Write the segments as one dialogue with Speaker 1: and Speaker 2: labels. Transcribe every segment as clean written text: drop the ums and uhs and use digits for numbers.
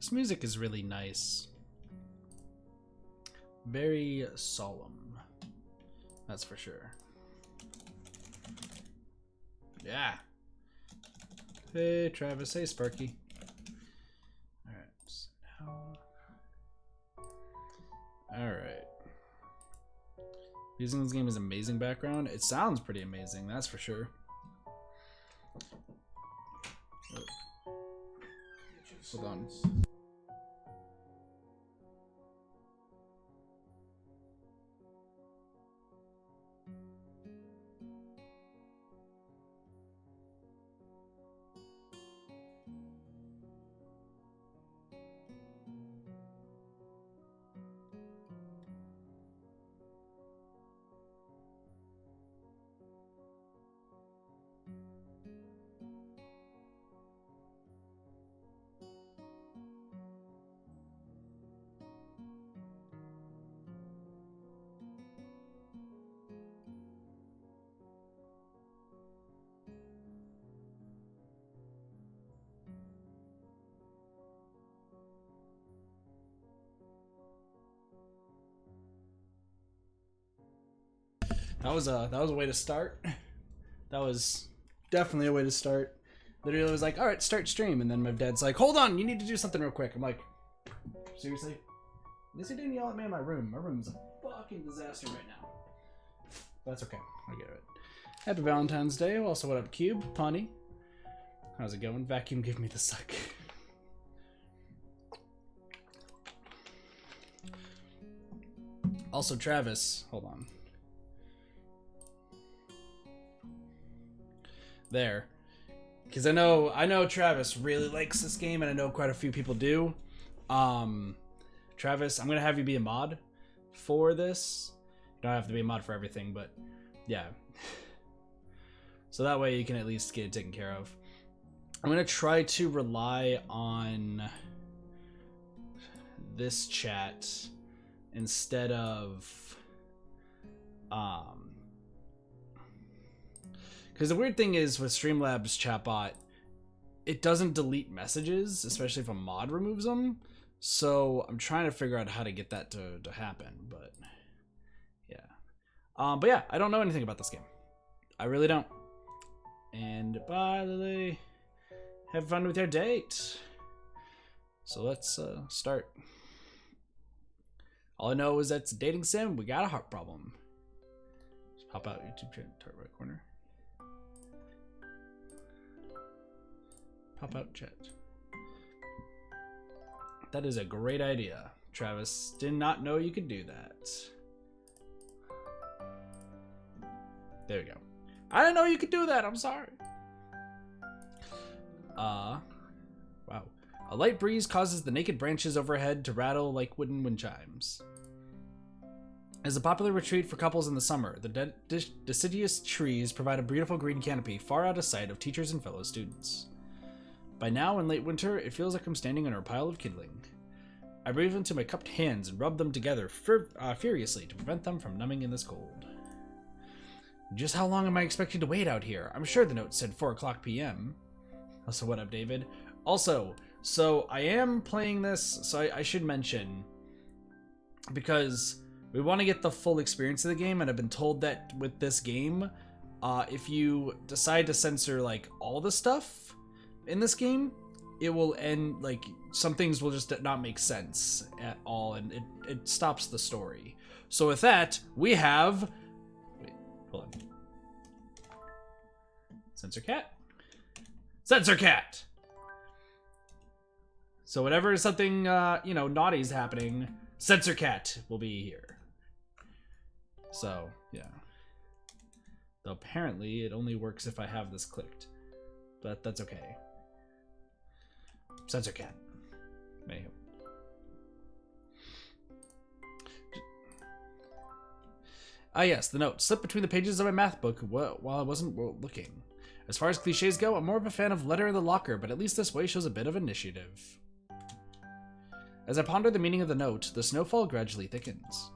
Speaker 1: This music is really nice. Very solemn. That's for sure. Yeah. Hey, Travis. Hey, Sparky. Alright, so now... Alright. Using this game is amazing background. It sounds pretty amazing, that's for sure. Oh. Hold on. That was a way to start. That was definitely a way to start. Literally, I was like, all right, start stream, and then my dad's like, hold on, you need to do something real quick. I'm like, seriously? At least he didn't yell at me in my room. My room's a fucking disaster right now. That's okay. I get it. Happy Valentine's Day. Also, what up, Cube? Punny. How's it going? Vacuum, give me the suck. Also, Travis. Hold on. There. Because I know Travis really likes this game, and I know quite a few people do. Travis, I'm going to have you be a mod for this. You don't have to be a mod for everything, but yeah. So that way you can at least get it taken care of. I'm going to try to rely on this chat instead of... Because the weird thing is with Streamlabs chatbot, it doesn't delete messages, especially if a mod removes them. So I'm trying to figure out how to get that to happen, but yeah. But yeah, I don't know anything about this game. I really don't. And bye, Lily. Have fun with your date. So let's start. All I know is that it's a dating sim. We got a heart problem. Just pop out YouTube chat, top right corner. Pop out chat. That is a great idea. Travis did not know you could do that. There we go. I didn't know you could do that. I'm sorry. Wow. A light breeze causes the naked branches overhead to rattle like wooden wind chimes. As a popular retreat for couples in the summer, the deciduous trees provide a beautiful green canopy far out of sight of teachers and fellow students. By now, in late winter, it feels like I'm standing under a pile of kindling. I breathe into my cupped hands and rub them together furiously to prevent them from numbing in this cold. Just how long am I expected to wait out here? I'm sure the note said 4 o'clock p.m. Also, what up, David? Also, so I am playing this, so I should mention, because we want to get the full experience of the game, and I've been told that with this game, if you decide to censor, like, all the stuff in this game, it will end, like, some things will just not make sense at all, and it stops the story. So with that, we have... Wait, hold on. Censor cat? Censor cat! So whenever something, you know, naughty is happening, Censor cat will be here. So, yeah. Though apparently it only works if I have this clicked. But that's okay. Censor cat. Mayhem. Ah yes, the note slipped between the pages of my math book while I wasn't looking. As far as cliches go, I'm more of a fan of letter in the locker, but at least this way shows a bit of initiative. As I ponder the meaning of the note, the snowfall gradually thickens.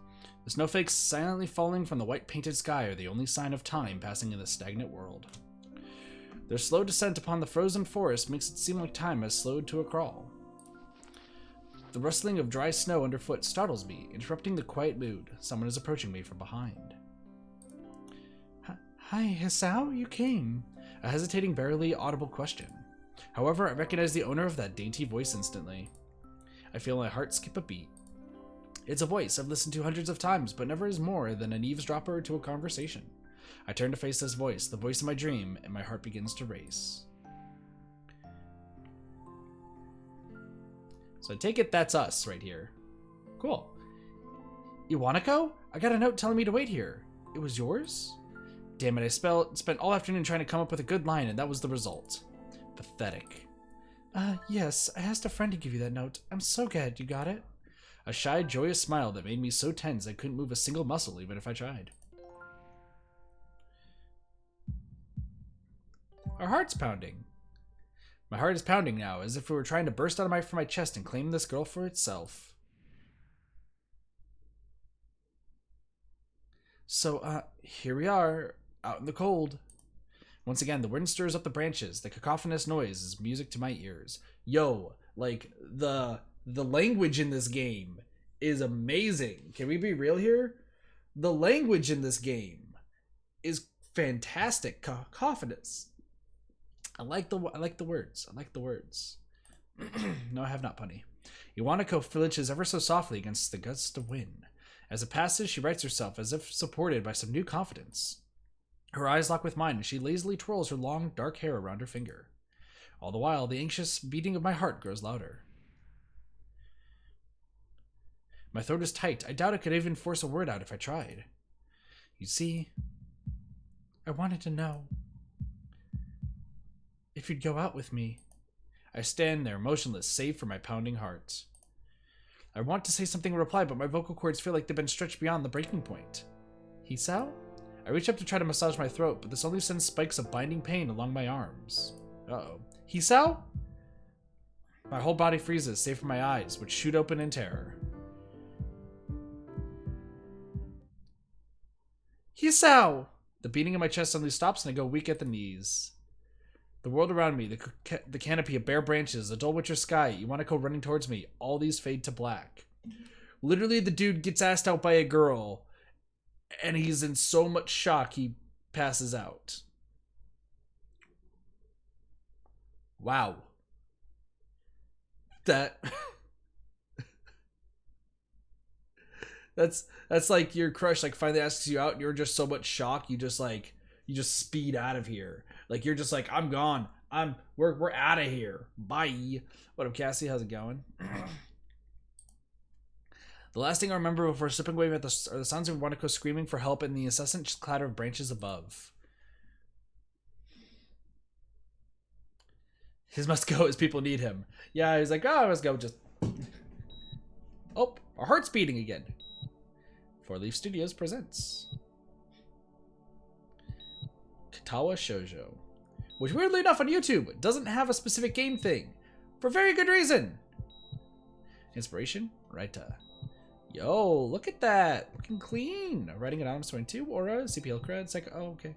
Speaker 1: The snowflakes silently falling from the white painted sky are the only sign of time passing in this stagnant world. Their slow descent upon the frozen forest makes it seem like time has slowed to a crawl. The rustling of dry snow underfoot startles me, interrupting the quiet mood. Someone is approaching me from behind. Hi, Hisao, you came. A hesitating, barely audible question. However, I recognize the owner of that dainty voice instantly. I feel my heart skip a beat. It's a voice I've listened to hundreds of times, but never is more than an eavesdropper to a conversation. I turn to face this voice, the voice of my dream, and my heart begins to race. So I take it that's us right here. Cool. Iwanako? I got a note telling me to wait here. It was yours? Damn it, I spent all afternoon trying to come up with a good line, and that was the result. Pathetic. Yes, I asked a friend to give you that note. I'm so glad you got it. A shy, joyous smile that made me so tense I couldn't move a single muscle even if I tried. Our heart's pounding. My heart is pounding now, as if it were trying to burst out from my chest and claim this girl for itself. So, here we are, out in the cold. Once again, the wind stirs up the branches. The cacophonous noise is music to my ears. Yo, like, the language in this game is amazing. Can we be real here? The language in this game is fantastic. Cacophonous. I like the words. I like the words. No, I have not, punny. Iwanako flinches ever so softly against the gust of wind. As it passes, she rights herself as if supported by some new confidence. Her eyes lock with mine as she lazily twirls her long, dark hair around her finger. All the while, the anxious beating of my heart grows louder. My throat is tight. I doubt I could even force a word out if I tried. You see, I wanted to know if you'd go out with me. I stand there, motionless, save for my pounding heart. I want to say something in reply, but my vocal cords feel like they've been stretched beyond the breaking point. Hisao? I reach up to try to massage my throat, but this only sends spikes of binding pain along my arms. Uh-oh. Hisao? My whole body freezes, save for my eyes, which shoot open in terror. Hisao! The beating in my chest suddenly stops and I go weak at the knees. The world around me, the canopy of bare branches, a dull winter sky, Iwanako running towards me, all these fade to black. Literally, the dude gets asked out by a girl, and he's in so much shock he passes out. Wow. That's like your crush like finally asks you out and you're just so much shock you just speed out of here. Like you're just like, I'm gone. We're out of here. Bye. What up, Cassie? How's it going? The last thing I remember before slipping away are the sounds of Iwanako screaming for help and the incessant clatter of branches above. His must go as people need him. Yeah, he's like, oh, let's go. Just. Oh, our heart's beating again. Four Leaf Studios presents Katawa Shoujo, which weirdly enough on YouTube doesn't have a specific game thing, for very good reason. Inspiration, Raita. Yo, look at that, looking clean. Writing Anonymous 22, Aura, CPL Cred, oh, okay.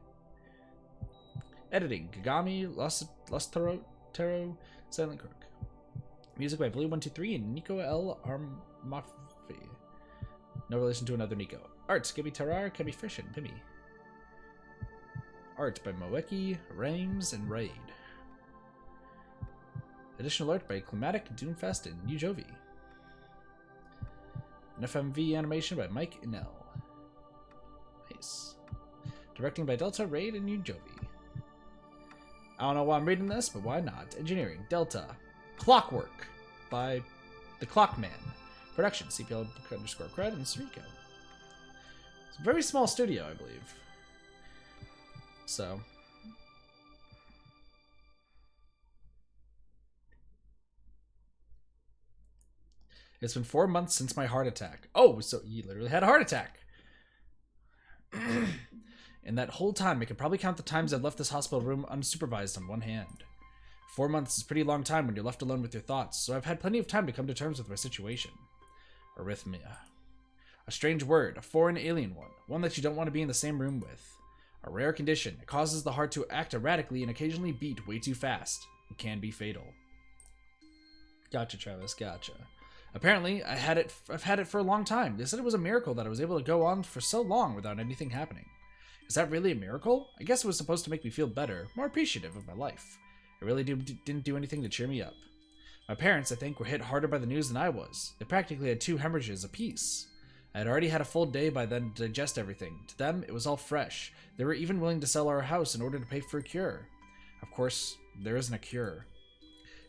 Speaker 1: Editing, Kagami, Lost Tarot, Silent Crook. Music by Blue123 and Nico L. Armafi. No relation to another Nico. Art, Gibby Tarar, Kebby Fish, and Pimmy. Art by Moeki, Rames, and Raid. Additional art by Climatic, Doomfest, and New Jovi. An FMV animation by Mike Inell. Nice. Directing by Delta, Raid, and New Jovi. I don't know why I'm reading this, but why not? Engineering, Delta. Clockwork by The Clockman. Production, CPL_Cred, and Surico. It's a very small studio, I believe. So. It's been 4 months since my heart attack. Oh, so you literally had a heart attack. In that whole time, I could probably count the times I've left this hospital room unsupervised on one hand. 4 months is a pretty long time when you're left alone with your thoughts, so I've had plenty of time to come to terms with my situation. Arythmia. A strange word, a foreign alien one that you don't want to be in the same room with. A rare condition, it causes the heart to act erratically and occasionally beat way too fast. It can be fatal. Gotcha, Travis, gotcha. Apparently, I've had it for a long time. They said it was a miracle that I was able to go on for so long without anything happening. Is that really a miracle? I guess it was supposed to make me feel better, more appreciative of my life. It really didn't do anything to cheer me up. My parents, I think, were hit harder by the news than I was. They practically had 2 hemorrhages apiece. I had already had a full day by then to digest everything. To them, it was all fresh. They were even willing to sell our house in order to pay for a cure. Of course, there isn't a cure.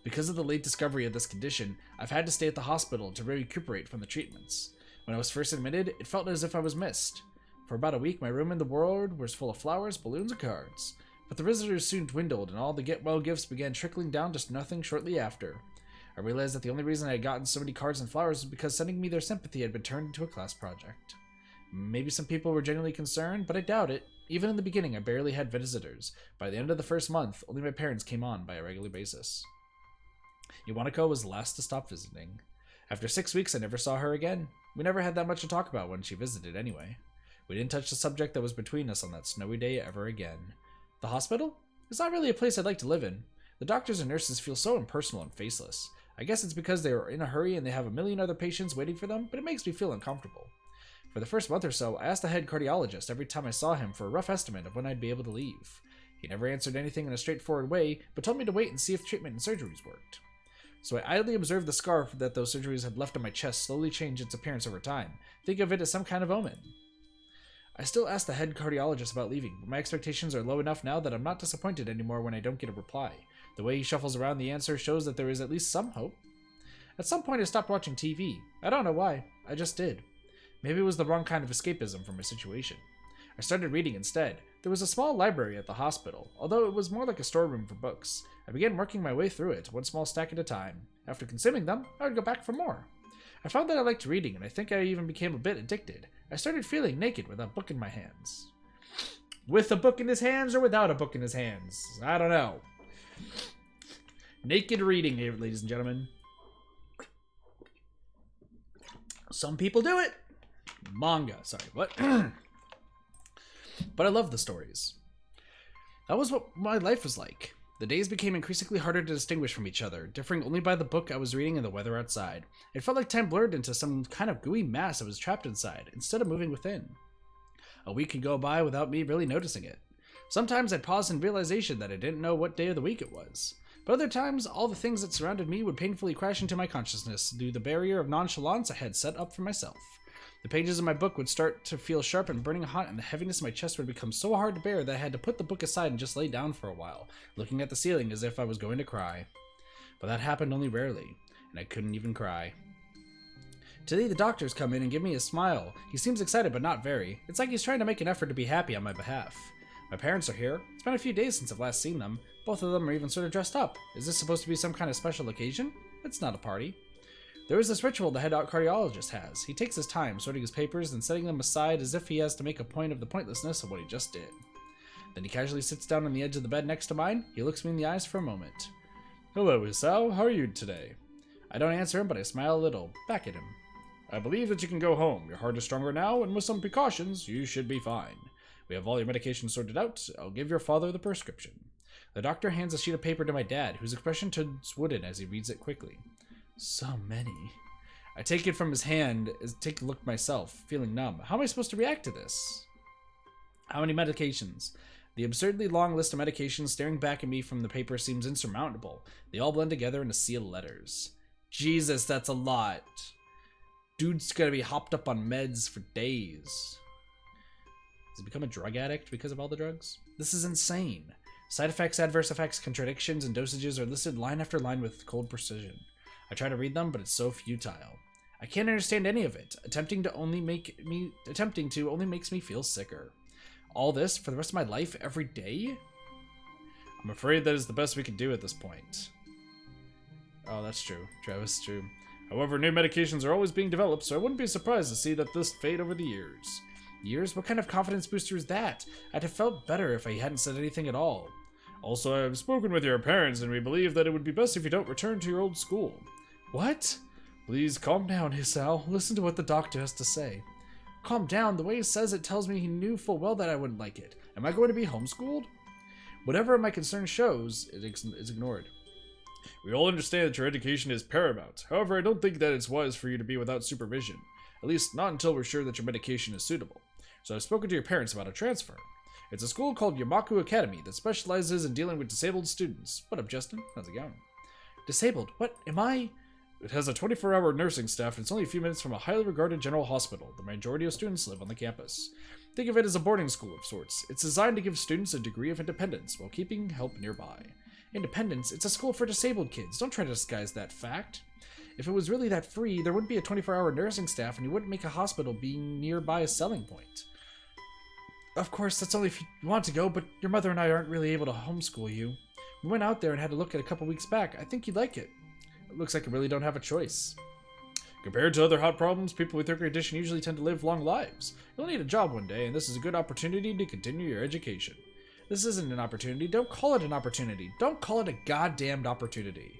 Speaker 1: Because of the late discovery of this condition, I've had to stay at the hospital to recuperate from the treatments. When I was first admitted, it felt as if I was missed. For about a week, my room in the ward was full of flowers, balloons, and cards. But the visitors soon dwindled, and all the get-well gifts began trickling down to nothing shortly after. I realized that the only reason I had gotten so many cards and flowers was because sending me their sympathy had been turned into a class project. Maybe some people were genuinely concerned, but I doubt it. Even in the beginning, I barely had visitors. By the end of the first month, only my parents came on by a regular basis. Iwanako was the last to stop visiting. After 6 weeks, I never saw her again. We never had that much to talk about when she visited anyway. We didn't touch the subject that was between us on that snowy day ever again. The hospital? It's not really a place I'd like to live in. The doctors and nurses feel so impersonal and faceless. I guess it's because they are in a hurry and they have a million other patients waiting for them, but it makes me feel uncomfortable. For the first month or so, I asked the head cardiologist every time I saw him for a rough estimate of when I'd be able to leave. He never answered anything in a straightforward way, but told me to wait and see if treatment and surgeries worked. So I idly observed the scar that those surgeries had left on my chest slowly change its appearance over time. Think of it as some kind of omen. I still ask the head cardiologist about leaving, but my expectations are low enough now that I'm not disappointed anymore when I don't get a reply. The way he shuffles around the answer shows that there is at least some hope. At some point I stopped watching TV. I don't know why. I just did. Maybe it was the wrong kind of escapism from my situation. I started reading instead. There was a small library at the hospital, although it was more like a storeroom for books. I began working my way through it, one small stack at a time. After consuming them, I would go back for more. I found that I liked reading, and I think I even became a bit addicted. I started feeling naked with a book in my hands. With a book in his hands or without a book in his hands? I don't know. Naked reading here, ladies and gentlemen. Some people do it. Manga, sorry, what? But I love the stories. That was what my life was like. The days became increasingly harder to distinguish from each other, differing only by the book I was reading and the weather outside. It felt like time blurred into some kind of gooey mass I was trapped inside, instead of moving within. A week could go by without me really noticing it. Sometimes I'd pause in realization that I didn't know what day of the week it was. But other times, all the things that surrounded me would painfully crash into my consciousness through the barrier of nonchalance I had set up for myself. The pages of my book would start to feel sharp and burning hot, and the heaviness of my chest would become so hard to bear that I had to put the book aside and just lay down for a while, looking at the ceiling as if I was going to cry. But that happened only rarely, and I couldn't even cry. Today the doctors come in and give me a smile. He seems excited but not very. It's like he's trying to make an effort to be happy on my behalf. My parents are here. It's been a few days since I've last seen them. Both of them are even sort of dressed up. Is this supposed to be some kind of special occasion? It's not a party. There is this ritual the head cardiologist has. He takes his time, sorting his papers and setting them aside as if he has to make a point of the pointlessness of what he just did. Then he casually sits down on the edge of the bed next to mine. He looks me in the eyes for a moment. Hello, Isao. How are you today? I don't answer him, but I smile a little, back at him. I believe that you can go home. Your heart is stronger now, and with some precautions, you should be fine. We have all your medications sorted out. I'll give your father the prescription. The doctor hands a sheet of paper to my dad, whose expression turns wooden as he reads it quickly. So many. I take it from his hand, take a look myself, feeling numb. How am I supposed to react to this? How many medications? The absurdly long list of medications staring back at me from the paper seems insurmountable. They all blend together in a sea of letters. Jesus, that's a lot. Dude's gonna be hopped up on meds for days. Has he become a drug addict because of all the drugs? This is insane. Side effects, adverse effects, contradictions, and dosages are listed line after line with cold precision. I try to read them, but it's so futile. I can't understand any of it. Attempting to only makes me feel sicker. All this for the rest of my life, every day? I'm afraid that is the best we can do at this point. Oh, that's true. Travis, true. However, new medications are always being developed, so I wouldn't be surprised to see that this fade over the years. Years? What kind of confidence booster is that? I'd have felt better if I hadn't said anything at all. Also, I have spoken with your parents, and we believe that it would be best if you don't return to your old school. What? Please calm down, Hisao. Listen to what the doctor has to say. Calm down? The way he says it tells me he knew full well that I wouldn't like it. Am I going to be homeschooled? Whatever my concern shows, is ignored.
Speaker 2: We all understand that your education is paramount. However, I don't think that it's wise for you to be without supervision. At least not until we're sure that your medication is suitable. So I've spoken to your parents about a transfer. It's a school called Yamaku Academy that specializes in dealing with disabled students. What up, Justin? How's it going? Disabled? What? Am I? It has a 24-hour nursing staff and it's only a few minutes from a highly regarded general hospital. The majority of students live on the campus. Think of it as a boarding school of sorts. It's designed to give students a degree of independence while keeping help nearby. Independence? It's a school for disabled kids. Don't try to disguise that fact. If it was really that free, there wouldn't be a 24-hour nursing staff and you wouldn't make a hospital being nearby a selling point. Of course, that's only if you want to go, but your mother and I aren't really able to homeschool you. We went out there and had a look at a couple weeks back. I think you'd like it. It looks like I really don't have a choice. Compared to other hot problems, people with your condition usually tend to live long lives. You'll need a job one day, and this is a good opportunity to continue your education. This isn't an opportunity. Don't call it an opportunity. Don't call it a goddamned opportunity.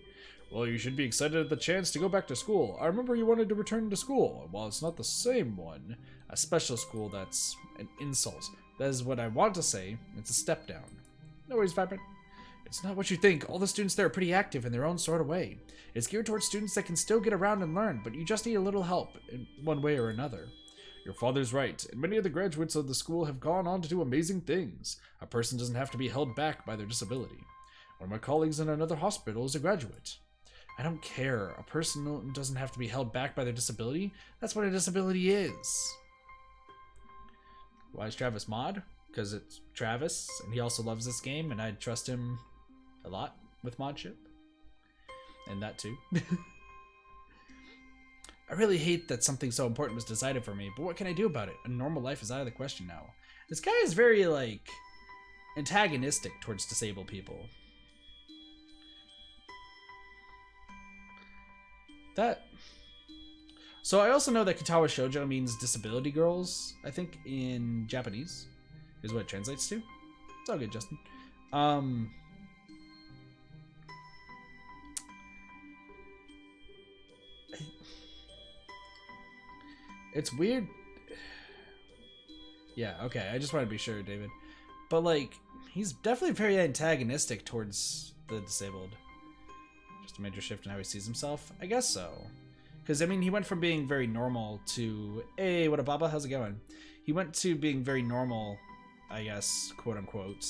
Speaker 2: Well, you should be excited at the chance to go back to school. I remember you wanted to return to school, and while it's not the same one, a special school, that's an insult. That is what I want to say. It's a step down. No worries, Vibrant. It's not what you think. All the students there are pretty active in their own sort of way. It's geared towards students that can still get around and learn, but you just need a little help in one way or another. Your father's right, and many of the graduates of the school have gone on to do amazing things. A person doesn't have to be held back by their disability. One of my colleagues in another hospital is a graduate. I don't care. A person doesn't have to be held back by their disability. That's what a disability is. Why is Travis mod? Because it's Travis, and he also loves this game, and I trust him a lot with modship. And that too. I really hate that something so important was decided for me, but what can I do about it? A normal life is out of the question now. This guy is very, like, antagonistic towards disabled people. So I also know that Katawa Shoujo means disability girls, I think, in Japanese, is what it translates to. It's all good, Justin. It's weird. Yeah, okay, I just want to be sure, David. But, like, he's definitely very antagonistic towards the disabled. Just a major shift in how he sees himself? I guess so. Because, I mean, he went from being very normal to, hey, what up, Baba? How's it going? He went to being very normal, I guess, quote-unquote,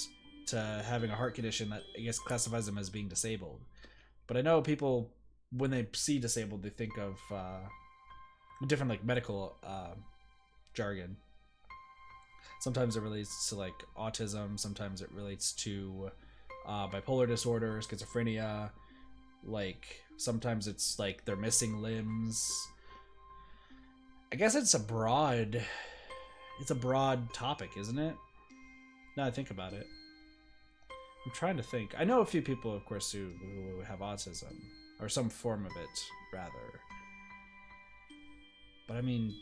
Speaker 2: to having a heart condition that, I guess, classifies him as being disabled. But I know people, when they see disabled, they think of different, like, medical jargon. Sometimes it relates to, like, autism. Sometimes it relates to bipolar disorder, schizophrenia. Like, sometimes it's, like, they're missing limbs. I guess it's a broad topic, isn't it? Now I think about it. I'm trying to think. I know a few people, of course, who have autism. Or some form of it, rather. But, I mean,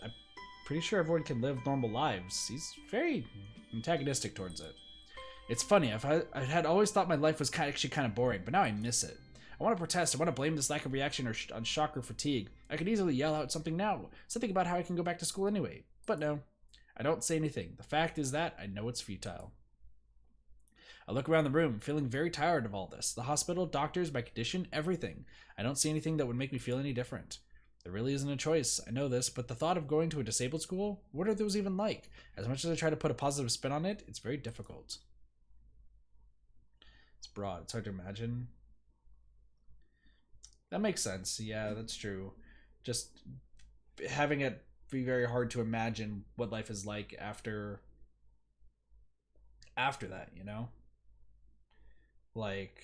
Speaker 2: I'm pretty sure everyone can live normal lives. He's very antagonistic towards it. It's funny. I had always thought my life was actually kind of boring, but now I miss it. I want to protest. I want to blame this lack of reaction on shock or fatigue. I could easily yell out something now. Something about how I can go back to school anyway. But no. I don't say anything. The fact is that I know it's futile. I look around the room, feeling very tired of all this. The hospital, doctors, my condition, everything. I don't see anything that would make me feel any different. There really isn't a choice. I know this, but the thought of going to a disabled school, what are those even like? As much as I try to put a positive spin on it, it's very difficult. It's broad. It's hard to imagine. That makes sense. Yeah, that's true. Just having it be very hard to imagine what life is like after that, you know? Like,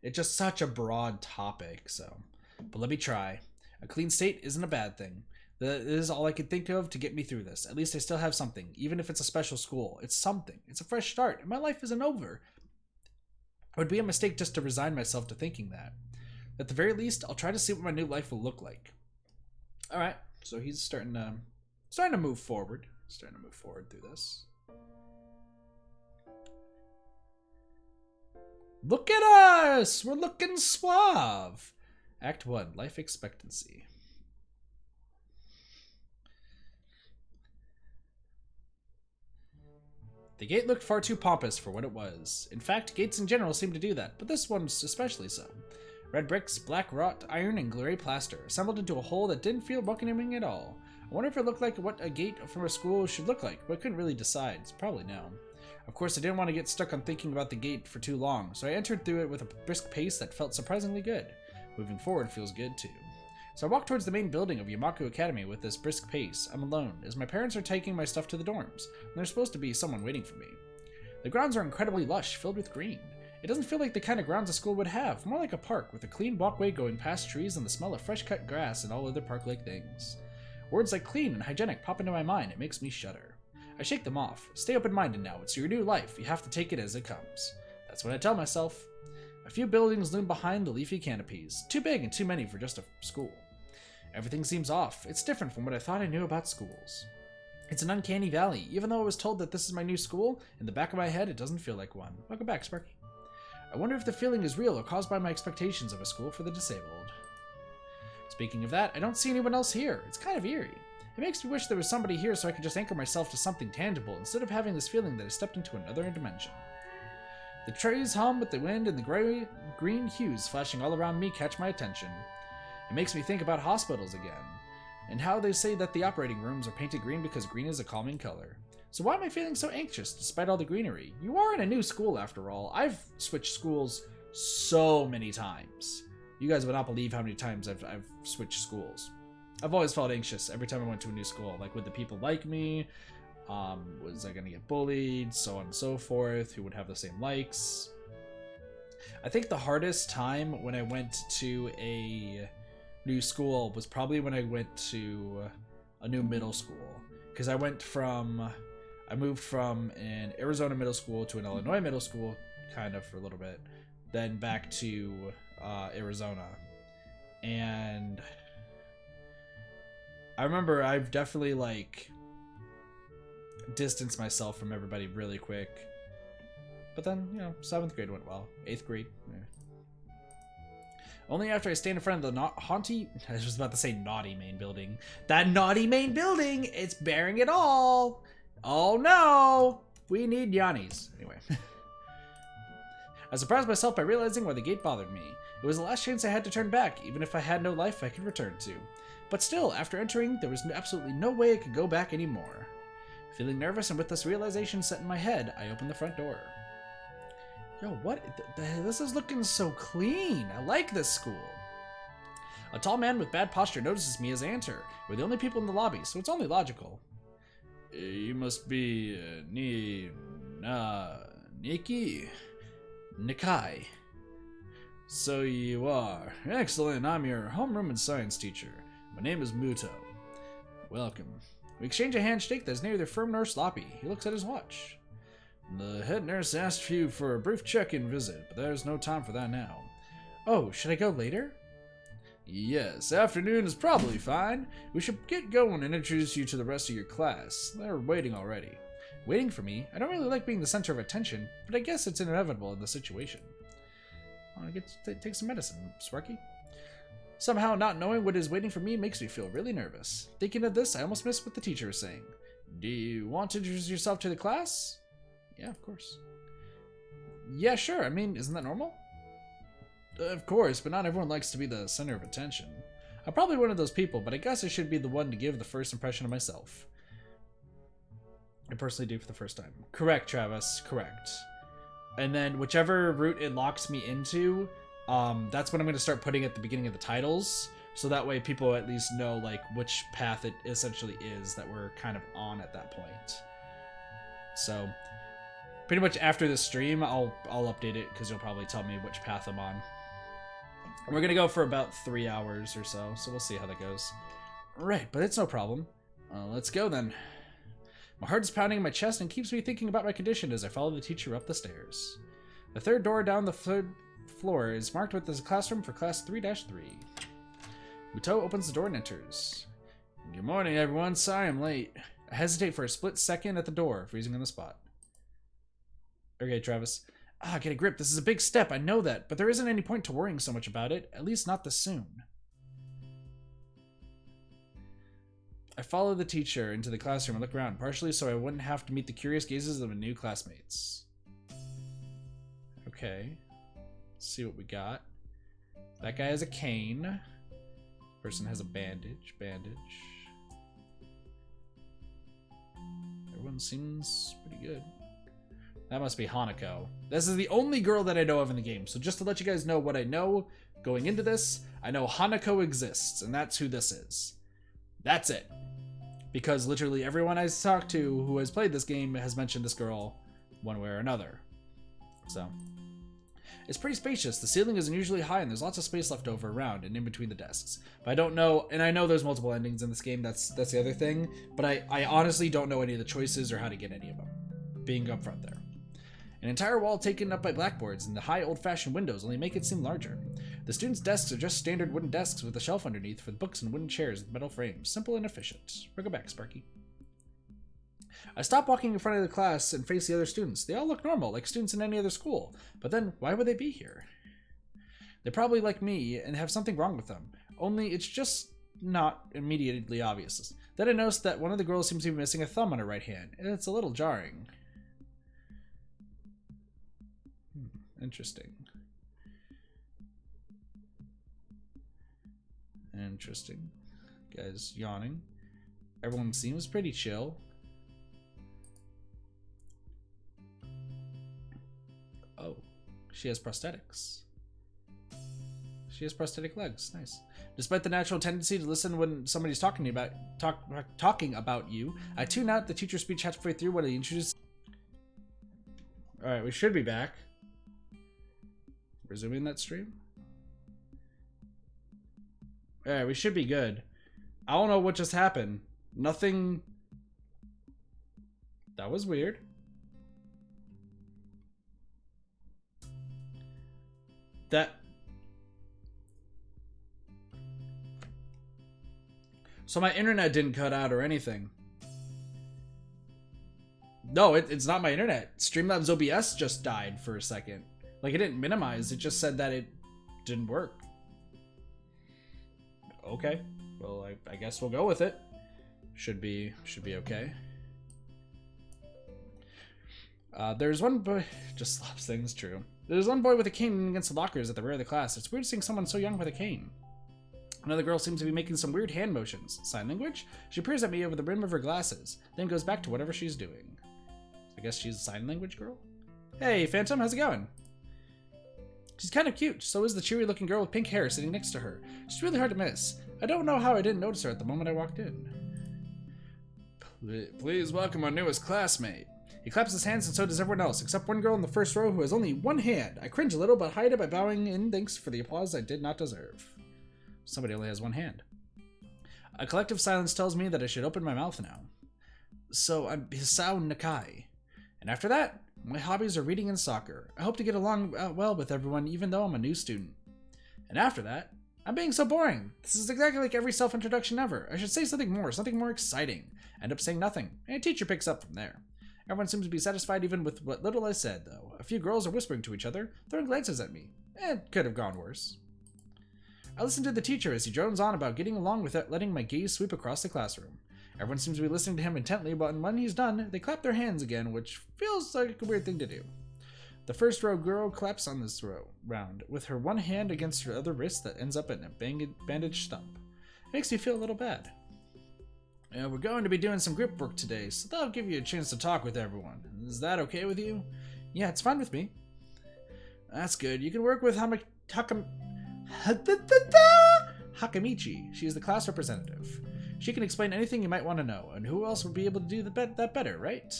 Speaker 2: it's just such a broad topic, so. But let me try. A clean state isn't a bad thing. That is all I could think of to get me through this. At least I still have something, even if it's a special school. It's something. It's a fresh start, and my life isn't over. It would be a mistake just to resign myself to thinking that. At the very least, I'll try to see what my new life will look like. All right, so he's starting to move forward. Starting to move forward through this. Look at us! We're looking suave. Act 1, life expectancy.
Speaker 1: The gate looked far too pompous for what it was. In fact, gates in general seem to do that, but this one's especially so. Red bricks, black wrought iron, and gray plaster, assembled into a whole that didn't feel welcoming at all. I wonder if it looked like what a gate from a school should look like, but I couldn't really decide. It's probably no. Of course, I didn't want to get stuck on thinking about the gate for too long, so I entered through it with a brisk pace that felt surprisingly good. Moving forward feels good, too. So I walked towards the main building of Yamaku Academy with this brisk pace. I'm alone, as my parents are taking my stuff to the dorms, and there's supposed to be someone waiting for me. The grounds are incredibly lush, filled with green. It doesn't feel like the kind of grounds a school would have, more like a park with a clean walkway going past trees and the smell of fresh-cut grass and all other park-like things. Words like clean and hygienic pop into my mind. It makes me shudder. I shake them off. Stay open-minded now. It's your new life. You have to take it as it comes. That's what I tell myself. A few buildings loom behind the leafy canopies. Too big and too many for just a school. Everything seems off. It's different from what I thought I knew about schools. It's an uncanny valley. Even though I was told that this is my new school, in the back of my head it doesn't feel like one. Welcome back, Sparky. I wonder if the feeling is real or caused by my expectations of a school for the disabled. Speaking of that, I don't see anyone else here. It's kind of eerie. It makes me wish there was somebody here so I could just anchor myself to something tangible instead of having this feeling that I stepped into another dimension. The trees hum with the wind and the green hues flashing all around me catch my attention. It makes me think about hospitals again, and how they say that the operating rooms are painted green because green is a calming color. So why am I feeling so anxious despite all the greenery? You are in a new school after all. I've switched schools so many times. You guys would not believe how many times I've switched schools. I've always felt anxious every time I went to a new school. Like, would the people like me? Was I going to get bullied? So on and so forth. Who would have the same likes? I think the hardest time when I went to a new school was probably when I went to a new middle school. Because I moved from an Arizona middle school to an Illinois middle school, kind of for a little bit. Then back to Arizona. And I remember I've definitely distanced myself from everybody really quick. But then, 7th grade went well. 8th grade, Only after I stand in front of the I was about to say naughty main building. That naughty main building! It's bearing it all! Oh no! We need Yannis. Anyway. I surprised myself by realizing why the gate bothered me. It was the last chance I had to turn back, even if I had no life I could return to. But still, after entering, there was absolutely no way I could go back anymore. Feeling nervous and with this realization set in my head, I opened the front door. Yo, what? This is looking so clean. I like this school. A tall man with bad posture notices me as I enter. We're the only people in the lobby, so it's only logical. You must be Nikki? Nikai. So you are. Excellent, I'm your homeroom and science teacher. My name is Muto. Welcome. We exchange a handshake that's neither firm nor sloppy. He looks at his watch. The head nurse asked you for a brief check-in visit, but there's no time for that now. Oh, should I go later? Yes, afternoon is probably fine. We should get going and introduce you to the rest of your class. They're waiting already. Waiting for me? I don't really like being the center of attention, but I guess it's inevitable in the situation. I want to take some medicine, Sparky. Somehow not knowing what is waiting for me makes me feel really nervous. Thinking of this, I almost missed what the teacher was saying. Do you want to introduce yourself to the class? Yeah, of course. Yeah, sure. I mean, isn't that normal? Of course, but not everyone likes to be the center of attention. I'm probably one of those people, but I guess I should be the one to give the first impression of myself. I personally do for the first time. Correct, Travis. Correct. And then whichever route it locks me into, that's what I'm going to start putting at the beginning of the titles. So that way people at least know which path it essentially is that we're kind of on at that point. So pretty much after this stream, I'll update it because you'll probably tell me which path I'm on. We're going to go for about 3 hours or so we'll see how that goes. Right, but it's no problem. Let's go then. My heart is pounding in my chest and keeps me thinking about my condition as I follow the teacher up the stairs. The third door down the third floor is marked with the classroom for class 3-3. Muto opens the door and enters. Good morning, everyone. Sorry I'm late. I hesitate for a split second at the door, freezing on the spot. Okay, Travis. Get a grip. This is a big step. I know that, but there isn't any point to worrying so much about it. At least not this soon. I follow the teacher into the classroom and look around, partially so I wouldn't have to meet the curious gazes of my new classmates. Okay. Let's see what we got. That guy has a cane. Person has a bandage. Everyone seems pretty good. That must be Hanako. This is the only girl that I know of in the game. So just to let you guys know what I know going into this, I know Hanako exists, and that's who this is. That's it. Because literally everyone I've talked to who has played this game has mentioned this girl one way or another. So, it's pretty spacious. The ceiling is unusually high and there's lots of space left over around and in between the desks. But I don't know, and I know there's multiple endings in this game, that's the other thing, but I honestly don't know any of the choices or how to get any of them, being up front there. An entire wall taken up by blackboards and the high old-fashioned windows only make it seem larger. The students' desks are just standard wooden desks with a shelf underneath for the books and wooden chairs with metal frames. Simple and efficient. Bring it back, Sparky. I stop walking in front of the class and face the other students. They all look normal, like students in any other school. But then, why would they be here? They're probably like me and have something wrong with them. Only it's just not immediately obvious. Then I noticed that one of the girls seems to be missing a thumb on her right hand, and it's a little jarring. Interesting. Interesting. Guys yawning. Everyone seems pretty chill. Oh, she has prosthetics. She has prosthetic legs. Nice. Despite the natural tendency to listen when somebody's talking about you, I tune out the teacher's speech halfway through when he introduces. All right, we should be back. Resuming that stream. All right, we should be good. I don't know what just happened. Nothing. That was weird. So my internet didn't cut out or anything. No, it's not my internet. Streamlabs OBS just died for a second. Like, it didn't minimize, it just said that it didn't work. Okay, well, I guess we'll go with it. Should be okay. There's one boy, just slaps things, true. There's one boy with a cane against the lockers at the rear of the class. It's weird seeing someone so young with a cane. Another girl seems to be making some weird hand motions. Sign language? She peers at me over the rim of her glasses, then goes back to whatever she's doing. I guess she's a sign language girl? Hey, Phantom, how's it going? She's kind of cute. So is the cheery looking girl with pink hair sitting next to her. She's really hard to miss. I don't know how I didn't notice her at the moment I walked in. Please welcome our newest classmate. He claps his hands and so does everyone else, except one girl in the first row who has only one hand. I cringe a little, but hide it by bowing in thanks for the applause I did not deserve. Somebody only has one hand. A collective silence tells me that I should open my mouth now. So I'm Hisao Nakai. And after that, my hobbies are reading and soccer. I hope to get along well with everyone, even though I'm a new student. And after that, I'm being so boring. This is exactly like every self-introduction ever. I should say something more exciting. End up saying nothing, and a teacher picks up from there. Everyone seems to be satisfied even with what little I said, though. A few girls are whispering to each other, throwing glances at me. It could have gone worse. I listen to the teacher as he drones on about getting along without letting my gaze sweep across the classroom. Everyone seems to be listening to him intently, but when he's done, they clap their hands again, which feels like a weird thing to do. The first row girl claps on this round, with her one hand against her other wrist that ends up in a bandaged stump. It makes me feel a little bad. We're going to be doing some group work today, so that'll give you a chance to talk with everyone. Is that okay with you? Yeah, it's fine with me. That's good. You can work with Hakamichi. She is the class representative. She can explain anything you might want to know, and who else would be able to do that better, right?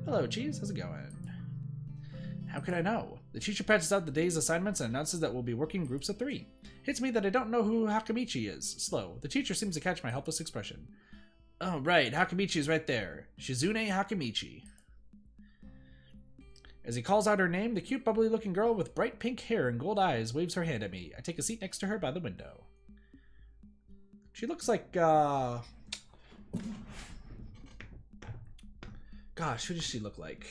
Speaker 1: Hello, Cheese. How's it going? How could I know? The teacher patches out the day's assignments and announces that we'll be working in groups of 3. Hits me that I don't know who Hakamichi is. Slow. The teacher seems to catch my helpless expression. Oh, right. Hakamichi is right there. Shizune Hakamichi. As he calls out her name, the cute, bubbly-looking girl with bright pink hair and gold eyes waves her hand at me. I take a seat next to her by the window. She looks like, Gosh, who does she look like?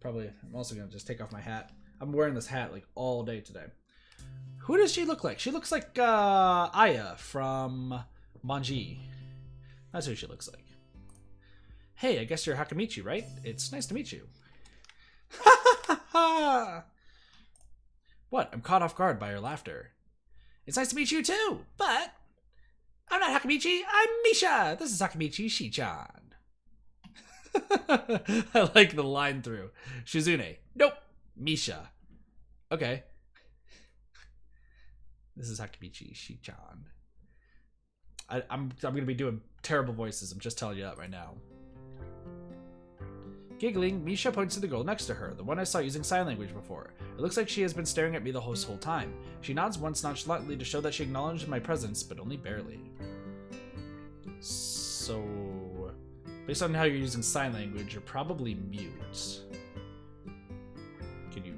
Speaker 1: I'm also going to just take off my hat. I'm wearing this hat, like, all day today. Who does she look like? She looks like, Aya from Manji. That's who she looks like. Hey, I guess you're Hakamichi, right? It's nice to meet you. Ha ha ha ha! What? I'm caught off guard by her laughter. It's nice to meet you too, but I'm not Hakamichi, I'm Misha! This is Hakamichi Shichan. I like the line through. Shizune. Nope. Misha. Okay. This is Hakamichi Shichan. I'm gonna be doing terrible voices. I'm just telling you that right now. Giggling, Misha points to the girl next to her, the one I saw using sign language before. It looks like she has been staring at me the whole time. She nods once nonchalantly to show that she acknowledged my presence, but only barely. So, based on how you're using sign language, you're probably mute. Can you...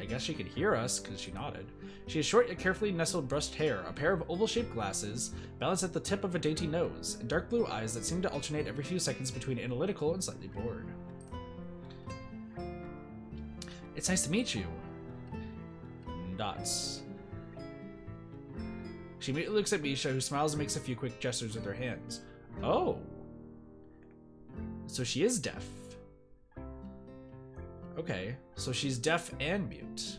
Speaker 1: I guess she could hear us, because she nodded. She has short yet carefully nestled brushed hair, a pair of oval-shaped glasses, balanced at the tip of a dainty nose, and dark blue eyes that seem to alternate every few seconds between analytical and slightly bored. It's nice to meet you. Dots. She immediately looks at Misha, who smiles and makes a few quick gestures with her hands. Oh. So she is deaf. Okay, so she's deaf and mute.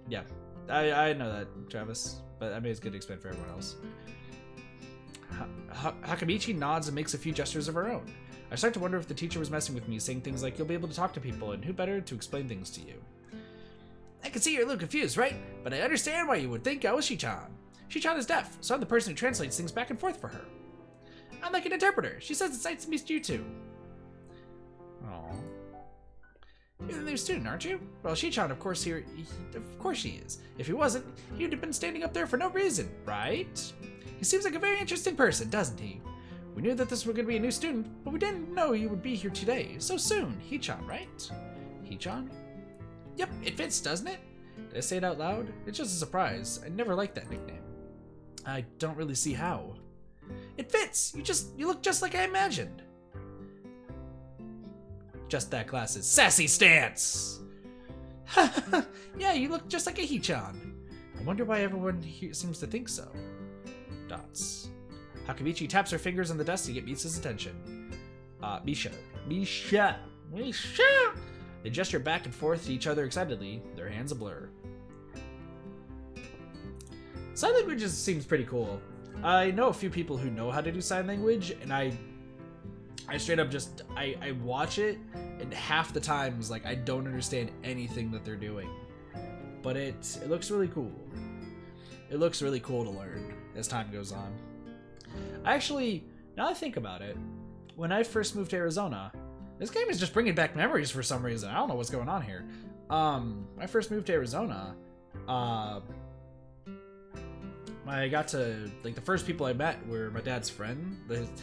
Speaker 1: Yeah, I know that, Travis, but I mean it's good to explain for everyone else. Hakamichi nods and makes a few gestures of her own. I start to wonder if the teacher was messing with me, saying things like, you'll be able to talk to people, and who better to explain things to you. I can see you're a little confused, right? But I understand why you would think I was Shichan. Shichan is deaf, so I'm the person who translates things back and forth for her. I'm like an interpreter. She says it's nice to meet you too. Aww. You're the new student, aren't you? Well, Shichan, of course, of course she is. If he wasn't, he'd have been standing up there for no reason, right? He seems like a very interesting person, doesn't he? We knew that this was going to be a new student, but we didn't know you would be here today. So soon. Hichan, right? Hichan? Yep, it fits, doesn't it? Did I say it out loud? It's just a surprise. I never liked that nickname. I don't really see how. It fits! You look just like I imagined. Just that glasses. Sassy stance! Yeah, you look just like a Hichan. I wonder why everyone here seems to think so. Dots. Hakamichi taps her fingers on the desk to get Misa's attention. Misha. They gesture back and forth to each other excitedly, their hands a blur. Sign language seems pretty cool. I know a few people who know how to do sign language, and I straight up just, I watch it, and half the times, like, I don't understand anything that they're doing. But it looks really cool. It looks really cool to learn as time goes on. Actually, now that I think about it, when I first moved to Arizona, this game is just bringing back memories for some reason. I don't know what's going on here. When I first moved to Arizona, I got to, like, the first people I met were my dad's friend,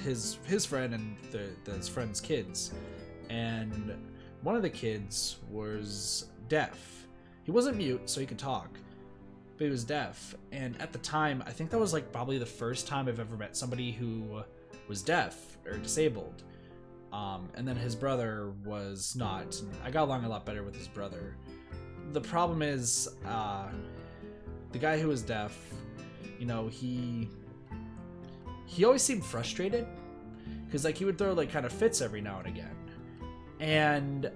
Speaker 1: his friend, and his friend's kids. And one of the kids was deaf. He wasn't mute, so he could talk, but he was deaf. And at the time, I think that was like probably the first time I've ever met somebody who was deaf or disabled. And then his brother was not. I got along a lot better with his brother. The problem is, the guy who was deaf, you know, he always seemed frustrated, because like he would throw like kind of fits every now and again. And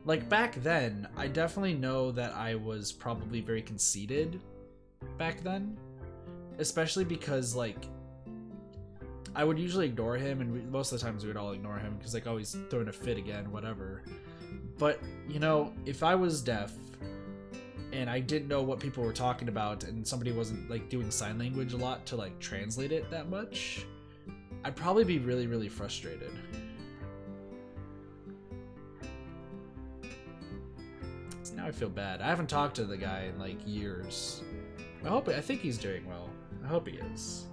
Speaker 1: like back then, I definitely know that I was probably very conceited back then, especially because like I would usually ignore him, and most of the times we would all ignore him because like always throwing a fit again, whatever. But you know, if I was deaf and I didn't know what people were talking about, and somebody wasn't like doing sign language a lot to like translate it that much, I'd probably be really, really frustrated. So now I feel bad. I haven't talked to the guy in like years. I think he's doing well. I hope he is.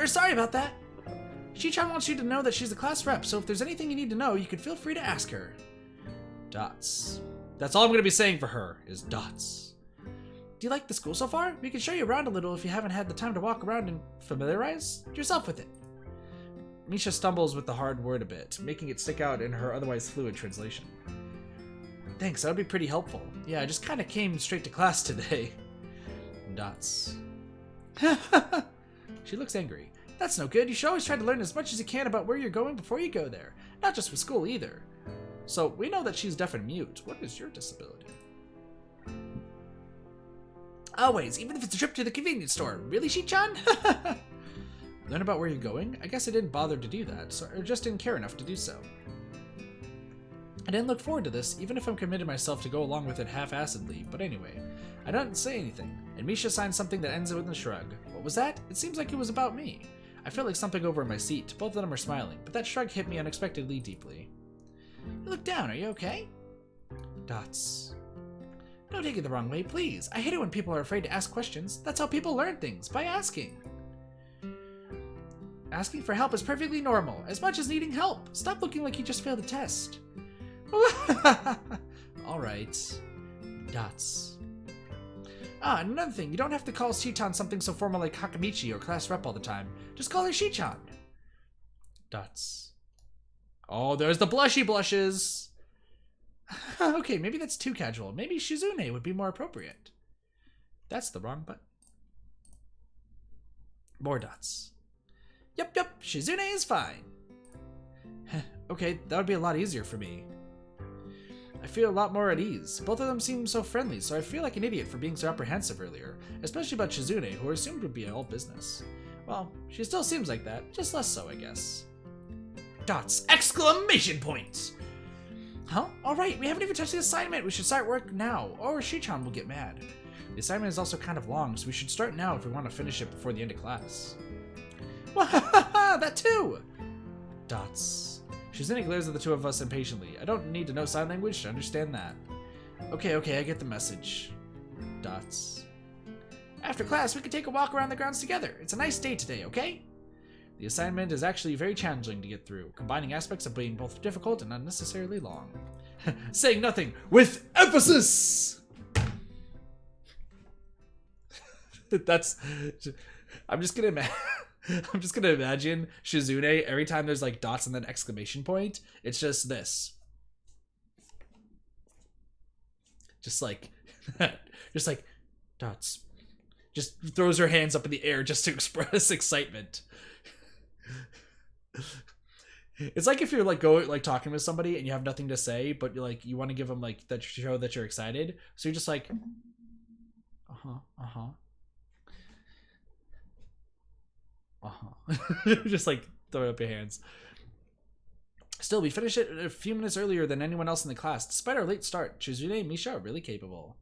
Speaker 1: Sorry about that. Shichan wants you to know that she's the class rep, so if there's anything you need to know, you can feel free to ask her. Dots. That's all I'm going to be saying for her, is dots. Do you like the school so far? We can show you around a little if you haven't had the time to walk around and familiarize yourself with it. Misha stumbles with the hard word a bit, making it stick out in her otherwise fluid translation. Thanks, that would be pretty helpful. Yeah, I just kind of came straight to class today. Dots. She looks angry. That's no good. You should always try to learn as much as you can about where you're going before you go there. Not just for school either. So, we know that she's deaf and mute. What is your disability? Always, even if it's a trip to the convenience store. Really, Shi-chan? Learn about where you're going? I guess I didn't bother to do that, or just didn't care enough to do so. I didn't look forward to this, even if I'm committed myself to go along with it half-assedly, but anyway. I didn't say anything, and Misha signed something that ends with a shrug. What was that? It seems like it was about me. I felt like something over in my seat. Both of them are smiling, but that shrug hit me unexpectedly deeply. You look down, are you okay? Dots. Don't take it the wrong way, please. I hate it when people are afraid to ask questions. That's how people learn things, by asking. Asking for help is perfectly normal, as much as needing help. Stop looking like you just failed a test. Alright. Dots. Ah, and another thing, you don't have to call Shi-chan something so formal like Hakamichi or class rep all the time. Just call her Shi-chan. Dots. Oh, there's the blushy blushes. Okay, maybe that's too casual. Maybe Shizune would be more appropriate. That's the wrong button. More dots. Yep, Shizune is fine. Okay, that would be a lot easier for me. I feel a lot more at ease. Both of them seem so friendly, so I feel like an idiot for being so apprehensive earlier, especially about Shizune, who I assumed would be all business. Well, she still seems like that, just less so, I guess. Dots! Exclamation point! Huh? Alright, we haven't even touched the assignment. We should start work now, or Shi-chan will get mad. The assignment is also kind of long, so we should start now if we want to finish it before the end of class. Wahahaha! That too! Dots. Shizune glares at the two of us impatiently. I don't need to know sign language to understand that. Okay, I get the message. Dots. After class, we can take a walk around the grounds together. It's a nice day today, okay? The assignment is actually very challenging to get through, combining aspects of being both difficult and unnecessarily long. Saying nothing with emphasis! That's... I'm just gonna imagine Shizune every time there's like dots and then exclamation point. It's just this. Just like dots. Just throws her hands up in the air just to express excitement. It's like if you're like talking with somebody and you have nothing to say, but you're like you want to give them like that show that you're excited. So you're just like, just like throw up your hands. Still, we finished it a few minutes earlier than anyone else in the class. Despite our late start, Shizune and Misha are really capable.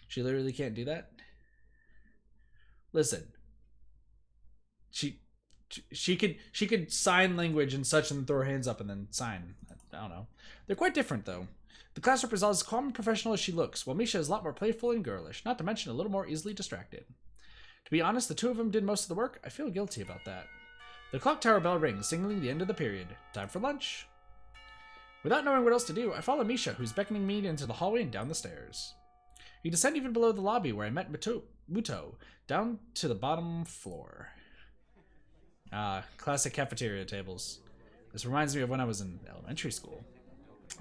Speaker 1: She literally can't do that. Listen, she could sign language and such and throw her hands up and then sign. I don't know. They're quite different though. The class rep is as calm and professional as she looks, while Misha is a lot more playful and girlish, not to mention a little more easily distracted. To be honest, the two of them did most of the work. I feel guilty about that. The clock tower bell rings, signaling the end of the period. Time for lunch. Without knowing what else to do, I follow Misha, who's beckoning me into the hallway and down the stairs. We descend even below the lobby where I met Muto, down to the bottom floor. Classic cafeteria tables. This reminds me of when I was in elementary school.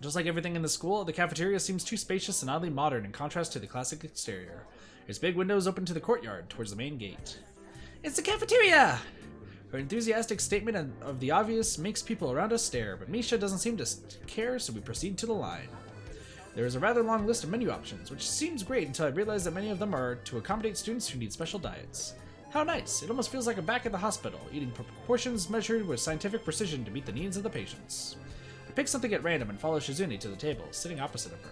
Speaker 1: Just like everything in the school, the cafeteria seems too spacious and oddly modern in contrast to the classic exterior. Its big windows open to the courtyard, towards the main gate. It's the cafeteria! Her enthusiastic statement of the obvious makes people around us stare, but Misha doesn't seem to care, so we proceed to the line. There is a rather long list of menu options, which seems great until I realize that many of them are to accommodate students who need special diets. How nice! It almost feels like I'm back at the hospital, eating portions measured with scientific precision to meet the needs of the patients. I pick something at random and follow Shizune to the table, sitting opposite of her.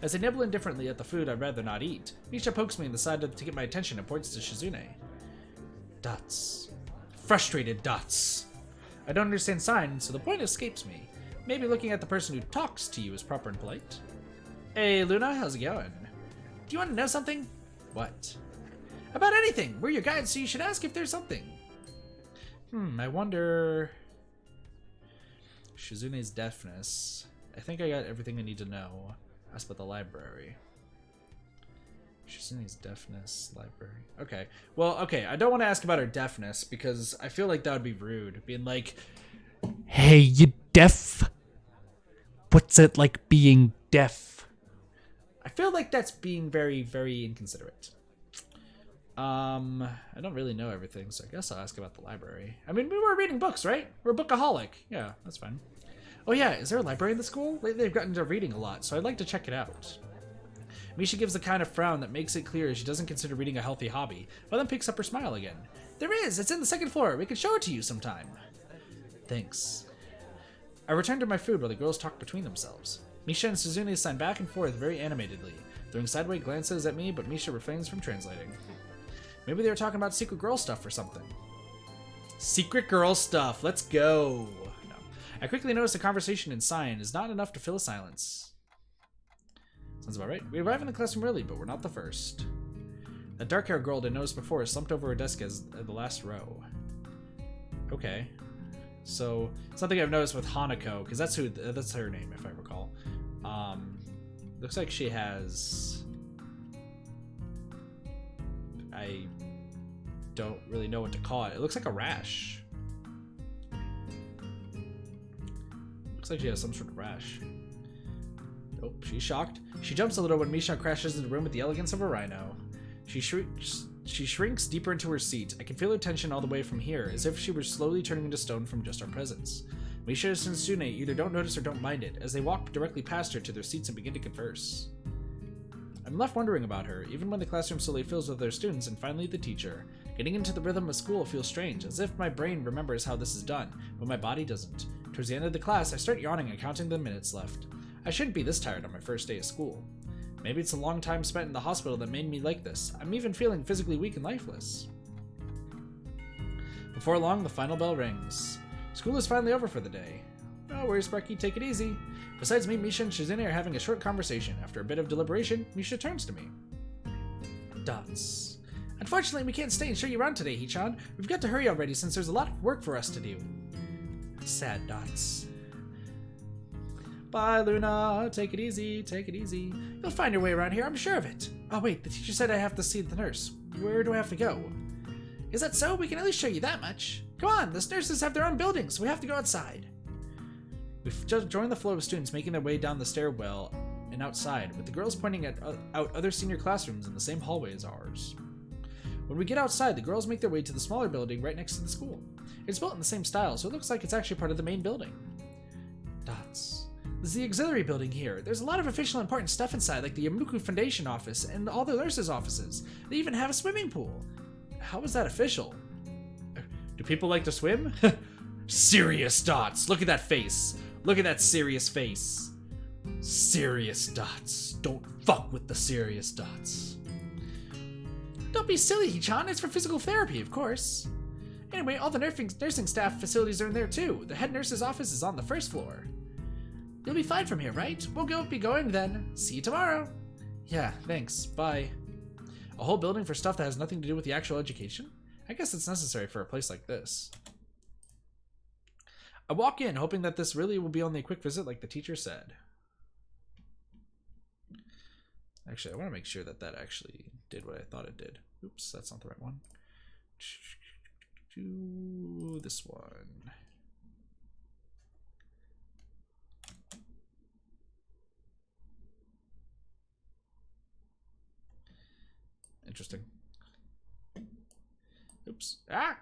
Speaker 1: As I nibble indifferently at the food I'd rather not eat, Misha pokes me in the side to get my attention and points to Shizune. Dots. Frustrated dots. I don't understand signs, so the point escapes me. Maybe looking at the person who talks to you is proper and polite. Hey, Luna, how's it going? Do you want to know something? What? About anything. We're your guides, so you should ask if there's something. I wonder... Shizune's deafness. I think I got everything I need to know. Ask about the library. Shizune's deafness, library. Okay. Well, okay, I don't want to ask about her deafness because I feel like that would be rude. Being like, hey, you deaf? what's it like being deaf? I feel like that's being very, very inconsiderate. I don't really know everything, so I guess I'll ask about the library. I mean, we were reading books, right? We're a bookaholic. Yeah, that's fine. Oh yeah, is there a library in the school? Lately they've gotten into reading a lot, so I'd like to check it out. Misha gives the kind of frown that makes it clear she doesn't consider reading a healthy hobby, but then picks up her smile again. There is! It's in the second floor. We can show it to you sometime. Thanks. I return to my food while the girls talk between themselves. Misha and Suzune sign back and forth very animatedly, throwing sideways glances at me, but Misha refrains from translating. Maybe they were talking about secret girl stuff or something. Secret girl stuff. Let's go. No. I quickly notice the conversation in sign is not enough to fill a silence. Sounds about right. We arrive in the classroom early, but we're not the first. That dark-haired girl I noticed before is slumped over her desk as the last row. Okay. So, something I've noticed with Hanako, because that's her name, if I recall. Looks like she has... I don't really know what to call it. It looks like a rash. Looks like she has some sort of rash. Oh, she's shocked. She jumps a little when Misha crashes into the room with the elegance of a rhino. She shrinks deeper into her seat. I can feel her tension all the way from here, as if she were slowly turning into stone from just our presence. Misha and Sune either don't notice or don't mind it, as they walk directly past her to their seats and begin to converse. I'm left wondering about her, even when the classroom slowly fills with other students and finally the teacher. Getting into the rhythm of school feels strange, as if my brain remembers how this is done, but my body doesn't. Towards the end of the class, I start yawning and counting the minutes left. I shouldn't be this tired on my first day of school. Maybe it's a long time spent in the hospital that made me like this. I'm even feeling physically weak and lifeless. Before long, the final bell rings. School is finally over for the day. No worries, Sparky, take it easy. Besides me, Misha and Shizune are having a short conversation. After a bit of deliberation, Misha turns to me. Dots. Unfortunately, we can't stay and show you around today, Hichan. We've got to hurry already since there's a lot of work for us to do. Sad Dots. Bye, Luna. Take it easy, take it easy. You'll find your way around here, I'm sure of it. Oh wait, the teacher said I have to see the nurse. Where do I have to go? Is that so? We can at least show you that much. Come on, the nurses have their own buildings, so we have to go outside. We've just joined the flow of students making their way down the stairwell and outside, with the girls pointing out other senior classrooms in the same hallway as ours. When we get outside, the girls make their way to the smaller building right next to the school. It's built in the same style, so it looks like it's actually part of the main building. Dots. This is the auxiliary building here. There's a lot of official important stuff inside, like the Yamaku Foundation office and all the nurses' offices. They even have a swimming pool. How is that official? Do people like to swim? Serious Dots. Look at that face. Look at that serious face. Serious Dots. Don't fuck with the serious Dots. Don't be silly, Hichan. It's for physical therapy, of course. Anyway, all the nursing staff facilities are in there too. The head nurse's office is on the first floor. You'll be fine from here, right? We'll be going then. See you tomorrow. Yeah, thanks. Bye. A whole building for stuff that has nothing to do with the actual education? I guess it's necessary for a place like this. I walk in, hoping that this really will be only a quick visit like the teacher said. Actually, I want to make sure that that actually did what I thought it did. Oops, that's not the right one. Do this one. Interesting. Oops. Ah!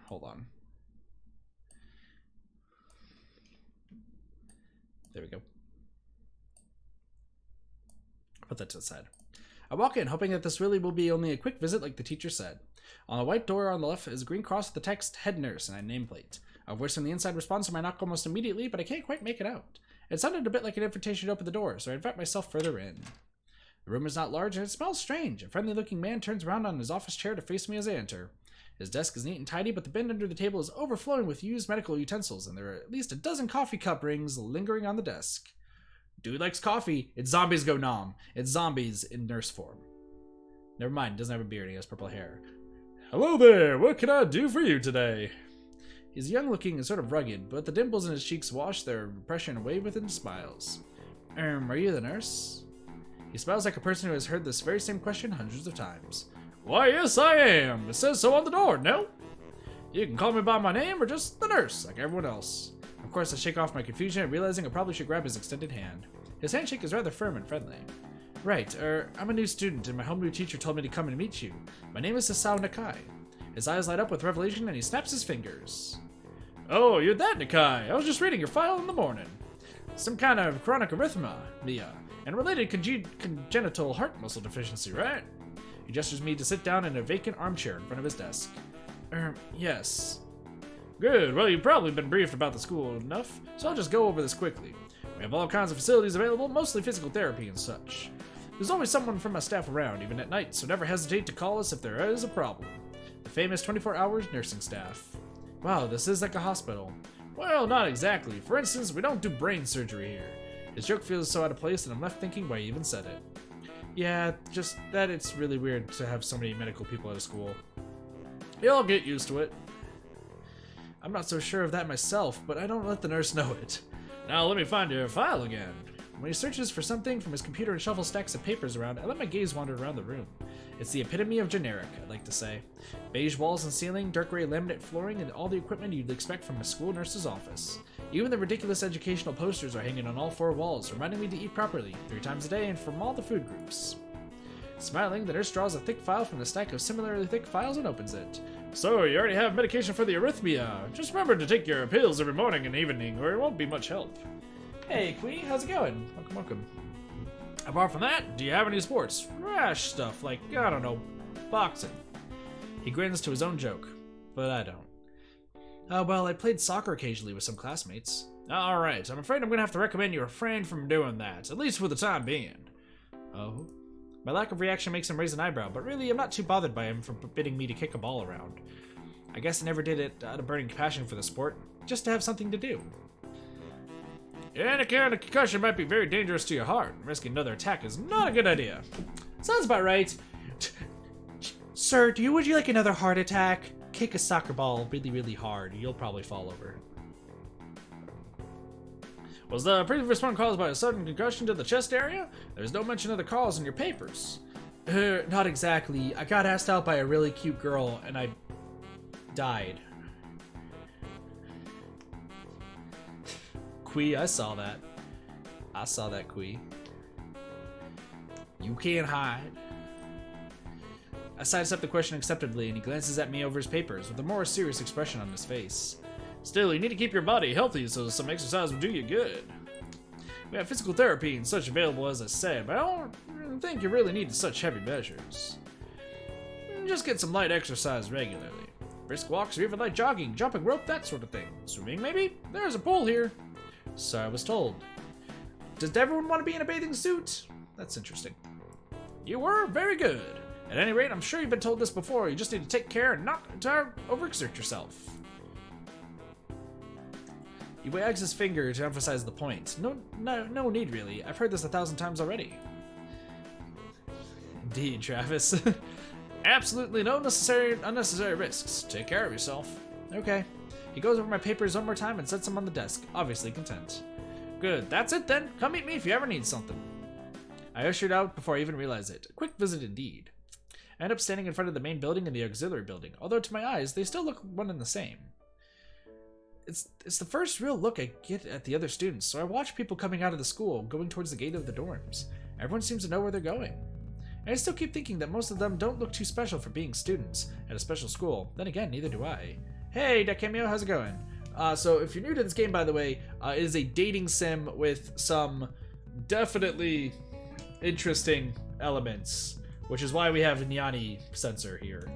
Speaker 1: Hold on. There we go. Put that to the side. I walk in, hoping that this really will be only a quick visit like the teacher said. On the white door on the left is a green cross with the text Head Nurse and a nameplate. A voice from the inside responds to my knock almost immediately, but I can't quite make it out. It sounded a bit like an invitation to open the door, so I invite myself further in. The room is not large and it smells strange. A friendly-looking man turns around on his office chair to face me as I enter. His desk is neat and tidy, but the bin under the table is overflowing with used medical utensils, and there are at least a dozen coffee cup rings lingering on the desk. Dude likes coffee. It's zombies go nom. It's zombies in nurse form. Never mind, he doesn't have a beard, he has purple hair. Hello there, what can I do for you today? He's young looking and sort of rugged, but the dimples in his cheeks wash their impression away with his smiles. Are you the nurse? He smiles like a person who has heard this very same question hundreds of times. Why, yes, I am. It says so on the door, no? You can call me by my name or just the nurse, like everyone else. I'm Of course, I shake off my confusion, realizing I probably should grab his extended hand. His handshake is rather firm and friendly. Right, I'm a new student, and my homebrew teacher told me to come and meet you. My name is Sasao Nakai. His eyes light up with revelation, and he snaps his fingers.
Speaker 2: Oh, you're that Nakai. I was just reading your file in the morning. Some kind of chronic arrhythmia, and related congenital heart muscle deficiency, right? He gestures me to sit down in a vacant armchair in front of his desk.
Speaker 1: Yes.
Speaker 2: Good, well, you've probably been briefed about the school enough, so I'll just go over this quickly. We have all kinds of facilities available, mostly physical therapy and such. There's always someone from my staff around, even at night, so never hesitate to call us if there is a problem. The famous 24 hours nursing staff.
Speaker 1: Wow, this is like a hospital.
Speaker 2: Well, not exactly. For instance, we don't do brain surgery here. His joke feels so out of place that I'm left thinking why he even said it.
Speaker 1: Yeah, just that it's really weird to have so many medical people at a school.
Speaker 2: You'll get used to it.
Speaker 1: I'm not so sure of that myself, but I don't let the nurse know it.
Speaker 2: Now let me find your file again.
Speaker 1: When he searches for something from his computer and shuffles stacks of papers around, I let my gaze wander around the room. It's the epitome of generic, I'd like to say. Beige walls and ceiling, dark gray laminate flooring, and all the equipment you'd expect from a school nurse's office. Even the ridiculous educational posters are hanging on all 4 walls, reminding me to eat properly, 3 times a day and from all the food groups. Smiling, the nurse draws a thick file from the stack of similarly thick files and opens it.
Speaker 2: So, you already have medication for the arrhythmia. Just remember to take your pills every morning and evening, or it won't be much help.
Speaker 1: Hey, Queen, how's it going? Welcome.
Speaker 2: Apart from that, do you have any sports? Rash stuff, like, I don't know, boxing.
Speaker 1: He grins to his own joke, but I don't. Well, I played soccer occasionally with some classmates.
Speaker 2: Alright, I'm afraid I'm gonna have to recommend you refrain from doing that, at least for the time being.
Speaker 1: Oh? My lack of reaction makes him raise an eyebrow, but really I'm not too bothered by him for forbidding me to kick a ball around. I guess I never did it out of burning passion for the sport, just to have something to do.
Speaker 2: Yeah, and a concussion might be very dangerous to your heart. Risking another attack is not a good idea.
Speaker 1: Sounds about right. Sir, would you like another heart attack? Kick a soccer ball really, really hard. You'll probably fall over.
Speaker 2: Was the previous one caused by a sudden concussion to the chest area? There's no mention of the cause in your papers.
Speaker 1: Not exactly. I got asked out by a really cute girl, and I died. Kui, I saw that. I saw that, Kui. You can't hide. I sidestep the question acceptably, and he glances at me over his papers with a more serious expression on his face.
Speaker 2: Still, you need to keep your body healthy, so some exercise will do you good. We have physical therapy and such available, as I said, but I don't think you really need such heavy measures. Just get some light exercise regularly. Brisk walks or even light jogging, jumping rope, that sort of thing. Swimming, maybe? There's a pool here.
Speaker 1: So I was told. Does everyone want to be in a bathing suit? That's interesting.
Speaker 2: You were very good. At any rate, I'm sure you've been told this before. You just need to take care and not to overexert yourself.
Speaker 1: He wags his finger to emphasize the point. No need, really. I've heard this 1,000 times already. Indeed, Travis.
Speaker 2: Absolutely no unnecessary risks. Take care of yourself.
Speaker 1: Okay. He goes over my papers one more time and sets them on the desk, obviously content.
Speaker 2: Good, that's it then. Come meet me if you ever need something.
Speaker 1: I ushered out before I even realized it. A quick visit indeed. I end up standing in front of the main building and the auxiliary building, although to my eyes, they still look one and the same. It's the first real look I get at the other students, so I watch people coming out of the school, going towards the gate of the dorms. Everyone seems to know where they're going. And I still keep thinking that most of them don't look too special for being students at a special school. Then again, neither do I. Hey, Dakemio, how's it going? So if you're new to this game, by the way, it is a dating sim with some definitely interesting elements, which is why we have Nyani censor here.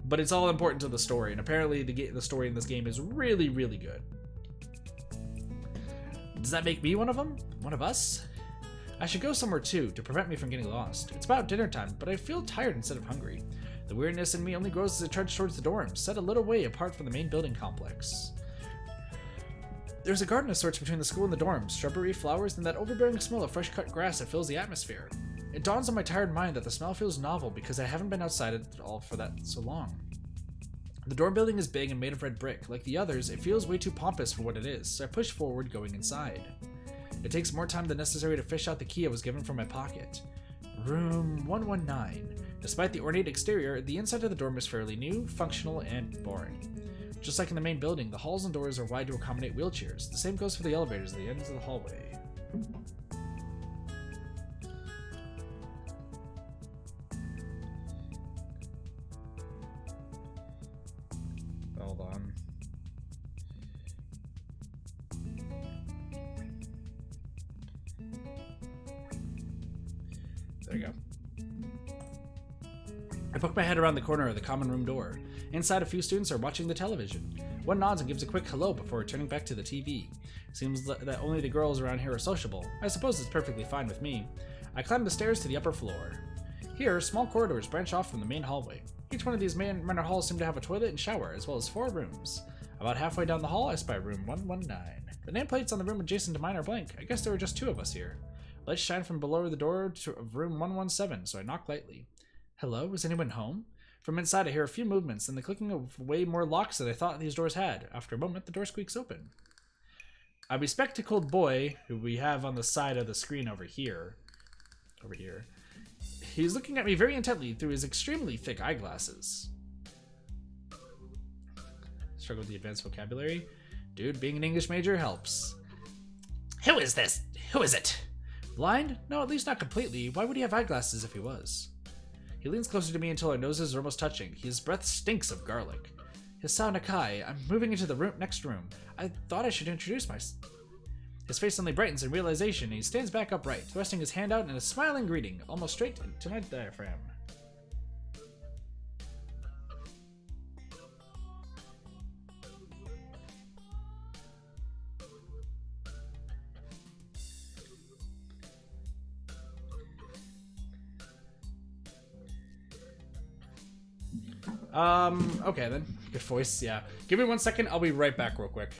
Speaker 1: But it's all important to the story, and apparently the story in this game is really, really good. Does that make me one of them? One of us? I should go somewhere too, to prevent me from getting lost. It's about dinner time, but I feel tired instead of hungry. The weirdness in me only grows as I trudge towards the dorms, set a little way apart from the main building complex. There's a garden of sorts between the school and the dorms, shrubbery, flowers, and that overbearing smell of fresh-cut grass that fills the atmosphere. It dawns on my tired mind that the smell feels novel because I haven't been outside at all for that so long. The dorm building is big and made of red brick. Like the others, it feels way too pompous for what it is, so I push forward, going inside. It takes more time than necessary to fish out the key I was given from my pocket. Room 119. Despite the ornate exterior, the inside of the dorm is fairly new, functional, and boring. Just like in the main building, the halls and doors are wide to accommodate wheelchairs. The same goes for the elevators at the ends of the hallway. Hold on. There you go. I poke my head around the corner of the common room door. Inside, a few students are watching the television. One nods and gives a quick hello before returning back to the TV. Seems that only the girls around here are sociable. I suppose it's perfectly fine with me. I climb the stairs to the upper floor. Here, small corridors branch off from the main hallway. Each one of these minor halls seem to have a toilet and shower, as well as 4 rooms. About halfway down the hall, I spy room 119. The nameplates on the room adjacent to mine are blank. I guess there were just 2 of us here. Lights shine from below the door of room 117, so I knock lightly. Hello, is anyone home? From inside, I hear a few movements and the clicking of way more locks than I thought these doors had. After a moment, the door squeaks open. A bespectacled boy, who we have on the side of the screen over here. He's looking at me very intently through his extremely thick eyeglasses. Struggle with the advanced vocabulary. Dude, being an English major helps. Who is this? Who is it? Blind? No, at least not completely. Why would he have eyeglasses if he was? He leans closer to me until our noses are almost touching. His breath stinks of garlic. Hisao Nakai, I'm moving into the next room. I thought I should introduce myself. His face suddenly brightens in realization, and he stands back upright, thrusting his hand out in a smiling greeting, almost straight to my diaphragm. Okay then. Good voice, yeah. Give me 1 second, I'll be right back real quick.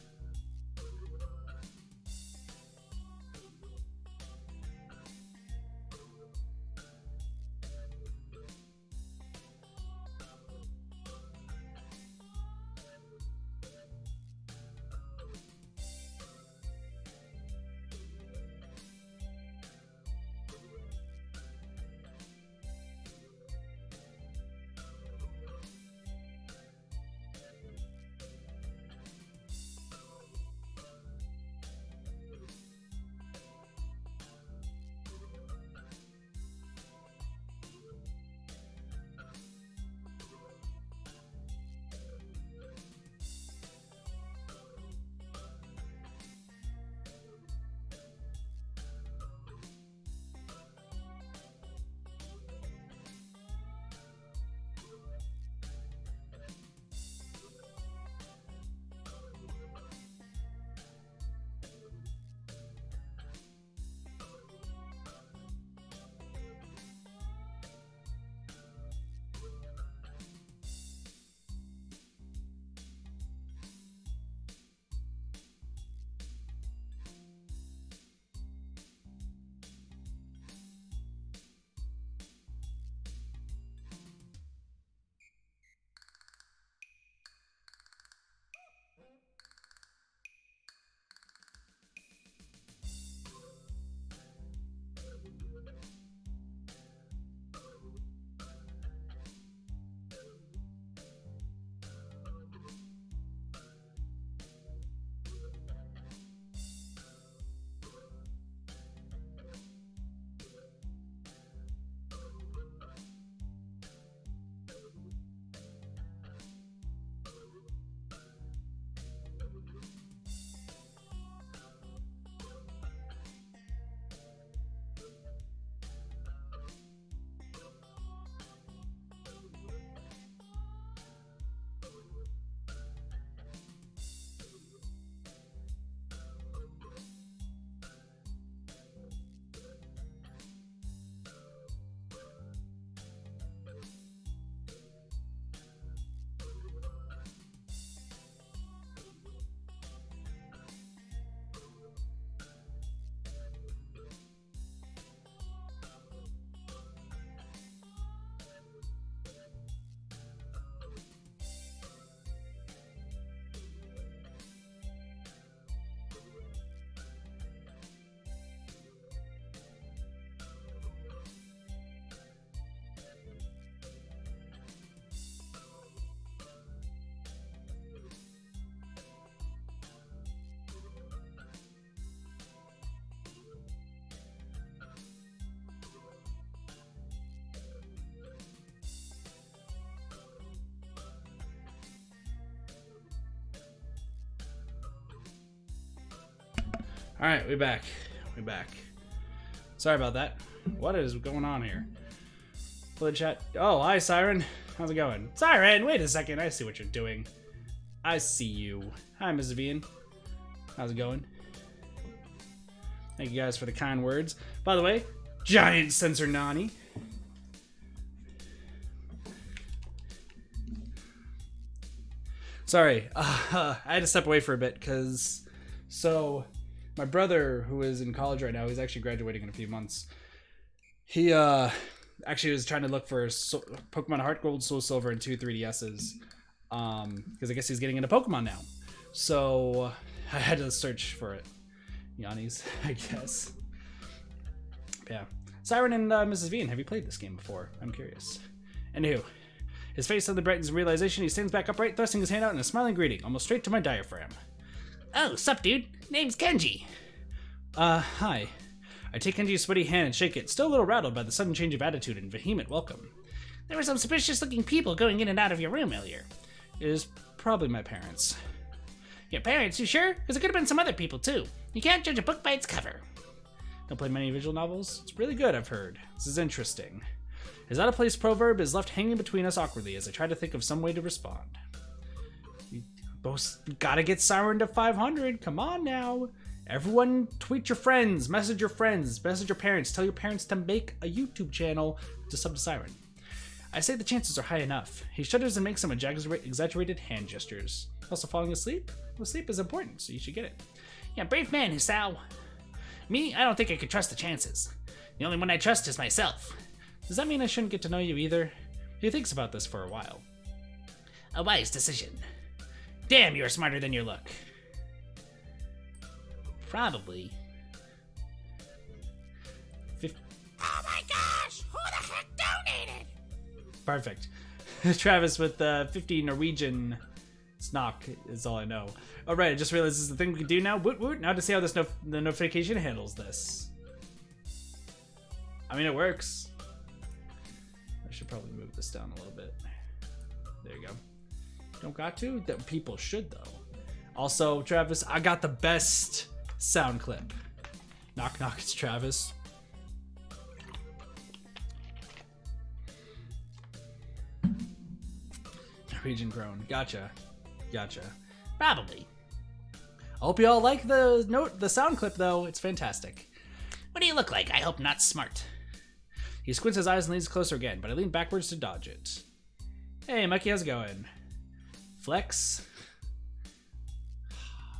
Speaker 1: Alright, we back. Sorry about that. What is going on here? Blood chat. Oh, hi, Siren. How's it going? Siren, wait a second. I see what you're doing. I see you. Hi, Mrs. Vian. How's it going? Thank you guys for the kind words. By the way, giant censor Nani. Sorry, I had to step away for a bit because, my brother, who is in college right now, he's actually graduating in a few months. He actually was trying to look for Pokemon Heart Gold, Soul Silver, and 2 3DSs, because I guess he's getting into Pokemon now. So I had to search for it. Yanni's, I guess. Yeah. Siren and Mrs. Vian, have you played this game before? I'm curious. Anywho. His face suddenly brightens in realization. He stands back upright, thrusting his hand out in a smiling greeting, almost straight to my diaphragm. Oh, sup, dude? Name's Kenji. Hi. I take Kenji's sweaty hand and shake it, still a little rattled by the sudden change of attitude and vehement welcome. There were some suspicious-looking people going in and out of your room earlier. It is probably my parents. Your parents, you sure? Because it could have been some other people, too. You can't judge a book by its cover. Don't play many visual novels? It's really good, I've heard. This is interesting. His out-of-place proverb is left hanging between us awkwardly as I try to think of some way to respond. You both gotta get Siren to 500. Come on now. Everyone tweet your friends, message your parents, tell your parents to make a YouTube channel to sub to Siren. I say the chances are high enough. He shudders and makes some exaggerated hand gestures. Also falling asleep? Well, sleep is important, so you should get it. Yeah, brave man, Hisao. Me, I don't think I could trust the chances. The only one I trust is myself. Does that mean I shouldn't get to know you either? He thinks about this for a while. A wise decision. Damn, you're smarter than you look. Probably. Oh my gosh! Who the heck donated? Perfect. Travis with 50 Norwegian snock is all I know. Alright, I just realized this is the thing we can do now. Woot woot. Now to see how the notification handles this. I mean, it works. I should probably move this down a little bit. There you go. Don't got to? That people should, though. Also, Travis, I got the best sound clip. Knock knock, it's Travis. Norwegian groan. Gotcha. Probably. I hope you all like the sound clip, though. It's fantastic. What do you look like? I hope not smart. He squints his eyes and leans closer again, but I lean backwards to dodge it. Hey, Mikey, how's it going? Flex?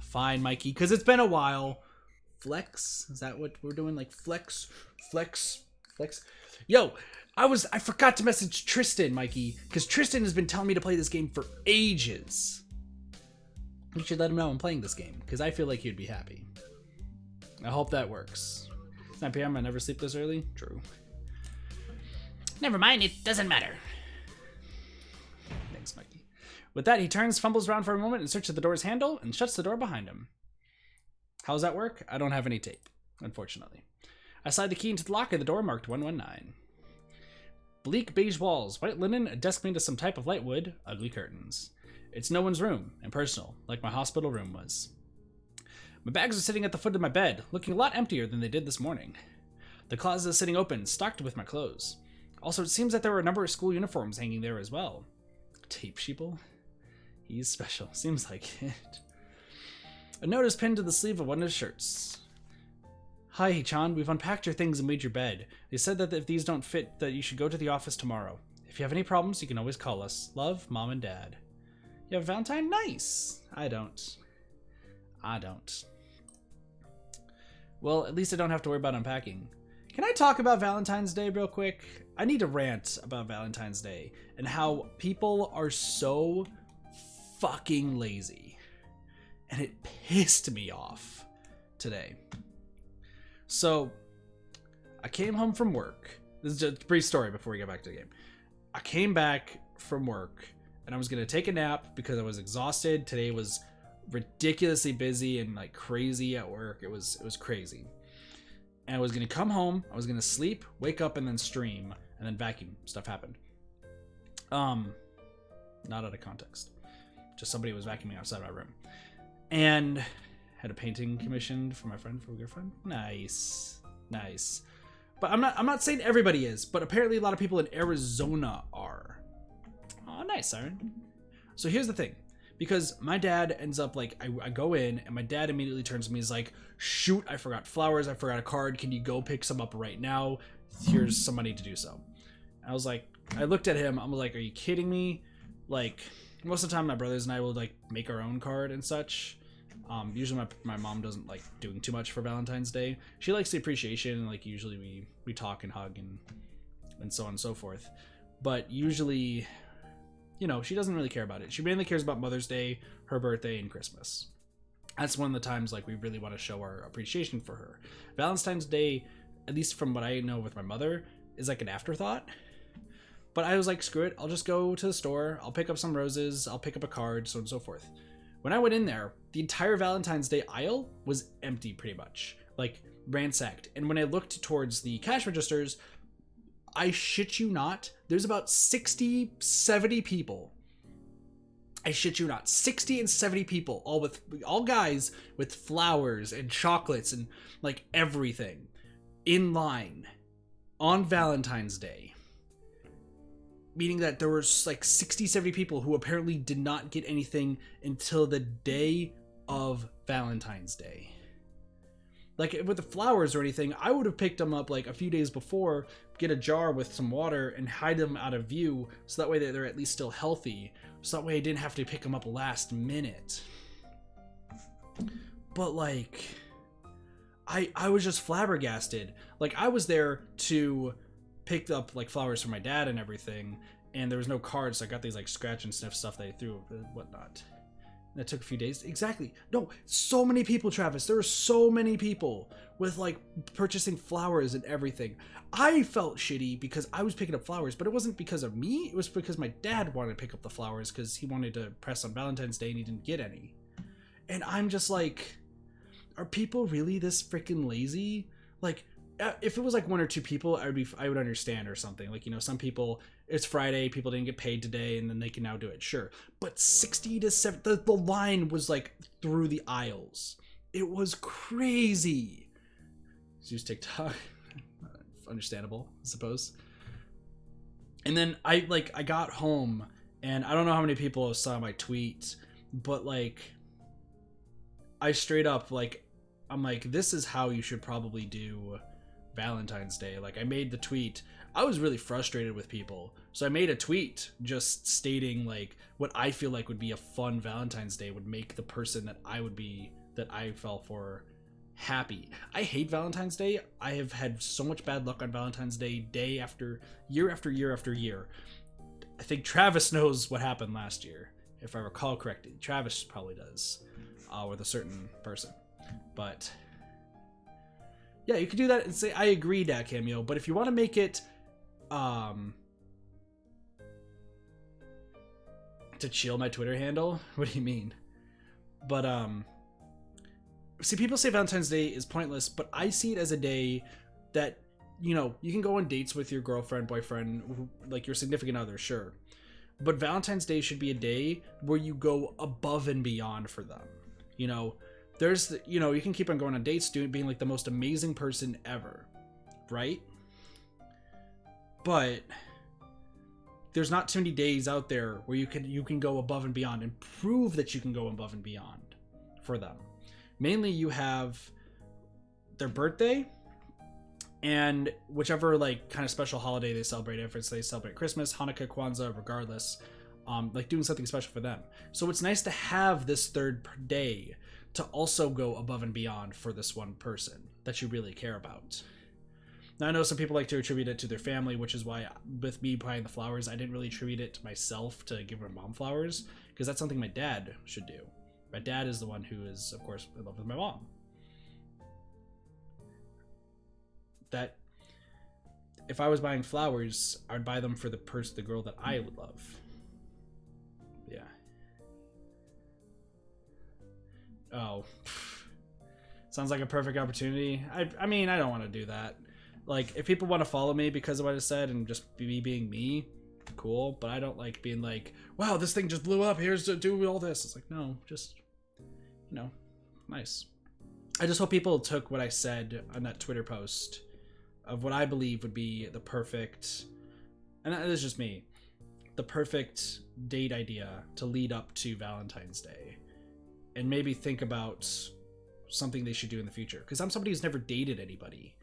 Speaker 1: Fine, Mikey, because it's been a while. Flex? Is that what we're doing? Like flex? Yo, I forgot to message Tristan, Mikey, because Tristan has been telling me to play this game for ages. You should let him know I'm playing this game, because I feel like he'd be happy. I hope that works. It's 9 p.m. I never sleep this early? True. Never mind, it doesn't matter. Thanks, Mikey. With that, he turns, fumbles around for a moment, and searches the door's handle, and shuts the door behind him. How does that work? I don't have any tape, unfortunately. I slide the key into the lock of the door marked 119. Bleak beige walls, white linen, a desk made of some type of light wood, ugly curtains. It's no one's room, impersonal, like my hospital room was. My bags are sitting at the foot of my bed, looking a lot emptier than they did this morning. The closet is sitting open, stocked with my clothes. Also, it seems that there were a number of school uniforms hanging there as well. Tape sheeple? He's special. Seems like it. A note is pinned to the sleeve of one of his shirts. Hi, Hichan. We've unpacked your things and made your bed. They said that if these don't fit, that you should go to the office tomorrow. If you have any problems, you can always call us. Love, Mom and Dad. You have a Valentine? Nice. I don't. Well, at least I don't have to worry about unpacking. Can I talk about Valentine's Day real quick? I need to rant about Valentine's Day and how people are so fucking lazy. And it pissed me off today. So, I came home from work. This is just a brief story before we get back to the game. I came back from work and I was going to take a nap because I was exhausted. Today was ridiculously busy and like crazy at work. It was crazy. And I was going to come home, I was going to sleep, wake up, and then stream, and then vacuum. Stuff happened. Not out of context. Just somebody was vacuuming outside my room. And had a painting commissioned for my friend, for a good friend. Nice. But I'm not saying everybody is, but apparently a lot of people in Arizona are. Oh, nice, Siren. So here's the thing. Because my dad ends up like, I go in and my dad immediately turns to me and is like, shoot, I forgot flowers, I forgot a card, can you go pick some up right now? Here's some money to do so. I was like, I looked at him, I'm like, are you kidding me? Like, most of the time my brothers and I will like make our own card and such. Usually my mom doesn't like doing too much for Valentine's Day. She likes the appreciation, and like usually we talk and hug and so on and so forth. But usually, you know, she doesn't really care about it. She mainly cares about Mother's Day, her birthday, and Christmas. That's one of the times like we really want to show our appreciation for her. Valentine's Day, at least from what I know with my mother, is like an afterthought. But I was like, screw it, I'll just go to the store, I'll pick up some roses, I'll pick up a card, so on and so forth. When I went in there, the entire Valentine's Day aisle was empty pretty much, like ransacked. And when I looked towards the cash registers, I shit you not, there's about 60, 70 people. I shit you not, 60 and 70 people, all guys with flowers and chocolates and like everything in line on Valentine's Day. Meaning that there were like 60, 70 people who apparently did not get anything until the day of Valentine's Day. Like with the flowers or anything, I would have picked them up like a few days before, get a jar with some water and hide them out of view so that way they're at least still healthy. So that way I didn't have to pick them up last minute. But like, I was just flabbergasted. Like I was there to pick up like flowers for my dad and everything, and there was no cards, so I got these like scratch and sniff stuff they threw and whatnot. And that took a few days. Exactly. No, so many people, Travis. There were so many people with like purchasing flowers and everything. I felt shitty because I was picking up flowers, but it wasn't because of me. It was because my dad wanted to pick up the flowers because he wanted to press on Valentine's Day and he didn't get any. And I'm just like, are people really this freaking lazy? Like, if it was like one or two people, I would understand or something. Like, you know, some people, it's Friday, people didn't get paid today, and then they can now do it. Sure. But 60 to 70, the line was like through the aisles. It was crazy. Use TikTok. Understandable, I suppose. And then I got home, and I don't know how many people saw my tweet, but like, I straight up like, I'm like, this is how you should probably do Valentine's Day. Like, I made the tweet. I was really frustrated with people, so I made a tweet just stating like what I feel like would be a fun Valentine's Day, would make the person that I fell for happy. I hate Valentine's Day. I have had so much bad luck on Valentine's Day after year after year after year. I think Travis knows what happened last year, if I recall correctly. Travis probably does, with a certain person. But yeah, you could do that and say, I agree, Dad Cameo, but if you want to make it to chill my Twitter handle, what do you mean? But see, people say Valentine's Day is pointless, but I see it as a day that, you know, you can go on dates with your girlfriend, boyfriend, like your significant other, sure. But Valentine's Day should be a day where you go above and beyond for them. You know, you can keep on going on dates, being like the most amazing person ever, right? But there's not too many days out there where you can go above and beyond and prove that you can go above and beyond for them. Mainly you have their birthday and whichever like kind of special holiday they celebrate. If they celebrate Christmas, Hanukkah, Kwanzaa, regardless, like doing something special for them. So it's nice to have this third day to also go above and beyond for this one person that you really care about. Now, I know some people like to attribute it to their family, which is why with me buying the flowers, I didn't really attribute it to myself to give my mom flowers, because that's something my dad should do. My dad is the one who is, of course, in love with my mom. That if I was buying flowers, I would buy them for the girl that I would love. Yeah. Oh, sounds like a perfect opportunity. I mean, I don't want to do that. Like, if people want to follow me because of what I said and just be me being me, cool. But I don't like being like, wow, this thing just blew up. Here's to do all this. It's like, no, just, you know, nice. I just hope people took what I said on that Twitter post of what I believe would be the perfect, and that is just me, the perfect date idea to lead up to Valentine's Day, and maybe think about something they should do in the future. Because I'm somebody who's never dated anybody,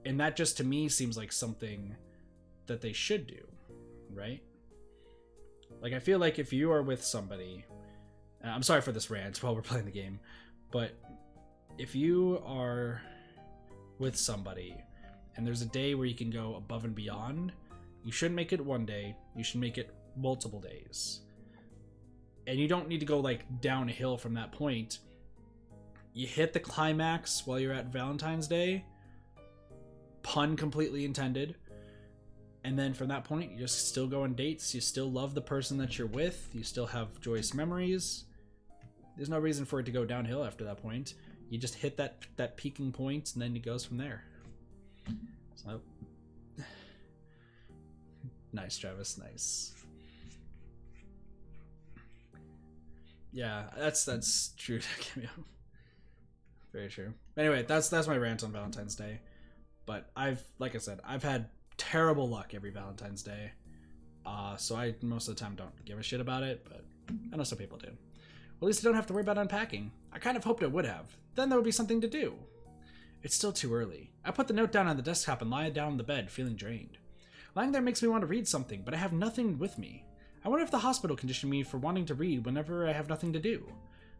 Speaker 1: and that just to me seems like something that they should do, right? Like, I feel like if you are with somebody, I'm sorry for this rant while we're playing the game, but if you are with somebody and there's a day where you can go above and beyond, you shouldn't make it one day, you should make it multiple days. And you don't need to go like downhill from that point. You hit the climax while you're at Valentine's Day, pun completely intended, and then from that point you just still go on dates, you still love the person that you're with, you still have joyous memories. There's no reason for it to go downhill after that point. You just hit that peaking point, and then it goes from there. So, nice, Travis, nice. Yeah, that's true. Very true. Anyway, that's my rant on Valentine's Day. But like I said, I've had terrible luck every Valentine's Day. So I most of the time don't give a shit about it, but I know some people do. Well, at least I don't have to worry about unpacking. I kind of hoped I would have. Then there would be something to do. It's still too early. I put the note down on the desktop and lie down on the bed, feeling drained. Lying there makes me want to read something, but I have nothing with me. I wonder if the hospital conditioned me for wanting to read whenever I have nothing to do.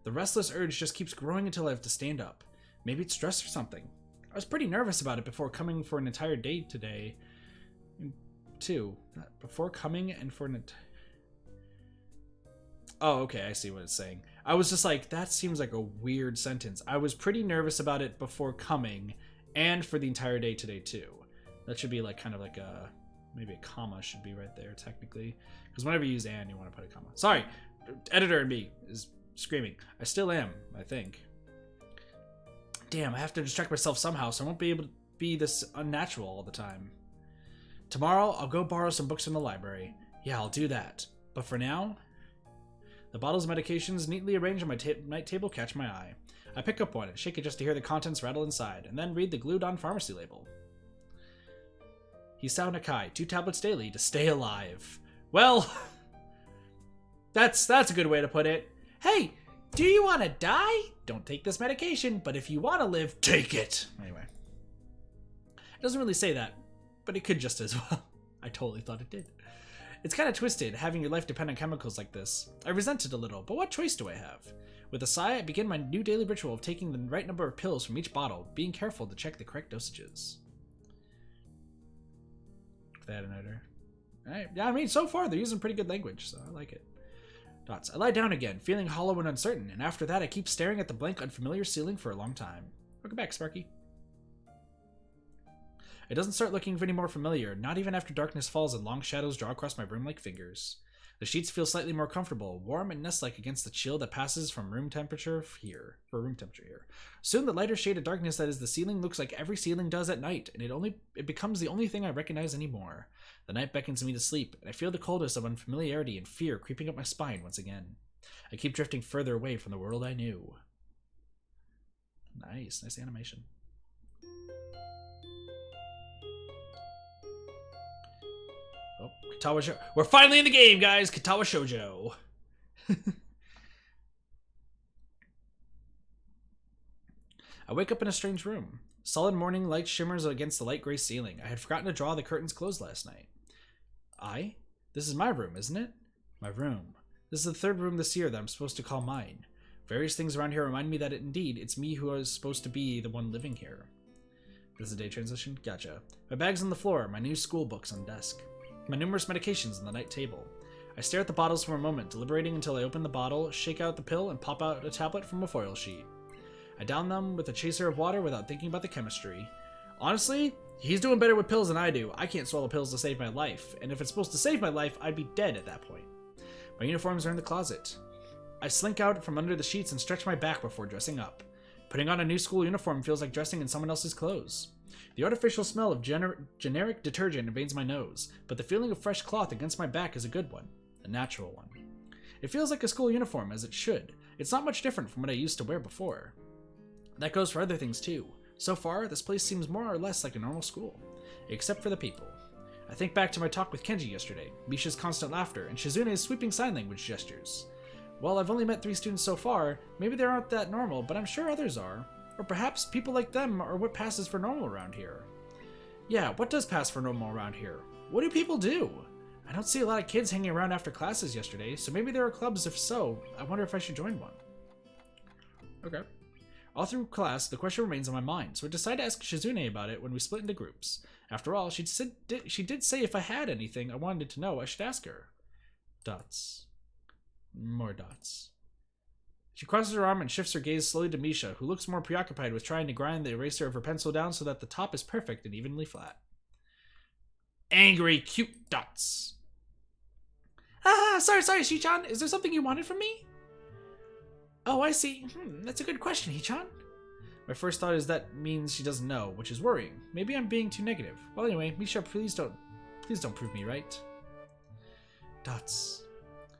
Speaker 1: The restless urge just keeps growing until I have to stand up. Maybe it's stress or something. I was pretty nervous about it before coming for an entire day today. Too. Before coming and for an... Oh, okay, I see what it's saying. I was just like, that seems like a weird sentence. I was pretty nervous about it before coming and for the entire day today too. That should be like kind of like a... Maybe a comma should be right there, technically. Because whenever you use and, you want to put a comma. Sorry, editor and me is screaming. I still am, I think. Damn, I have to distract myself somehow, so I won't be able to be this unnatural all the time. Tomorrow, I'll go borrow some books from the library. Yeah, I'll do that. But for now... The bottles of medications neatly arranged on my night table catch my eye. I pick up one and shake it just to hear the contents rattle inside, and then read the glued-on pharmacy label. Hisao Nakai, 2 tablets daily to stay alive. Well, that's a good way to put it. Hey, do you want to die? Don't take this medication, but if you want to live, take it. Anyway. It doesn't really say that, but it could just as well. I totally thought it did. It's kind of twisted, having your life depend on chemicals like this. I resent it a little, but what choice do I have? With a sigh, I begin my new daily ritual of taking the right number of pills from each bottle, being careful to check the correct dosages. That and editor. Alright, yeah, I mean, so far they're using pretty good language, so I like it. Dots. I lie down again, feeling hollow and uncertain, and after that I keep staring at the blank, unfamiliar ceiling for a long time. Welcome back, Sparky. It doesn't start looking any more familiar, not even after darkness falls and long shadows draw across my room like fingers. The sheets feel slightly more comfortable, warm and nest-like against the chill that passes from room temperature here. Soon the lighter shade of darkness that is the ceiling looks like every ceiling does at night, and it becomes the only thing I recognize anymore. The night beckons me to sleep, and I feel the coldness of unfamiliarity and fear creeping up my spine once again. I keep drifting further away from the world I knew. Nice animation. Oh, Katawa Shoujo. We're finally in the game, guys! Katawa Shoujo. I wake up in a strange room. Solid morning light shimmers against the light gray ceiling. I had forgotten to draw the curtains closed last night. This is my room, isn't it? My room. This is the 3rd room this year that I'm supposed to call mine. Various things around here remind me that it's me who is supposed to be the one living here. This is a day transition? Gotcha. My bag's on the floor, my new school books on the desk. My numerous medications on the night table. I stare at the bottles for a moment, deliberating until I open the bottle, shake out the pill, and pop out a tablet from a foil sheet. I down them with a chaser of water without thinking about the chemistry. Honestly, he's doing better with pills than I do. I can't swallow pills to save my life, and if it's supposed to save my life, I'd be dead at that point. My uniforms are in the closet. I slink out from under the sheets and stretch my back before dressing up. Putting on a new school uniform feels like dressing in someone else's clothes. The artificial smell of generic detergent invades my nose, but the feeling of fresh cloth against my back is a good one, a natural one. It feels like a school uniform, as it should. It's not much different from what I used to wear before. That goes for other things too. So far, this place seems more or less like a normal school. Except for the people. I think back to my talk with Kenji yesterday, Misha's constant laughter, and Shizune's sweeping sign language gestures. Well, I've only met 3 students so far, maybe they aren't that normal, but I'm sure others are. Or perhaps people like them are what passes for normal around here. Yeah, what does pass for normal around here? What do people do? I don't see a lot of kids hanging around after classes yesterday, so maybe there are clubs. If so, I wonder if I should join one. Okay. All through class, the question remains on my mind, so I decided to ask Shizune about it when we split into groups. After all, she did say if I had anything I wanted to know, I should ask her. Dots. More dots. She crosses her arm and shifts her gaze slowly to Misha, who looks more preoccupied with trying to grind the eraser of her pencil down so that the top is perfect and evenly flat. Angry, cute dots. Sorry, Shi-chan. Is there something you wanted from me? Oh, I see. That's a good question, Hee-chan. My first thought is that means she doesn't know, which is worrying. Maybe I'm being too negative. Well, anyway, Misha, please don't prove me right. Dots.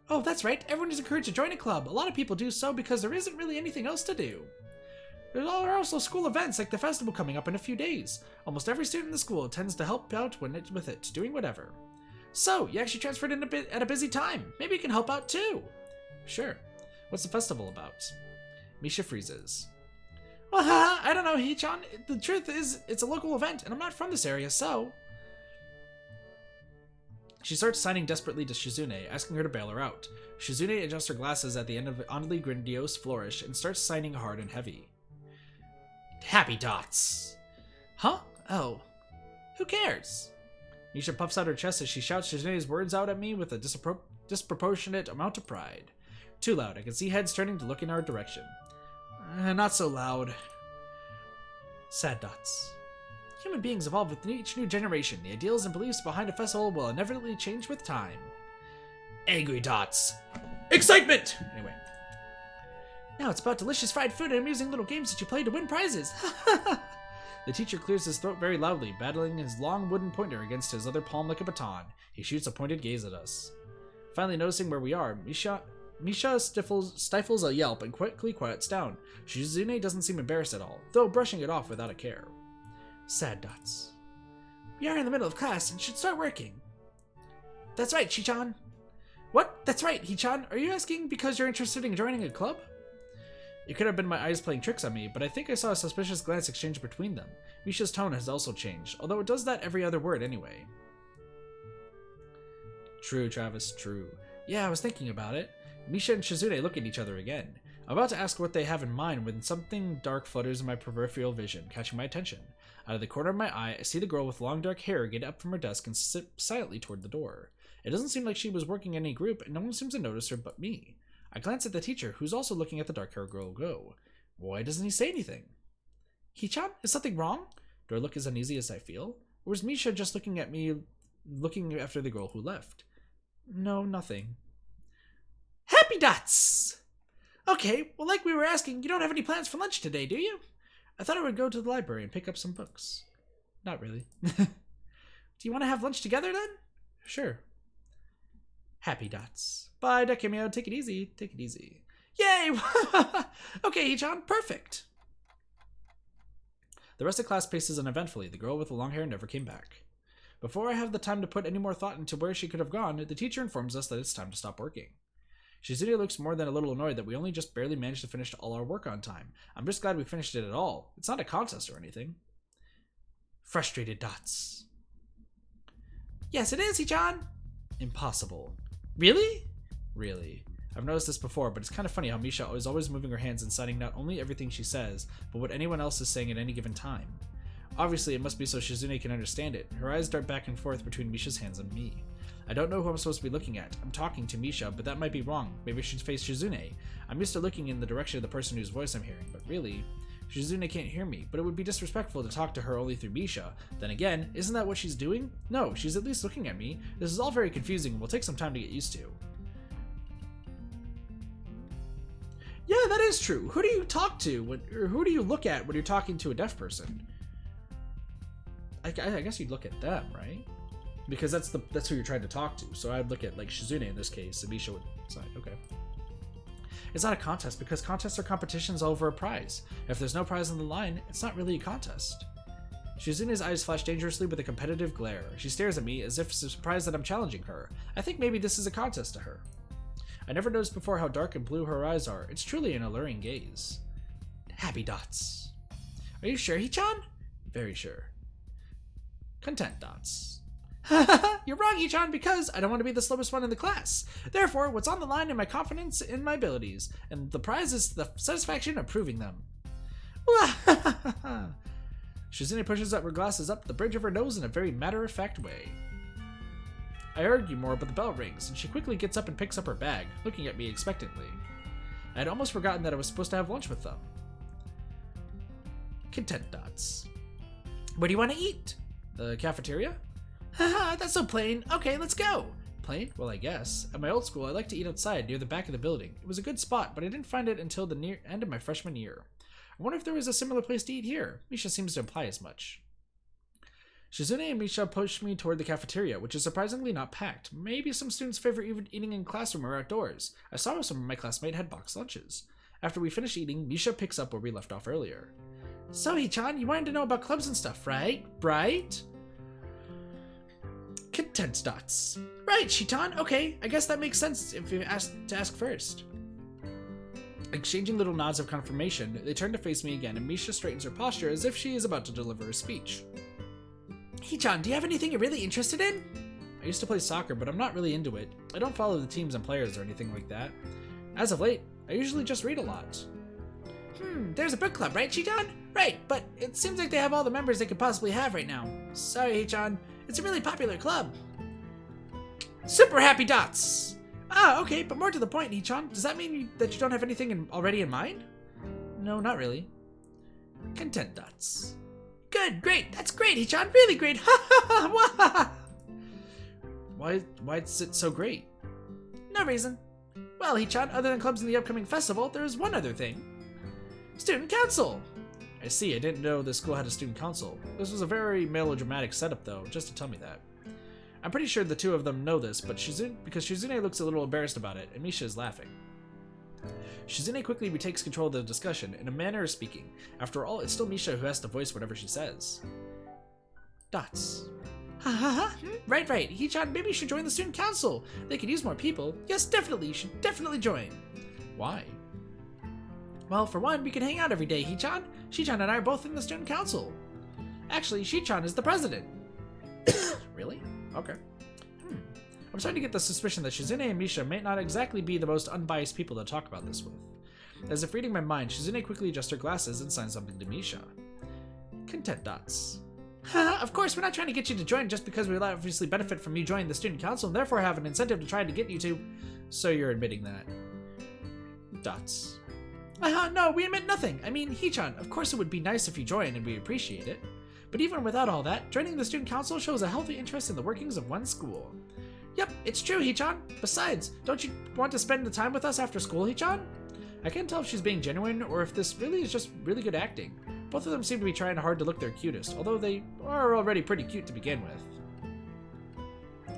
Speaker 1: Oh, that's right. Everyone is encouraged to join a club. A lot of people do so because there isn't really anything else to do. There are also school events like the festival coming up in a few days. Almost every student in the school tends to help out with it, doing whatever. So, you actually transferred in at a busy time. Maybe you can help out too. Sure. What's the festival about? Misha freezes. Well, I don't know, Hee-chan. The truth is, it's a local event, and I'm not from this area, so... She starts signing desperately to Shizune, asking her to bail her out. Shizune adjusts her glasses at the end of an oddly grandiose flourish and starts signing hard and heavy. Happy dots. Huh? Oh. Who cares? Misha puffs out her chest as she shouts Shizune's words out at me with a disproportionate amount of pride. Too loud. I can see heads turning to look in our direction. Not so loud. Sad dots. Human beings evolve with each new generation. The ideals and beliefs behind a festival will inevitably change with time. Angry dots. Excitement! Anyway. Now it's about delicious fried food and amusing little games that you play to win prizes. The teacher clears his throat very loudly, battling his long wooden pointer against his other palm like a baton. He shoots a pointed gaze at us. Finally noticing where we are, Misha stifles a yelp and quickly quiets down. Shizune doesn't seem embarrassed at all, though brushing it off without a care. Sad dots. We are in the middle of class and should start working. That's right, Shi-chan. What? That's right, Hee-chan. Are you asking because you're interested in joining a club? It could have been my eyes playing tricks on me, but I think I saw a suspicious glance exchanged between them. Misha's tone has also changed, although it does that every other word anyway. True, Travis, true. Yeah, I was thinking about it. Misha and Shizune look at each other again. I'm about to ask what they have in mind when something dark flutters in my peripheral vision, catching my attention. Out of the corner of my eye, I see the girl with long dark hair get up from her desk and sit silently toward the door. It doesn't seem like she was working in any group, and no one seems to notice her but me. I glance at the teacher, who's also looking at the dark-haired girl go. Why doesn't he say anything? Hee-chan, is something wrong? Do I look as uneasy as I feel? Or is Misha just looking at me, looking after the girl who left? No, nothing. Happy dots! Okay, well, like we were asking, you don't have any plans for lunch today, do you? I thought I would go to the library and pick up some books. Not really. Do you want to have lunch together, then? Sure. Happy dots. Bye, Dekimio. Take it easy. Take it easy. Yay! Okay, Hee-chan, perfect. The rest of class paces uneventfully. The girl with the long hair never came back. Before I have the time to put any more thought into where she could have gone, the teacher informs us that it's time to stop working. Shizune looks more than a little annoyed that we only just barely managed to finish all our work on time. I'm just glad we finished it at all. It's not a contest or anything. Frustrated dots. Yes, it is, Hee-chan. Impossible. Really? Really. I've noticed this before, but it's kind of funny how Misha is always moving her hands and signing not only everything she says, but what anyone else is saying at any given time. Obviously, it must be so Shizune can understand it. Her eyes dart back and forth between Misha's hands and me. I don't know who I'm supposed to be looking at. I'm talking to Misha, but that might be wrong. Maybe I should face Shizune. I'm used to looking in the direction of the person whose voice I'm hearing, but really, Shizune can't hear me, but it would be disrespectful to talk to her only through Misha. Then again, isn't that what she's doing? No, she's at least looking at me. This is all very confusing and will take some time to get used to. Yeah, that is true. Who do you talk to, or who do you look at when you're talking to a deaf person? I guess you'd look at them, right? Because that's who you're trying to talk to. So I'd look at like Shizune in this case, and Misha would decide, okay. It's not a contest because contests are competitions over a prize. If there's no prize on the line, it's not really a contest. Shizune's eyes flash dangerously with a competitive glare. She stares at me as if surprised that I'm challenging her. I think maybe this is a contest to her. I never noticed before how dark and blue her eyes are. It's truly an alluring gaze. Happy dots. Are you sure, Hichan? Very sure. Content dots. You're wrong, Hichan, because I don't want to be the slowest one in the class. Therefore, what's on the line is my confidence in my abilities, and the prize is the satisfaction of proving them. Shizune pushes up her glasses up the bridge of her nose in a very matter-of-fact way. I argue more, but the bell rings, and she quickly gets up and picks up her bag, looking at me expectantly. I had almost forgotten that I was supposed to have lunch with them. Content dots. Where do you want to eat? The cafeteria? Haha, that's so plain. Okay, let's go. Plain? Well, I guess. At my old school, I liked to eat outside near the back of the building. It was a good spot, but I didn't find it until the near end of my freshman year. I wonder if there was a similar place to eat here. Misha seems to imply as much. Shizune and Misha push me toward the cafeteria, which is surprisingly not packed. Maybe some students favor eating in classroom or outdoors. I saw some of my classmates had boxed lunches. After we finish eating, Misha picks up where we left off earlier. So, Hichan, you wanted to know about clubs and stuff, right? Right? Content dots. Right, Shitan. Okay, I guess that makes sense if you asked to ask first. Exchanging little nods of confirmation, they turn to face me again, and Misha straightens her posture as if she is about to deliver a speech. Hichan, do you have anything you're really interested in? I used to play soccer, but I'm not really into it. I don't follow the teams and players or anything like that. As of late, I usually just read a lot. There's a book club, right, Hichan? Right, but it seems like they have all the members they could possibly have right now. Sorry, Hichan. It's a really popular club. Super happy dots! Ah, okay, but more to the point, Hichan. Does that mean that you don't have anything already in mind? No, not really. Content dots. Good, great, that's great, Hichan, really great, ha ha ha! Why is it so great? No reason. Well, Hichan, other than clubs in the upcoming festival, there's one other thing. Student council! I see, I didn't know the school had a student council. This was a very melodramatic setup, though, just to tell me that. I'm pretty sure the two of them know this, but because Shizune looks a little embarrassed about it, and Misha is laughing. Shizune quickly retakes control of the discussion, in a manner of speaking. After all, it's still Misha who has to voice whatever she says. Dots. Ha ha ha! Right. Hichan, maybe you should join the student council. They could use more people. Yes, definitely, you should definitely join. Why? Well, for one, we can hang out every day, Hichan. Shichan and I are both in the student council. Actually, Shichan is the president. Really? Okay. I'm starting to get the suspicion that Shizune and Misha may not exactly be the most unbiased people to talk about this with. As if reading my mind, Shizune quickly adjusts her glasses and signs something to Misha. Content dots. Haha, of course, we're not trying to get you to join just because we obviously benefit from you joining the student council and therefore have an incentive to try to get you to... So you're admitting that. Dots. No, we admit nothing. I mean, Hichan, of course it would be nice if you joined and we appreciate it. But even without all that, joining the student council shows a healthy interest in the workings of one school. Yep, it's true, Hichan. Besides, don't you want to spend the time with us after school, Hichan? I can't tell if she's being genuine or if this really is just really good acting. Both of them seem to be trying hard to look their cutest, although they are already pretty cute to begin with.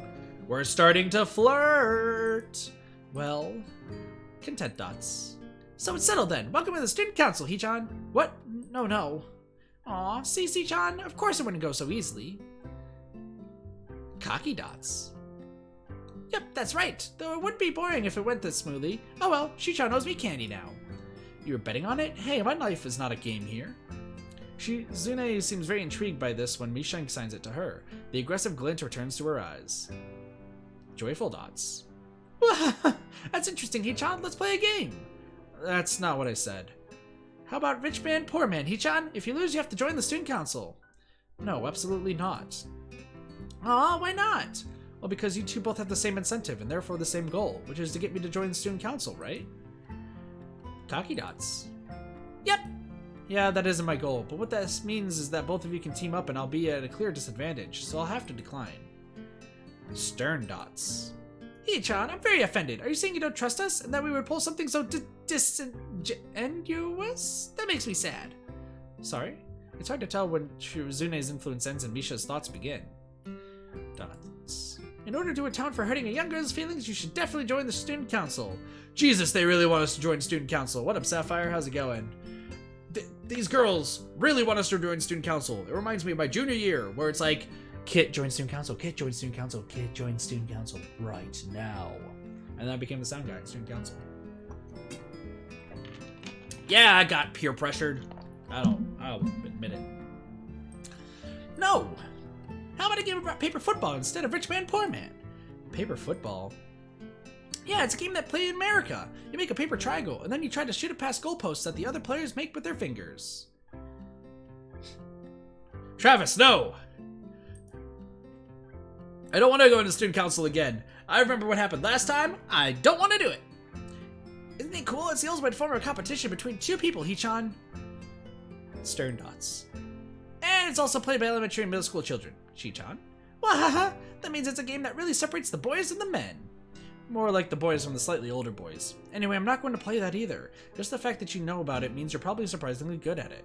Speaker 1: We're starting to flirt! Well, content dots. So it's settled then. Welcome to the student council, Hichan. What? No. Aw, see, Hichan? Of course it wouldn't go so easily. Cocky dots. Yep, that's right. Though it would be boring if it went this smoothly. Oh well, Shichan owes me candy now. You were betting on it? Hey, my life is not a game here. Shizune seems very intrigued by this when Misha signs it to her. The aggressive glint returns to her eyes. Joyful dots. That's interesting, Hichan. Let's play a game. That's not what I said. How about rich man, poor man, Hichan? If you lose, you have to join the student council. No, absolutely not. Aw, why not? Well, because you two both have the same incentive and therefore the same goal, which is to get me to join the student council, right? Cocky dots. Yep. Yeah, that isn't my goal, but what this means is that both of you can team up and I'll be at a clear disadvantage, so I'll have to decline. Stern dots. Hichan, I'm very offended. Are you saying you don't trust us and that we would pull something so disingenuous? That makes me sad. Sorry? It's hard to tell when Shizune's influence ends and Misha's thoughts begin. Dots. In order to atone for hurting a young girl's feelings, you should definitely join the student council. Jesus, they really want us to join student council. What up, Sapphire? How's it going? These girls really want us to join student council. It reminds me of my junior year, where it's like, Kit, join student council. Kit, join student council. Kit, join student council right now. And then I became the sound guy in student council. Yeah, I got peer pressured. I'll admit it. No! How about a game about paper football instead of rich man, poor man? Paper football? Yeah, it's a game that played in America. You make a paper triangle, and then you try to shoot it past goalposts that the other players make with their fingers. Travis, no! I don't want to go into student council again. I remember what happened last time. I don't want to do it. Isn't it cool? It's the ultimate form of competition between two people, Hichan. Stern dots. And it's also played by elementary and middle school children. Shichan. Wahaha! That means it's a game that really separates the boys and the men. More like the boys from the slightly older boys. Anyway, I'm not going to play that either. Just the fact that you know about it means you're probably surprisingly good at it.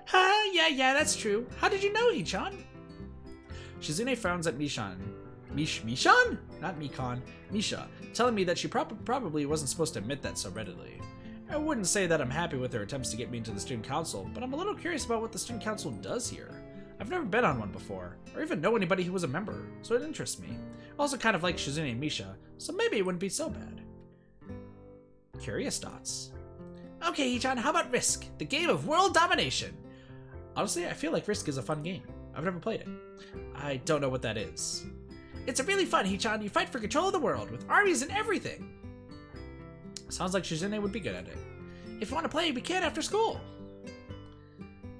Speaker 1: Ha! Yeah, that's true. How did you know, Hichan? Shizune frowns at Mishan. Mishan? Not Mikan. Misha, telling me that she probably wasn't supposed to admit that so readily. I wouldn't say that I'm happy with her attempts to get me into the student council, but I'm a little curious about what the student council does here. I've never been on one before, or even know anybody who was a member, so it interests me. Also kind of like Shizune and Misha, so maybe it wouldn't be so bad. Curious dots. Okay, Hichan, how about Risk? The game of world domination. Honestly, I feel like Risk is a fun game. I've never played it. I don't know what that is. It's a really fun, Hichan. You fight for control of the world, with armies and everything. Sounds like Shizune would be good at it. If you want to play, we can after school.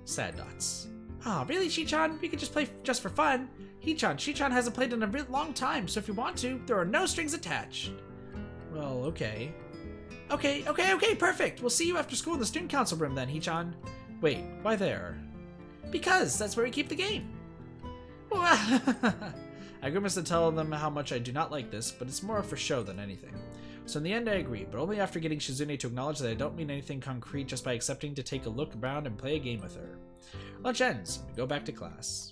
Speaker 1: Sad dots. Ah, really, Shichan? We could just play just for fun. Shichan hasn't played in a real long time, so if you want to, there are no strings attached. Well, okay. Okay, perfect. We'll see you after school in the student council room then, Hichan. Wait, why there? Because that's where we keep the game. I grimace to tell them how much I do not like this, but it's more for show than anything. So in the end I agree, but only after getting Shizune to acknowledge that I don't mean anything concrete just by accepting to take a look around and play a game with her. Lunch ends, we go back to class.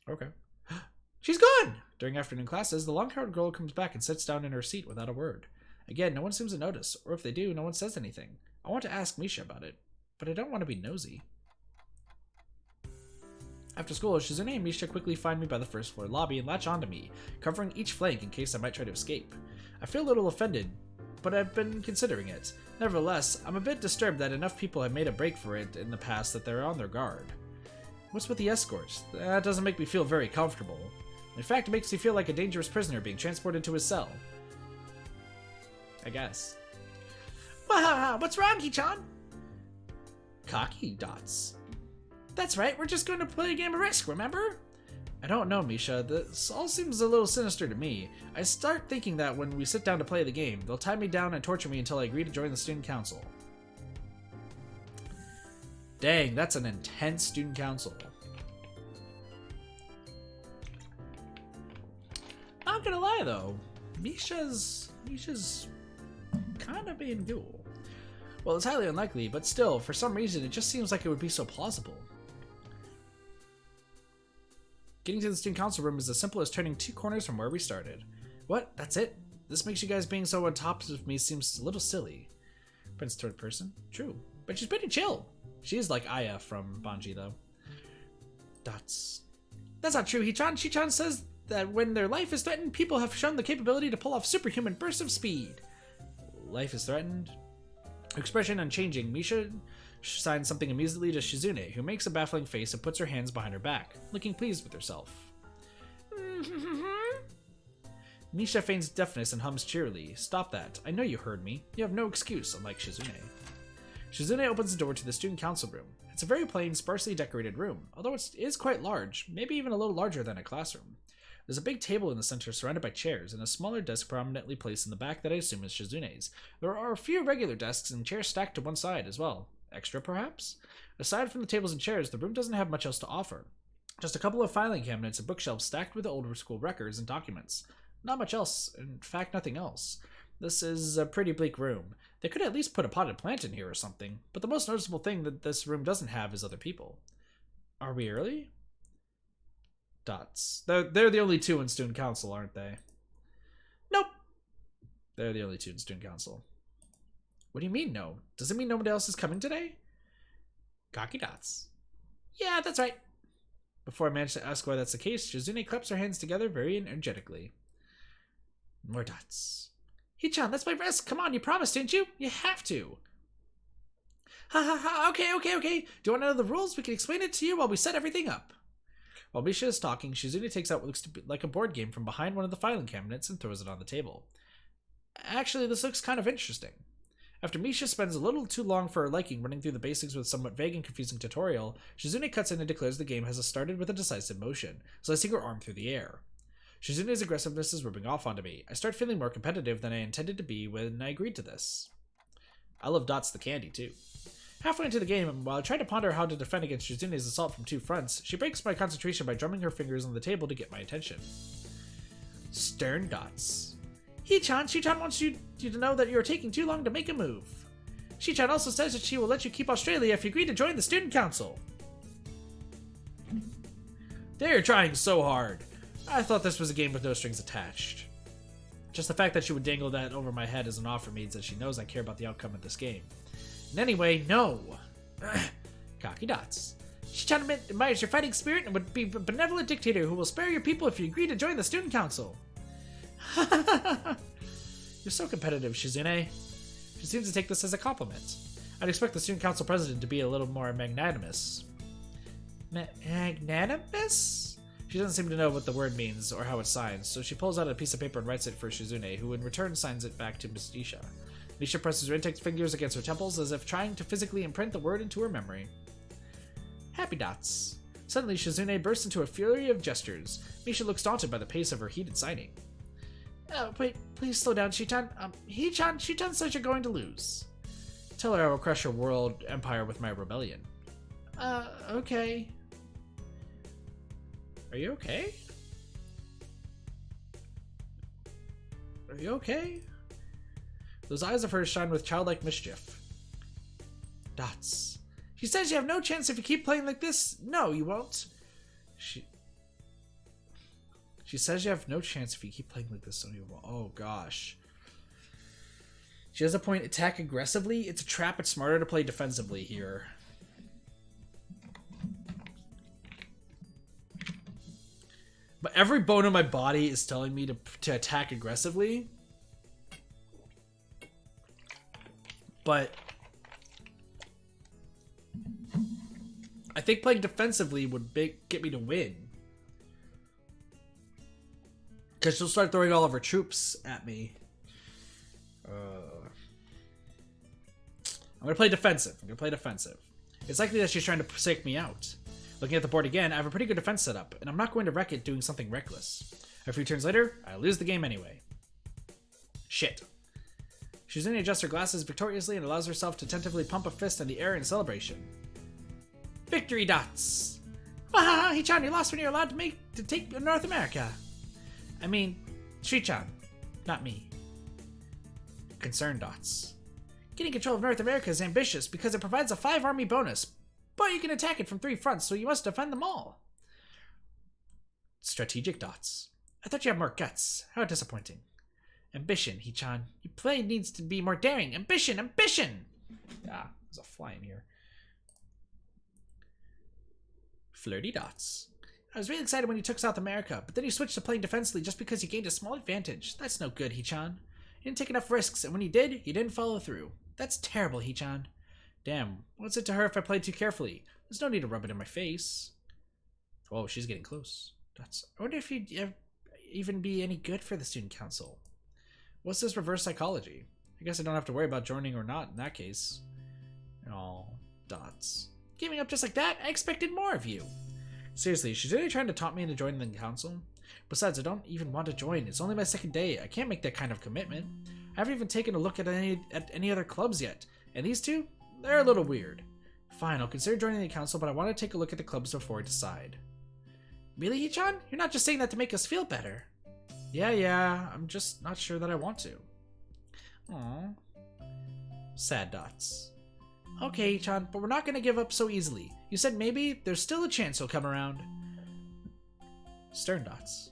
Speaker 1: Okay. She's gone! During afternoon classes, the long-haired girl comes back and sits down in her seat without a word. Again, no one seems to notice, or if they do, no one says anything. I want to ask Misha about it, but I don't want to be nosy. After school, Shizune and Misha quickly find me by the first floor lobby and latch onto me, covering each flank in case I might try to escape. I feel a little offended, but I've been considering it. Nevertheless, I'm a bit disturbed that enough people have made a break for it in the past that they're on their guard. What's with the escorts? That doesn't make me feel very comfortable. In fact, it makes me feel like a dangerous prisoner being transported to his cell. I guess. What's wrong, Hichan? Cocky dots. That's right, we're just going to play a game of Risk, remember? I don't know, Misha. This all seems a little sinister to me. I start thinking that when we sit down to play the game, they'll tie me down and torture me until I agree to join the student council. Dang, that's an intense student council. Not gonna lie, though. Misha's kind of being cool. Well, it's highly unlikely, but still, for some reason, it just seems like it would be so plausible. Getting to the student council room is as simple as turning 2 corners from where we started. What? That's it? This makes you guys being so on top of me seems a little silly. Prince third person? True. But she's pretty chill. She is like Aya from Banji, though. Dots. That's not true, Hichan. Shichan says that when their life is threatened, people have shown the capability to pull off superhuman bursts of speed. Life is threatened? Expression unchanging, Misha signs something immediately to Shizune, who makes a baffling face and puts her hands behind her back, looking pleased with herself. Misha feigns deafness and hums cheerily. Stop that. I know you heard me. You have no excuse, unlike Shizune. Shizune opens the door to the student council room. It's a very plain, sparsely decorated room, although it is quite large, maybe even a little larger than a classroom. There's a big table in the center surrounded by chairs, and a smaller desk prominently placed in the back that I assume is Shizune's. There are a few regular desks and chairs stacked to one side as well. Extra, perhaps? Aside from the tables and chairs, the room doesn't have much else to offer. Just a couple of filing cabinets and bookshelves stacked with older school records and documents. Not much else. In fact, nothing else. This is a pretty bleak room. They could at least put a potted plant in here or something, but the most noticeable thing that this room doesn't have is other people. Are we early? Dots. They're the only two in student council, aren't they? Nope. They're the only two in student council. What do you mean, no? Does it mean nobody else is coming today? Cocky dots. Yeah, that's right. Before I manage to ask why that's the case, Shizune claps her hands together very energetically. More dots. Hee-chan, that's my rest. Come on, you promised, didn't you? You have to. Ha ha ha, okay. Do you want to know the rules? We can explain it to you while we set everything up. While Misha is talking, Shizune takes out what looks to be like a board game from behind one of the filing cabinets and throws it on the table. Actually, this looks kind of interesting. After Misha spends a little too long for her liking running through the basics with a somewhat vague and confusing tutorial, Shizune cuts in and declares the game has started with a decisive motion, slicing her arm through the air. Shizune's aggressiveness is rubbing off onto me. I start feeling more competitive than I intended to be when I agreed to this. I love Dots the candy, too. Halfway into the game, while I try to ponder how to defend against Shizune's assault from two fronts, she breaks my concentration by drumming her fingers on the table to get my attention. Stern Dots. Hee-chan wants you to know that you are taking too long to make a move. She-chan also says that she will let you keep Australia if you agree to join the student council. They're trying so hard. I thought this was a game with no strings attached. Just the fact that she would dangle that over my head as an offer means that she knows I care about the outcome of this game. And anyway, no. Cocky Dots. She-chan admires your fighting spirit and would be a benevolent dictator who will spare your people if you agree to join the student council. You're so competitive, Shizune. She seems to take this as a compliment. I'd expect the student council president to be a little more magnanimous. Magnanimous? She doesn't seem to know what the word means or how it's signed, so she pulls out a piece of paper and writes it for Shizune, who in return signs it back to Miss Nisha. Nisha presses her index fingers against her temples as if trying to physically imprint the word into her memory. Happy Dots. Suddenly, Shizune bursts into a fury of gestures. Misha looks daunted by the pace of her heated signing. Oh, wait, please slow down, Shi-chan. Shi-chan says you're going to lose. Tell her I will crush her world empire with my rebellion. Okay. Are you okay? Are you okay? Those eyes of hers shine with childlike mischief. Dots. She says you have no chance if you keep playing like this. No, you won't. She says you have no chance if you keep playing like this, so you won't. Oh, gosh. She has a point. Attack aggressively. It's a trap. It's smarter to play defensively here. But every bone in my body is telling me to attack aggressively. But I think playing defensively would get me to win. Because she'll start throwing all of her troops at me. I'm going to play defensive. It's likely that she's trying to psych me out. Looking at the board again, I have a pretty good defense set up, and I'm not going to wreck it doing something reckless. A few turns later, I lose the game anyway. Shit. Shizune adjusts her glasses victoriously and allows herself to tentatively pump a fist in the air in celebration. Victory Dots! Wahaha, Hee-chan, you lost when you're allowed to take North America. I mean, Shi-chan, not me. Concerned Dots. Getting control of North America is ambitious because it provides a 5-army bonus, but you can attack it from 3 fronts, so you must defend them all. Strategic Dots. I thought you had more guts. How disappointing. Ambition, Hee-chan. Your play needs to be more daring. Ambition! Ah, there's a fly in here. Flirty Dots. I was really excited when you took South America, but then you switched to playing defensively just because you gained a small advantage. That's no good, Hee-chan. You didn't take enough risks, and when you did, you didn't follow through. That's terrible, Hee-chan. Damn, what's it to her if I played too carefully? There's no need to rub it in my face. Whoa, she's getting close. I wonder if you'd even be any good for the student council. What's this reverse psychology? I guess I don't have to worry about joining or not in that case. Oh, Dots. Giving up just like that? I expected more of you. Seriously, she's really trying to taunt me into joining the council? Besides, I don't even want to join. It's only my second day. I can't make that kind of commitment. I haven't even taken a look at any other clubs yet. And these two? They're a little weird. Fine, I'll consider joining the council, but I want to take a look at the clubs before I decide. Really, Hee-chan? You're not just saying that to make us feel better. Yeah, I'm just not sure that I want to. Aww. Sad Dots. Okay, Hee-chan, but we're not going to give up so easily. You said maybe there's still a chance he'll come around. Stern dots.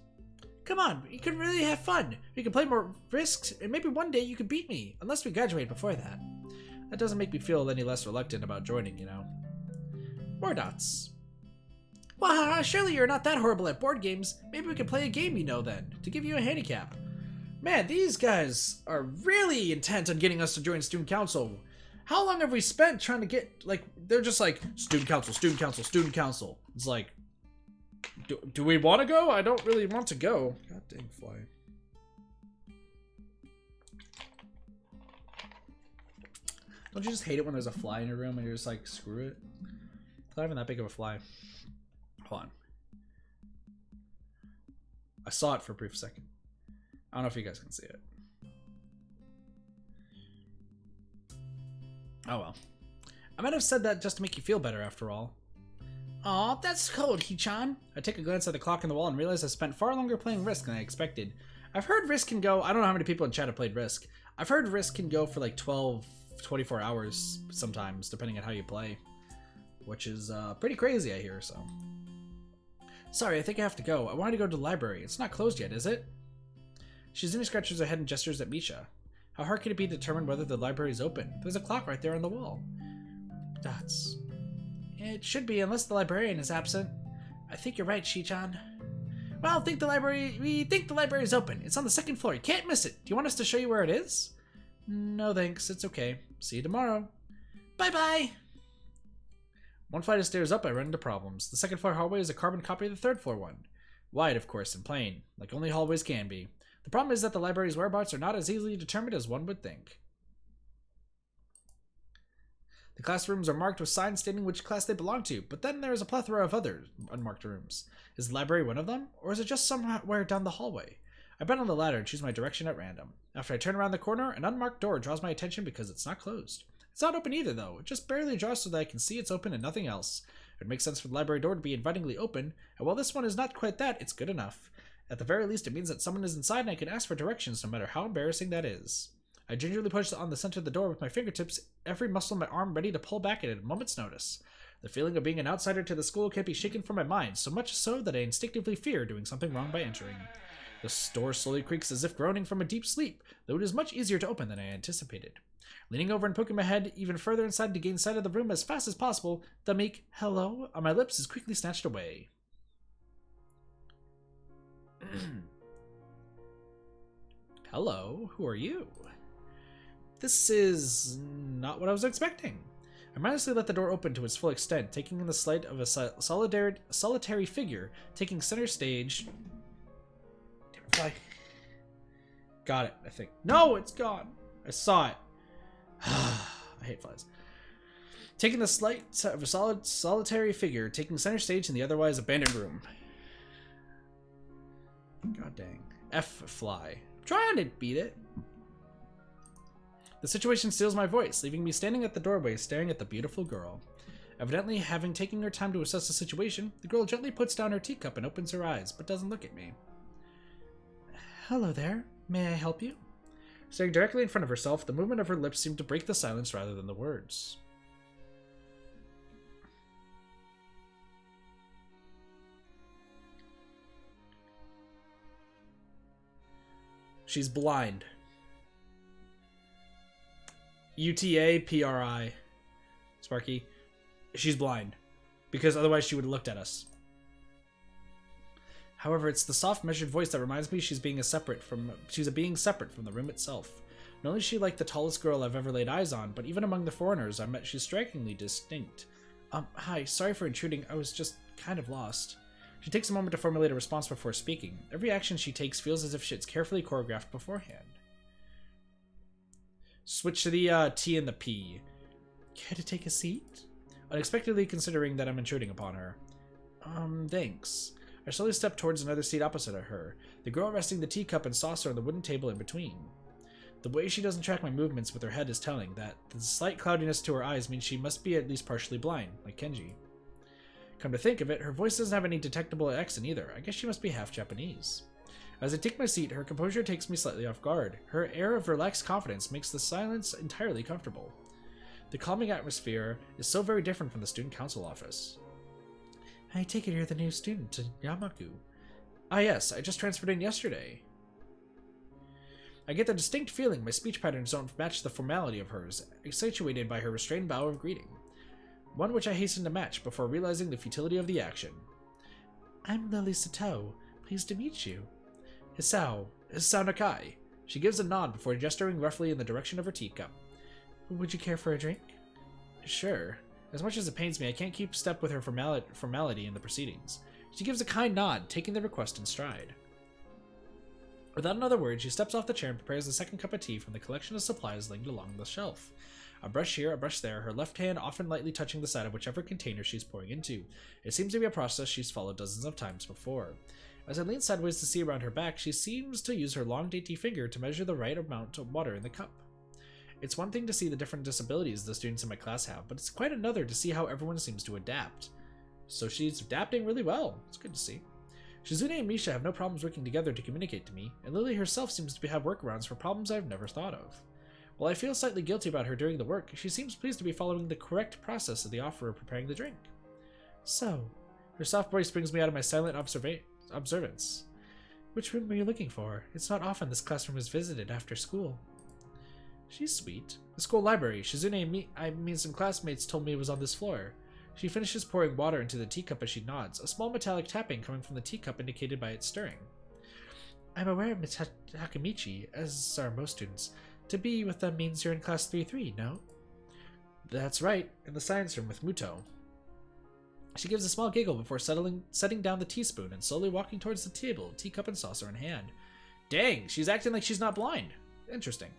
Speaker 1: Come on, you can really have fun. We can play more risks, and maybe one day you can beat me, unless we graduate before that. That doesn't make me feel any less reluctant about joining, you know. More dots. Well, surely you're not that horrible at board games. Maybe we can play a game you know then, to give you a handicap. Man, these guys are really intent on getting us to join student council. How long have we spent trying to get, like, they're just like, student council, student council, student council. It's like, do we want to go? I don't really want to go. God dang fly. Don't you just hate it when there's a fly in your room and you're just like, screw it? It's not even that big of a fly. Hold on. I saw it for a brief second. I don't know if you guys can see it. Oh well. I might have said that just to make you feel better after all. Aw, that's cold, Hee-chan. I take a glance at the clock on the wall and realize I spent far longer playing Risk than I expected. I've heard Risk can go, I don't know how many people in chat have played Risk. I've heard Risk can go for like 12, 24 hours sometimes, depending on how you play. Which is pretty crazy, I hear, so. Sorry, I think I have to go. I wanted to go to the library. It's not closed yet, is it? Shizumi scratches her head and gestures at Misha. How hard can it be to determine whether the library is open? There's a clock right there on the wall. Dots. It should be, unless the librarian is absent. I think you're right, Shi-chan. Well, we think the library is open. It's on the second floor. You can't miss it. Do you want us to show you where it is? No, thanks. It's okay. See you tomorrow. Bye-bye. One flight of stairs up, I run into problems. The second floor hallway is a carbon copy of the third floor one. Wide, of course, and plain, like only hallways can be. The problem is that the library's whereabouts are not as easily determined as one would think. The classrooms are marked with signs stating which class they belong to, but then there is a plethora of other unmarked rooms. Is the library one of them, or is it just somewhere down the hallway? I bet on the latter and choose my direction at random. After I turn around the corner, an unmarked door draws my attention because it's not closed. It's not open either, though. It just barely draws so that I can see it's open and nothing else. It makes sense for the library door to be invitingly open, and while this one is not quite that, it's good enough. At the very least, it means that someone is inside and I can ask for directions, no matter how embarrassing that is. I gingerly push on the center of the door with my fingertips, every muscle in my arm ready to pull back at a moment's notice. The feeling of being an outsider to the school can't be shaken from my mind, so much so that I instinctively fear doing something wrong by entering. The door slowly creaks as if groaning from a deep sleep, though it is much easier to open than I anticipated. Leaning over and poking my head even further inside to gain sight of the room as fast as possible, the meek hello on my lips is quickly snatched away. Hello, who are you? This is not what I was expecting. I mindlessly let the door open to its full extent, taking in the sight of a solitary figure taking center stage. Damn it, fly. Got it, I think. No, it's gone. I saw it. I hate flies. Taking the slight of a solitary figure taking center stage in the otherwise abandoned room. God dang. F fly. Trying to beat it. The situation steals my voice, leaving me standing at the doorway staring at the beautiful girl. Evidently, having taken her time to assess the situation, the girl gently puts down her teacup and opens her eyes, but doesn't look at me. Hello there. May I help you? Staring directly in front of herself, the movement of her lips seemed to break the silence rather than the words. She's blind. UTAPRI. Sparky. She's blind. Because otherwise she would have looked at us. However, it's the soft, measured voice that reminds me she's a being separate from the room itself. Not only is she like the tallest girl I've ever laid eyes on, but even among the foreigners I met, she's strikingly distinct. Hi, sorry for intruding. I was just kind of lost. She takes a moment to formulate a response before speaking. Every action she takes feels as if it's carefully choreographed beforehand. Switch to the T and the P. Care to take a seat? Unexpectedly considering that I'm intruding upon her. Thanks. I slowly step towards another seat opposite of her, the girl resting the teacup and saucer on the wooden table in between. The way she doesn't track my movements with her head is telling that the slight cloudiness to her eyes means she must be at least partially blind, like Kenji. Come to think of it, her voice doesn't have any detectable accent either. I guess she must be half Japanese. As I take my seat, her composure takes me slightly off guard. Her air of relaxed confidence makes the silence entirely comfortable. The calming atmosphere is so very different from the student council office. I take it you're the new student to Yamaku. Ah yes, I just transferred in yesterday. I get the distinct feeling my speech patterns don't match the formality of hers, accentuated by her restrained bow of greeting. One which I hasten to match before realizing the futility of the action. I'm Lily Sato. Pleased to meet you. Hisao Nakai. She gives a nod before gesturing roughly in the direction of her teacup. Would you care for a drink? Sure. As much as it pains me, I can't keep step with her formality in the proceedings. She gives a kind nod, taking the request in stride. Without another word, she steps off the chair and prepares the second cup of tea from the collection of supplies linked along the shelf. A brush here, a brush there, her left hand often lightly touching the side of whichever container she's pouring into. It seems to be a process she's followed dozens of times before. As I lean sideways to see around her back, she seems to use her long dainty finger to measure the right amount of water in the cup. It's one thing to see the different disabilities the students in my class have, but it's quite another to see how everyone seems to adapt. So she's adapting really well. It's good to see. Shizune and Misha have no problems working together to communicate to me, and Lily herself seems to have workarounds for problems I've never thought of. While I feel slightly guilty about her doing the work, she seems pleased to be following the correct process of the offer of preparing the drink. So, her soft voice brings me out of my silent observance. Which room were you looking for? It's not often this classroom is visited after school. She's sweet. The school library. Shizune and some classmates told me it was on this floor. She finishes pouring water into the teacup as she nods, a small metallic tapping coming from the teacup indicated by its stirring. I'm aware of Ms. Takemichi, as are most students. To be with them means you're in class 3-3, no? That's right, in the science room with Muto. She gives a small giggle before setting down the teaspoon and slowly walking towards the table, teacup and saucer in hand. Dang, she's acting like she's not blind. Interesting.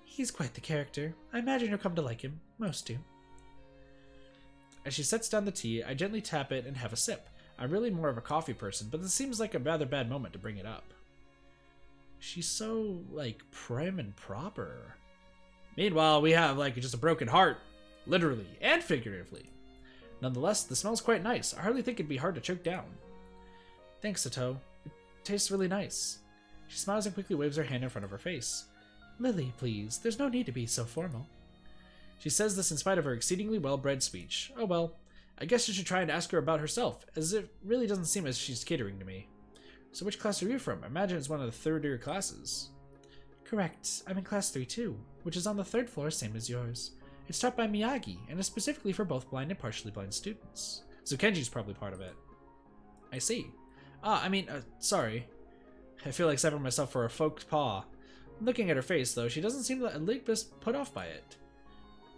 Speaker 1: He's quite the character. I imagine you'll come to like him. Most do. As she sets down the tea, I gently tap it and have a sip. I'm really more of a coffee person, but this seems like a rather bad moment to bring it up. She's so, prim and proper. Meanwhile, we have, just a broken heart. Literally and figuratively. Nonetheless, the smell's quite nice. I hardly think it'd be hard to choke down. Thanks, Sato. It tastes really nice. She smiles and quickly waves her hand in front of her face. Lily, please. There's no need to be so formal. She says this in spite of her exceedingly well-bred speech. Oh well. I guess you should try and ask her about herself, as it really doesn't seem as she's catering to me. So which class are you from? I imagine it's one of the third-year classes. Correct. I'm in class 3-2, which is on the third floor, same as yours. It's taught by Miyagi, and is specifically for both blind and partially blind students. So Kenji's probably part of it. I see. Sorry. I feel like stepping myself for a faux pas. Looking at her face, though, she doesn't seem a little bit put off by it.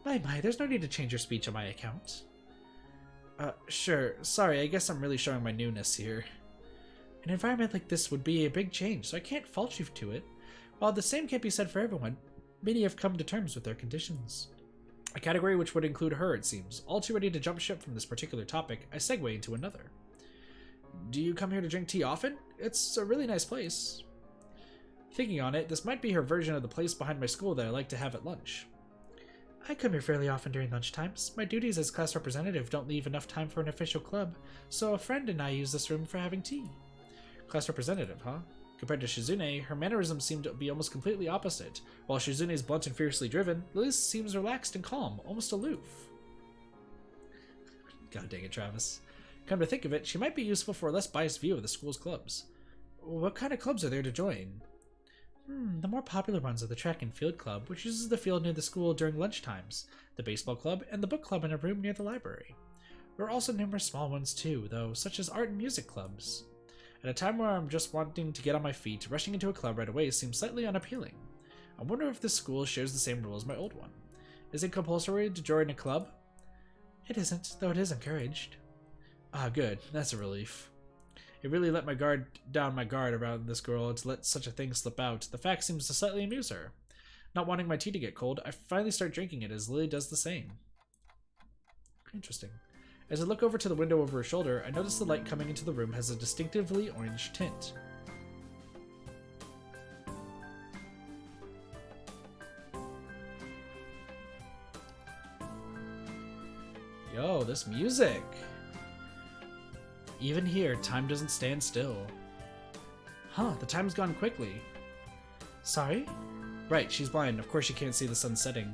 Speaker 1: My, there's no need to change your speech on my account. Sure. Sorry, I guess I'm really showing my newness here. An environment like this would be a big change, so I can't fault you to it. While the same can't be said for everyone, many have come to terms with their conditions. A category which would include her, it seems. All too ready to jump ship from this particular topic, I segue into another. Do you come here to drink tea often? It's a really nice place. Thinking on it, this might be her version of the place behind my school that I like to have at lunch. I come here fairly often during lunchtimes. My duties as class representative don't leave enough time for an official club, so a friend and I use this room for having tea. Class representative, huh? Compared to Shizune, her mannerisms seem to be almost completely opposite. While Shizune's blunt and fiercely driven, Liz seems relaxed and calm, almost aloof. God dang it, Travis. Come to think of it, she might be useful for a less biased view of the school's clubs. What kind of clubs are there to join? The more popular ones are the track and field club, which uses the field near the school during lunchtimes, the baseball club, and the book club in a room near the library. There are also numerous small ones too, though, such as art and music clubs. At a time where I'm just wanting to get on my feet, rushing into a club right away seems slightly unappealing. I wonder if this school shares the same rules as my old one. Is it compulsory to join a club? It isn't, though it is encouraged. Ah, good. That's a relief. It really let my guard around this girl to let such a thing slip out. The fact seems to slightly amuse her. Not wanting my tea to get cold, I finally start drinking it as Lily does the same. Interesting. As I look over to the window over her shoulder, I notice the light coming into the room has a distinctively orange tint. Yo, this music! Even here, time doesn't stand still. Huh, the time's gone quickly. Sorry? Right, she's blind. Of course she can't see the sun setting.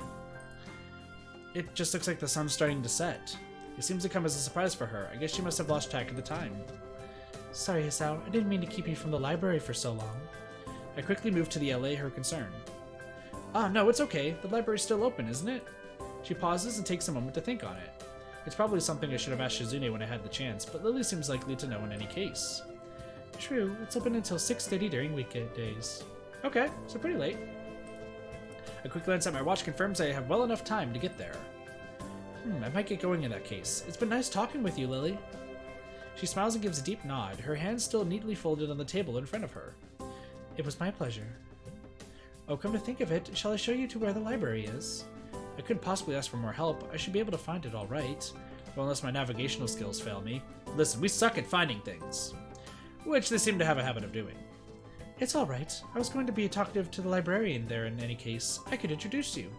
Speaker 1: It just looks like the sun's starting to set. It seems to come as a surprise for her. I guess she must have lost track of the time. Sorry, Hisao. I didn't mean to keep you from the library for so long. I quickly moved to the allay her concern. Ah, no, it's okay. The library's still open, isn't it? She pauses and takes a moment to think on it. It's probably something I should have asked Shizune when I had the chance, but Lily seems likely to know in any case. True, it's open until 6:30 during weekdays. Okay, so pretty late. A quick glance at my watch confirms I have well enough time to get there. I might get going in that case. It's been nice talking with you, Lily. She smiles and gives a deep nod, her hands still neatly folded on the table in front of her. It was my pleasure. Oh, come to think of it, shall I show you to where the library is? I couldn't possibly ask for more help. I should be able to find it all right. Well, unless my navigational skills fail me. Listen, we suck at finding things. Which they seem to have a habit of doing. It's all right. I was going to be talkative to the librarian there in any case. I could introduce you.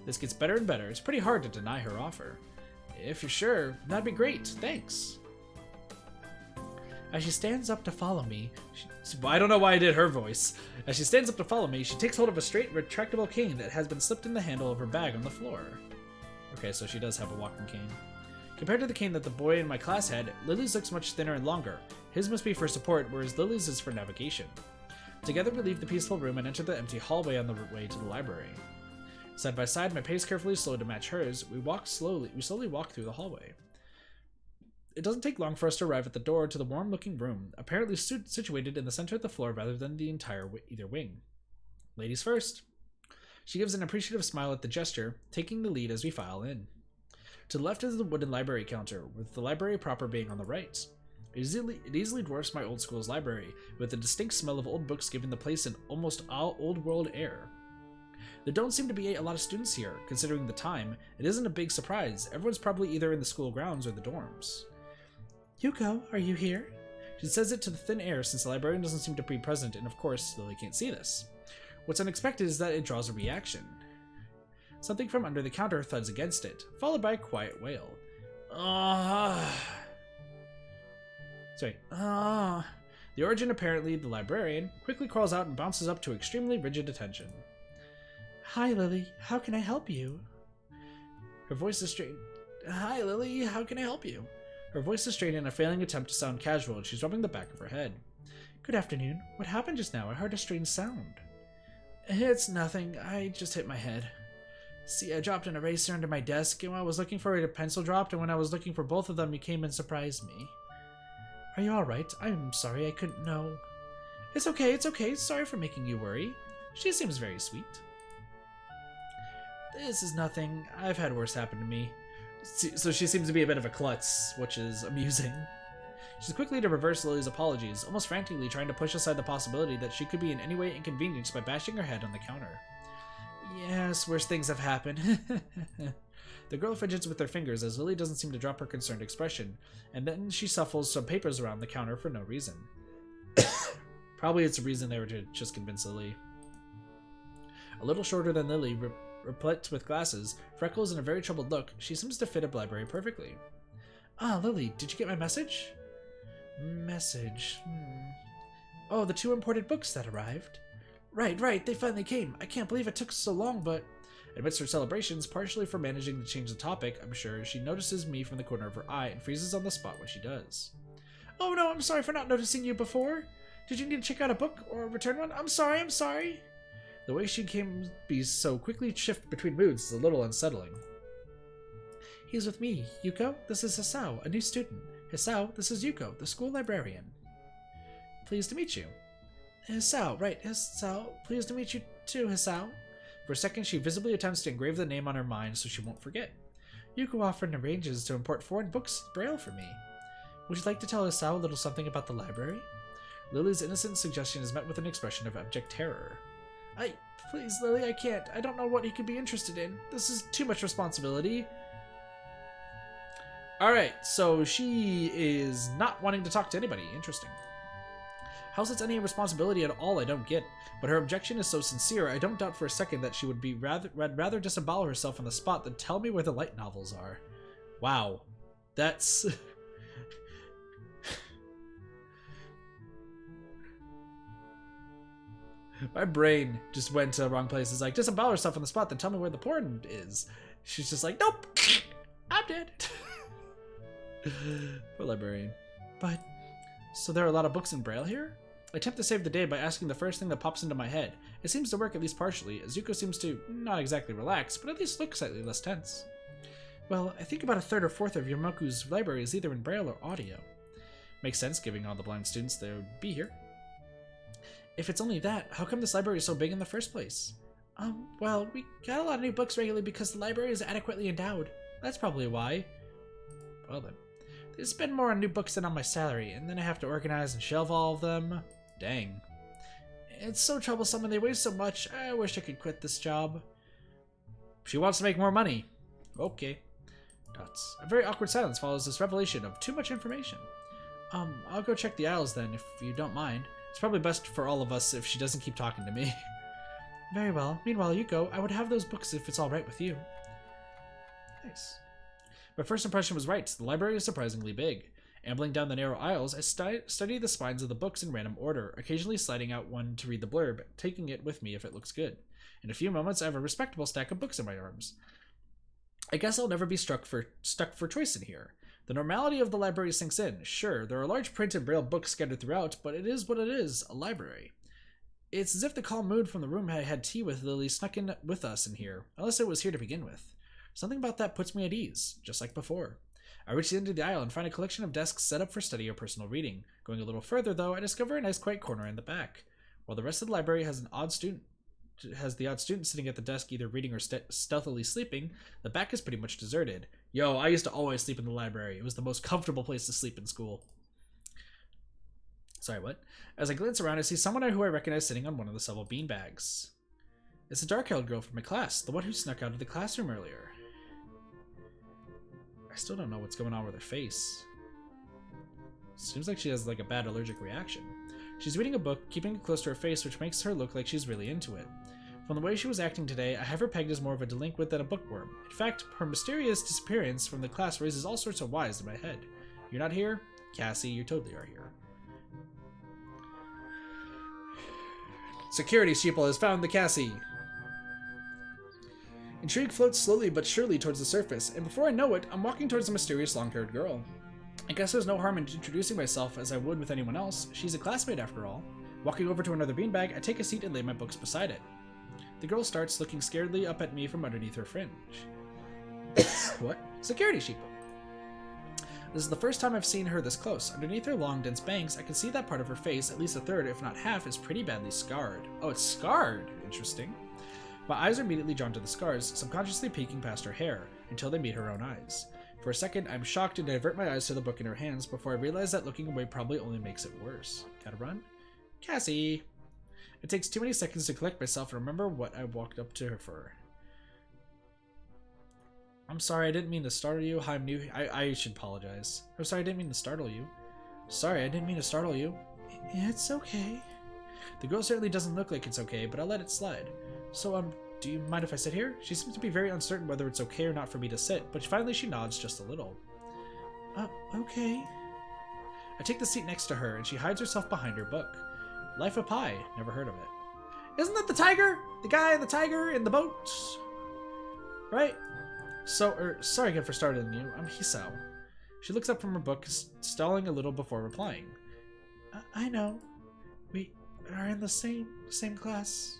Speaker 1: This gets better and better. It's pretty hard to deny her offer. If you're sure, that'd be great. Thanks. As she stands up to follow me, I don't know why I did her voice. As she stands up to follow me, she takes hold of a straight, retractable cane that has been slipped in the handle of her bag on the floor. Okay, so she does have a walking cane. Compared to the cane that the boy in my class had, Lily's looks much thinner and longer. His must be for support, whereas Lily's is for navigation. Together we leave the peaceful room and enter the empty hallway on the way to the library. Side by side, my pace carefully slowed to match hers. We slowly walk through the hallway. It doesn't take long for us to arrive at the door to the warm-looking room, apparently situated in the center of the floor rather than the entire either wing. Ladies first. She gives an appreciative smile at the gesture, taking the lead as we file in. To the left is the wooden library counter, with the library proper being on the right. It easily dwarfs my old school's library, with a distinct smell of old books giving the place an almost old-world air. There don't seem to be a lot of students here. Considering the time, it isn't a big surprise. Everyone's probably either in the school grounds or the dorms. Yuko, are you here? She says it to the thin air since the librarian doesn't seem to be present, and of course, Lily can't see this. What's unexpected is that it draws a reaction. Something from under the counter thuds against it, followed by a quiet wail. The origin, apparently the librarian, quickly crawls out and bounces up to extremely rigid attention. Hi, Lily. How can I help you? Her voice is strained. Hi, Lily. How can I help you? Her voice is strained in a failing attempt to sound casual, and she's rubbing the back of her head. Good afternoon. What happened just now? I heard a strange sound. It's nothing. I just hit my head. See, I dropped an eraser under my desk, and when I was looking for it, a pencil dropped, and when I was looking for both of them, you came and surprised me. Are you alright? I'm sorry, I couldn't know. It's okay, it's okay. Sorry for making you worry. She seems very sweet. This is nothing. I've had worse happen to me. So she seems to be a bit of a klutz, which is amusing. She's quickly to reverse Lily's apologies, almost frantically trying to push aside the possibility that she could be in any way inconvenienced by bashing her head on the counter. Yes, worse things have happened. The girl fidgets with her fingers as Lily doesn't seem to drop her concerned expression, and then she shuffles some papers around the counter for no reason. Probably it's a reason they were to just convince Lily. A little shorter than Lily, replete with glasses, freckles, and a very troubled look, she seems to fit a library perfectly. Ah, Lily, did you get my message? Message. Oh, the 2 imported books that arrived. Right, they finally came. I can't believe it took so long, but... Amidst her celebrations, partially for managing to change the topic, I'm sure, she notices me from the corner of her eye and freezes on the spot when she does. Oh no, I'm sorry for not noticing you before. Did you need to check out a book or return one? I'm sorry. The way she can be so quickly shift between moods is a little unsettling. He's with me. Yuko, this is Hisao, a new student. Hisao, this is Yuko, the school librarian. Pleased to meet you. Hisao, right, Hisao. Pleased to meet you too, Hisao. For a second, she visibly attempts to engrave the name on her mind so she won't forget. Yuko often arranges to import foreign books in Braille for me. Would you like to tell Hisao a little something about the library? Lily's innocent suggestion is met with an expression of abject terror. Please, Lily, I can't. I don't know what he could be interested in. This is too much responsibility. Alright, so she is not wanting to talk to anybody. Interesting. How's it's any responsibility at all, I don't get. But her objection is so sincere, I don't doubt for a second that she would be rather disembowel herself on the spot than tell me where the light novels are. Wow. That's... My brain just went to the wrong place. It's like, disembowel herself on the spot, then tell me where the porn is. She's just like, nope, I'm dead. Poor librarian. But So there are a lot of books in Braille here? I attempt to save the day by asking the first thing that pops into my head. It seems to work at least partially, as Zuko seems to not exactly relax, but at least look slightly less tense. Well, I think about a third or fourth of Yamaku's library is either in Braille or audio. Makes sense, given all the blind students that would be here. If it's only that, how come this library is so big in the first place? Well, we got a lot of new books regularly because the library is adequately endowed. That's probably why. Well then. They spend more on new books than on my salary, and then I have to organize and shelve all of them. Dang. It's so troublesome and they waste so much, I wish I could quit this job. She wants to make more money. Okay. Dots. A very awkward silence follows this revelation of too much information. I'll go check the aisles then, if you don't mind. It's probably best for all of us if she doesn't keep talking to me. Very well. Meanwhile, you go. I would have those books if it's alright with you. Nice. My first impression was right. The library is surprisingly big. Ambling down the narrow aisles, I study the spines of the books in random order, occasionally sliding out one to read the blurb, taking it with me if it looks good. In a few moments, I have a respectable stack of books in my arms. I guess I'll never be stuck for choice in here. The normality of the library sinks in. Sure, there are large print and braille books scattered throughout, but it is what it is, a library. It's as if the calm mood from the room I had tea with Lily snuck in with us in here, unless it was here to begin with. Something about that puts me at ease, just like before. I reach the end of the aisle and find a collection of desks set up for study or personal reading. Going a little further, though, I discover a nice quiet corner in the back. While the rest of the library has the odd student sitting at the desk either reading or stealthily sleeping, the back is pretty much deserted. Yo, I used to always sleep in the library. It was the most comfortable place to sleep in school. Sorry, what? As I glance around, I see someone who I recognize sitting on one of the several beanbags. It's a dark-haired girl from my class, the one who snuck out of the classroom earlier. I still don't know what's going on with her face. Seems like she has like a bad allergic reaction. She's reading a book, keeping it close to her face, which makes her look like she's really into it. From the way she was acting today, I have her pegged as more of a delinquent than a bookworm. In fact, her mysterious disappearance from the class raises all sorts of whys in my head. You're not here? Cassie, you totally are here. Security sheeple has found the Cassie. Intrigue floats slowly but surely towards the surface, and before I know it, I'm walking towards the mysterious long-haired girl. I guess there's no harm in introducing myself as I would with anyone else. She's a classmate after all. Walking over to another beanbag, I take a seat and lay my books beside it. The girl starts looking scaredly up at me from underneath her fringe. What? Security sheeple. This is the first time I've seen her this close. Underneath her long, dense bangs, I can see that part of her face, at least a third, if not half, is pretty badly scarred. Oh, it's scarred! Interesting. My eyes are immediately drawn to the scars, subconsciously peeking past her hair, until they meet her own eyes. For a second, I'm shocked and divert my eyes to the book in her hands before I realize that looking away probably only makes it worse. Gotta run? Cassie! It takes too many seconds to collect myself and remember what I walked up to her for. I'm sorry, I didn't mean to startle you. Hi, I'm new. I should apologize. I'm sorry, I didn't mean to startle you. Sorry, I didn't mean to startle you. It's okay. The girl certainly doesn't look like it's okay, but I'll let it slide. So, do you mind if I sit here? She seems to be very uncertain whether it's okay or not for me to sit, but finally she nods just a little. Okay. I take the seat next to her, and she hides herself behind her book. Life of Pi. Never heard of it. Isn't that the tiger? The guy, the tiger in the boat? Right? So, sorry again for startling you. I'm Hisao. She looks up from her book, stalling a little before replying. I know. We are in the same class.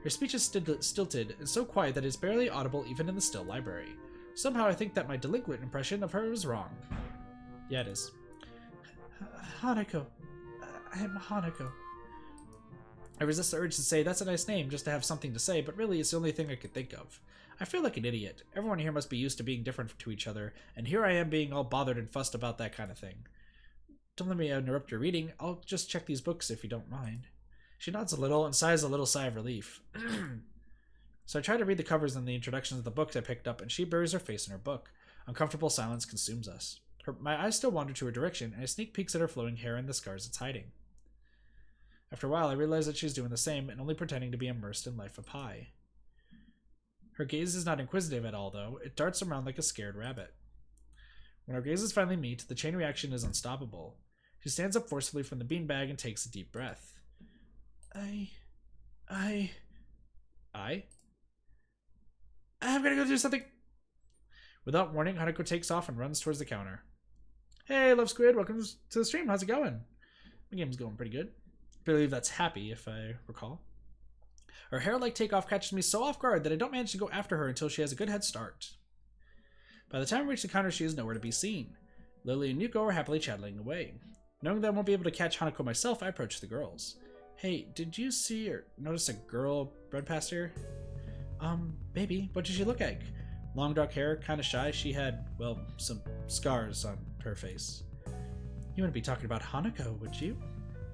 Speaker 1: Her speech is stilted and so quiet that it's barely audible even in the still library. Somehow I think that my delinquent impression of her was wrong. Yeah, it is. Hanako. I'm Hanako. I resist the urge to say that's a nice name just to have something to say, but really it's the only thing I could think of. I feel like an idiot. Everyone here must be used to being different to each other, and here I am being all bothered and fussed about that kind of thing. Don't let me interrupt your reading. I'll just check these books if you don't mind. She nods a little and sighs a little sigh of relief. So I try to read the covers and the introductions of the books I picked up, and she buries her face in her book. Uncomfortable silence consumes us. My eyes still wander to her direction, and I sneak peeks at her flowing hair and the scars it's hiding. After a while, I realize that she's doing the same and only pretending to be immersed in Life of Pi. Her gaze is not inquisitive at all, though. It darts around like a scared rabbit. When our gazes finally meet, the chain reaction is unstoppable. She stands up forcefully from the beanbag and takes a deep breath. I'm gonna go do something. Without warning, Hanako takes off and runs towards the counter. Hey, Love Squid, welcome to the stream. How's it going? The game's going pretty good. I believe that's happy, if I recall. Her hair-like takeoff catches me so off guard that I don't manage to go after her until she has a good head start. By the time we reach the counter, she is nowhere to be seen. Lily and Yuko are happily chattering away. Knowing that I won't be able to catch Hanako myself, I approach the girls. Hey, did you see or notice a girl run past here? Maybe. What did she look like? Long dark hair, kinda shy. She had, well, some scars on her face. You wouldn't be talking about Hanako, would you?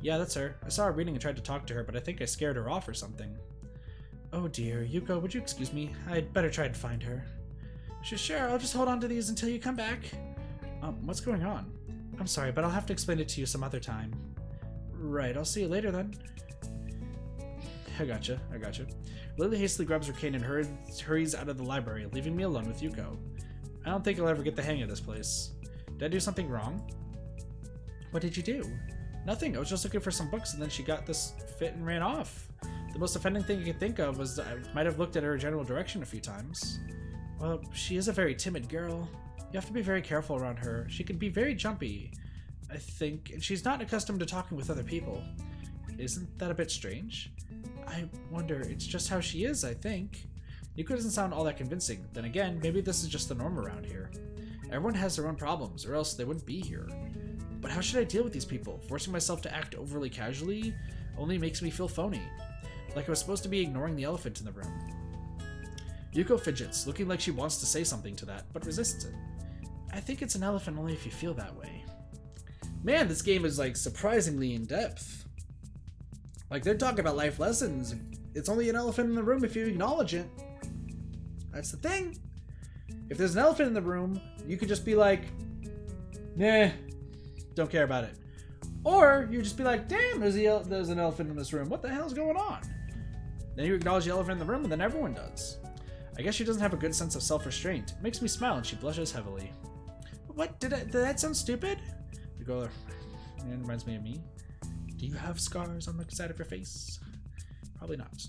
Speaker 1: Yeah, that's her. I saw her reading and tried to talk to her, but I think I scared her off or something. Oh dear, Yuko, would you excuse me? I'd better try and find her. Sure, I'll just hold on to these until you come back. What's going on? I'm sorry, but I'll have to explain it to you some other time. Right, I'll see you later then. I gotcha. Lily hastily grabs her cane and hurries out of the library, leaving me alone with Yuko. I don't think I'll ever get the hang of this place. Did I do something wrong? What did you do? Nothing, I was just looking for some books and then she got this fit and ran off. The most offending thing I could think of was that I might have looked at her general direction a few times. Well, she is a very timid girl. You have to be very careful around her. She can be very jumpy, I think, and she's not accustomed to talking with other people. Isn't that a bit strange? I wonder, it's just how she is, I think. Yuko doesn't sound all that convincing. Then again, maybe this is just the norm around here. Everyone has their own problems, or else they wouldn't be here. But how should I deal with these people? Forcing myself to act overly casually only makes me feel phony. Like I was supposed to be ignoring the elephant in the room. Yuko fidgets, looking like she wants to say something to that, but resists it. I think it's an elephant only if you feel that way. Man, this game is like surprisingly in depth. Like they're talking about life lessons. It's only an elephant in the room if you acknowledge it. That's the thing. If there's an elephant in the room, you could just be like, nah, don't care about it. Or you just be like, damn, there's an elephant in this room. What the hell's going on? Then you acknowledge the elephant in the room and then everyone does. I guess she doesn't have a good sense of self-restraint. It makes me smile and she blushes heavily. What? Did that sound stupid? The girl reminds me of me. Do you have scars on the side of your face? Probably not.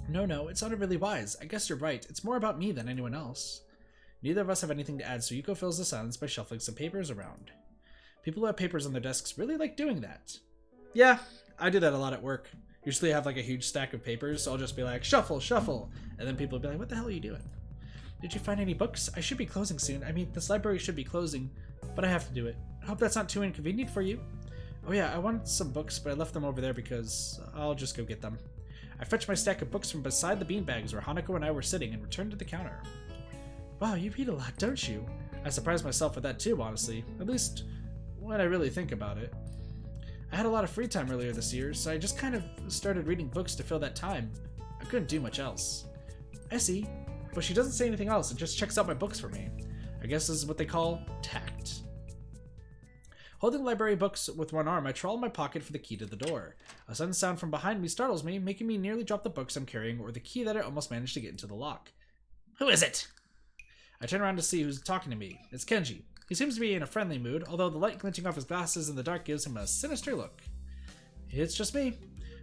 Speaker 1: No, it sounded really wise. I guess you're right. It's more about me than anyone else. Neither of us have anything to add, so Yuko fills the silence by shuffling some papers around. People who have papers on their desks really like doing that. Yeah, I do that a lot at work. Usually I have like a huge stack of papers, so I'll just be like, shuffle, shuffle. And then people will be like, what the hell are you doing? Did you find any books? I should be closing soon. I mean, this library should be closing, but I have to do it. I hope that's not too inconvenient for you. Oh yeah, I wanted some books, but I left them over there because I'll just go get them. I fetched my stack of books from beside the beanbags where Hanako and I were sitting and returned to the counter. Wow, you read a lot, don't you? I surprised myself with that too, honestly. At least, when I really think about it. I had a lot of free time earlier this year, so I just kind of started reading books to fill that time. I couldn't do much else. I see, but she doesn't say anything else and just checks out my books for me. I guess this is what they call tact. Holding library books with one arm, I trawl in my pocket for the key to the door. A sudden sound from behind me startles me, making me nearly drop the books I'm carrying or the key that I almost managed to get into the lock. Who is it? I turn around to see who's talking to me. It's Kenji. He seems to be in a friendly mood, although the light glinting off his glasses in the dark gives him a sinister look. It's just me.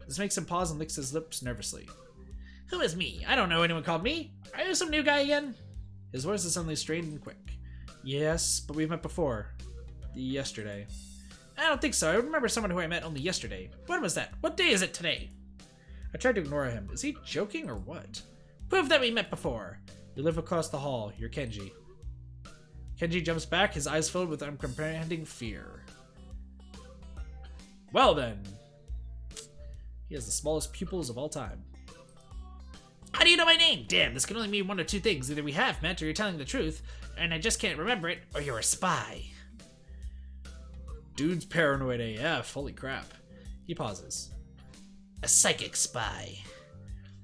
Speaker 1: This makes him pause and licks his lips nervously. Who is me? I don't know anyone called me. Are you some new guy again? His voice is suddenly strained and quick. Yes, but we've met before. Yesterday. I don't think so. I remember someone who I met only yesterday. When was that? What day is it today? I tried to ignore him. Is he joking or what? Prove that we met before. You live across the hall. You're Kenji. Kenji jumps back, his eyes filled with uncomprehending fear. Well then. He has the smallest pupils of all time. How do you know my name? Damn, this can only mean one of two things. Either we have met or you're telling the truth, and I just can't remember it, or you're a spy. Dude's paranoid AF, holy crap. He pauses. A psychic spy.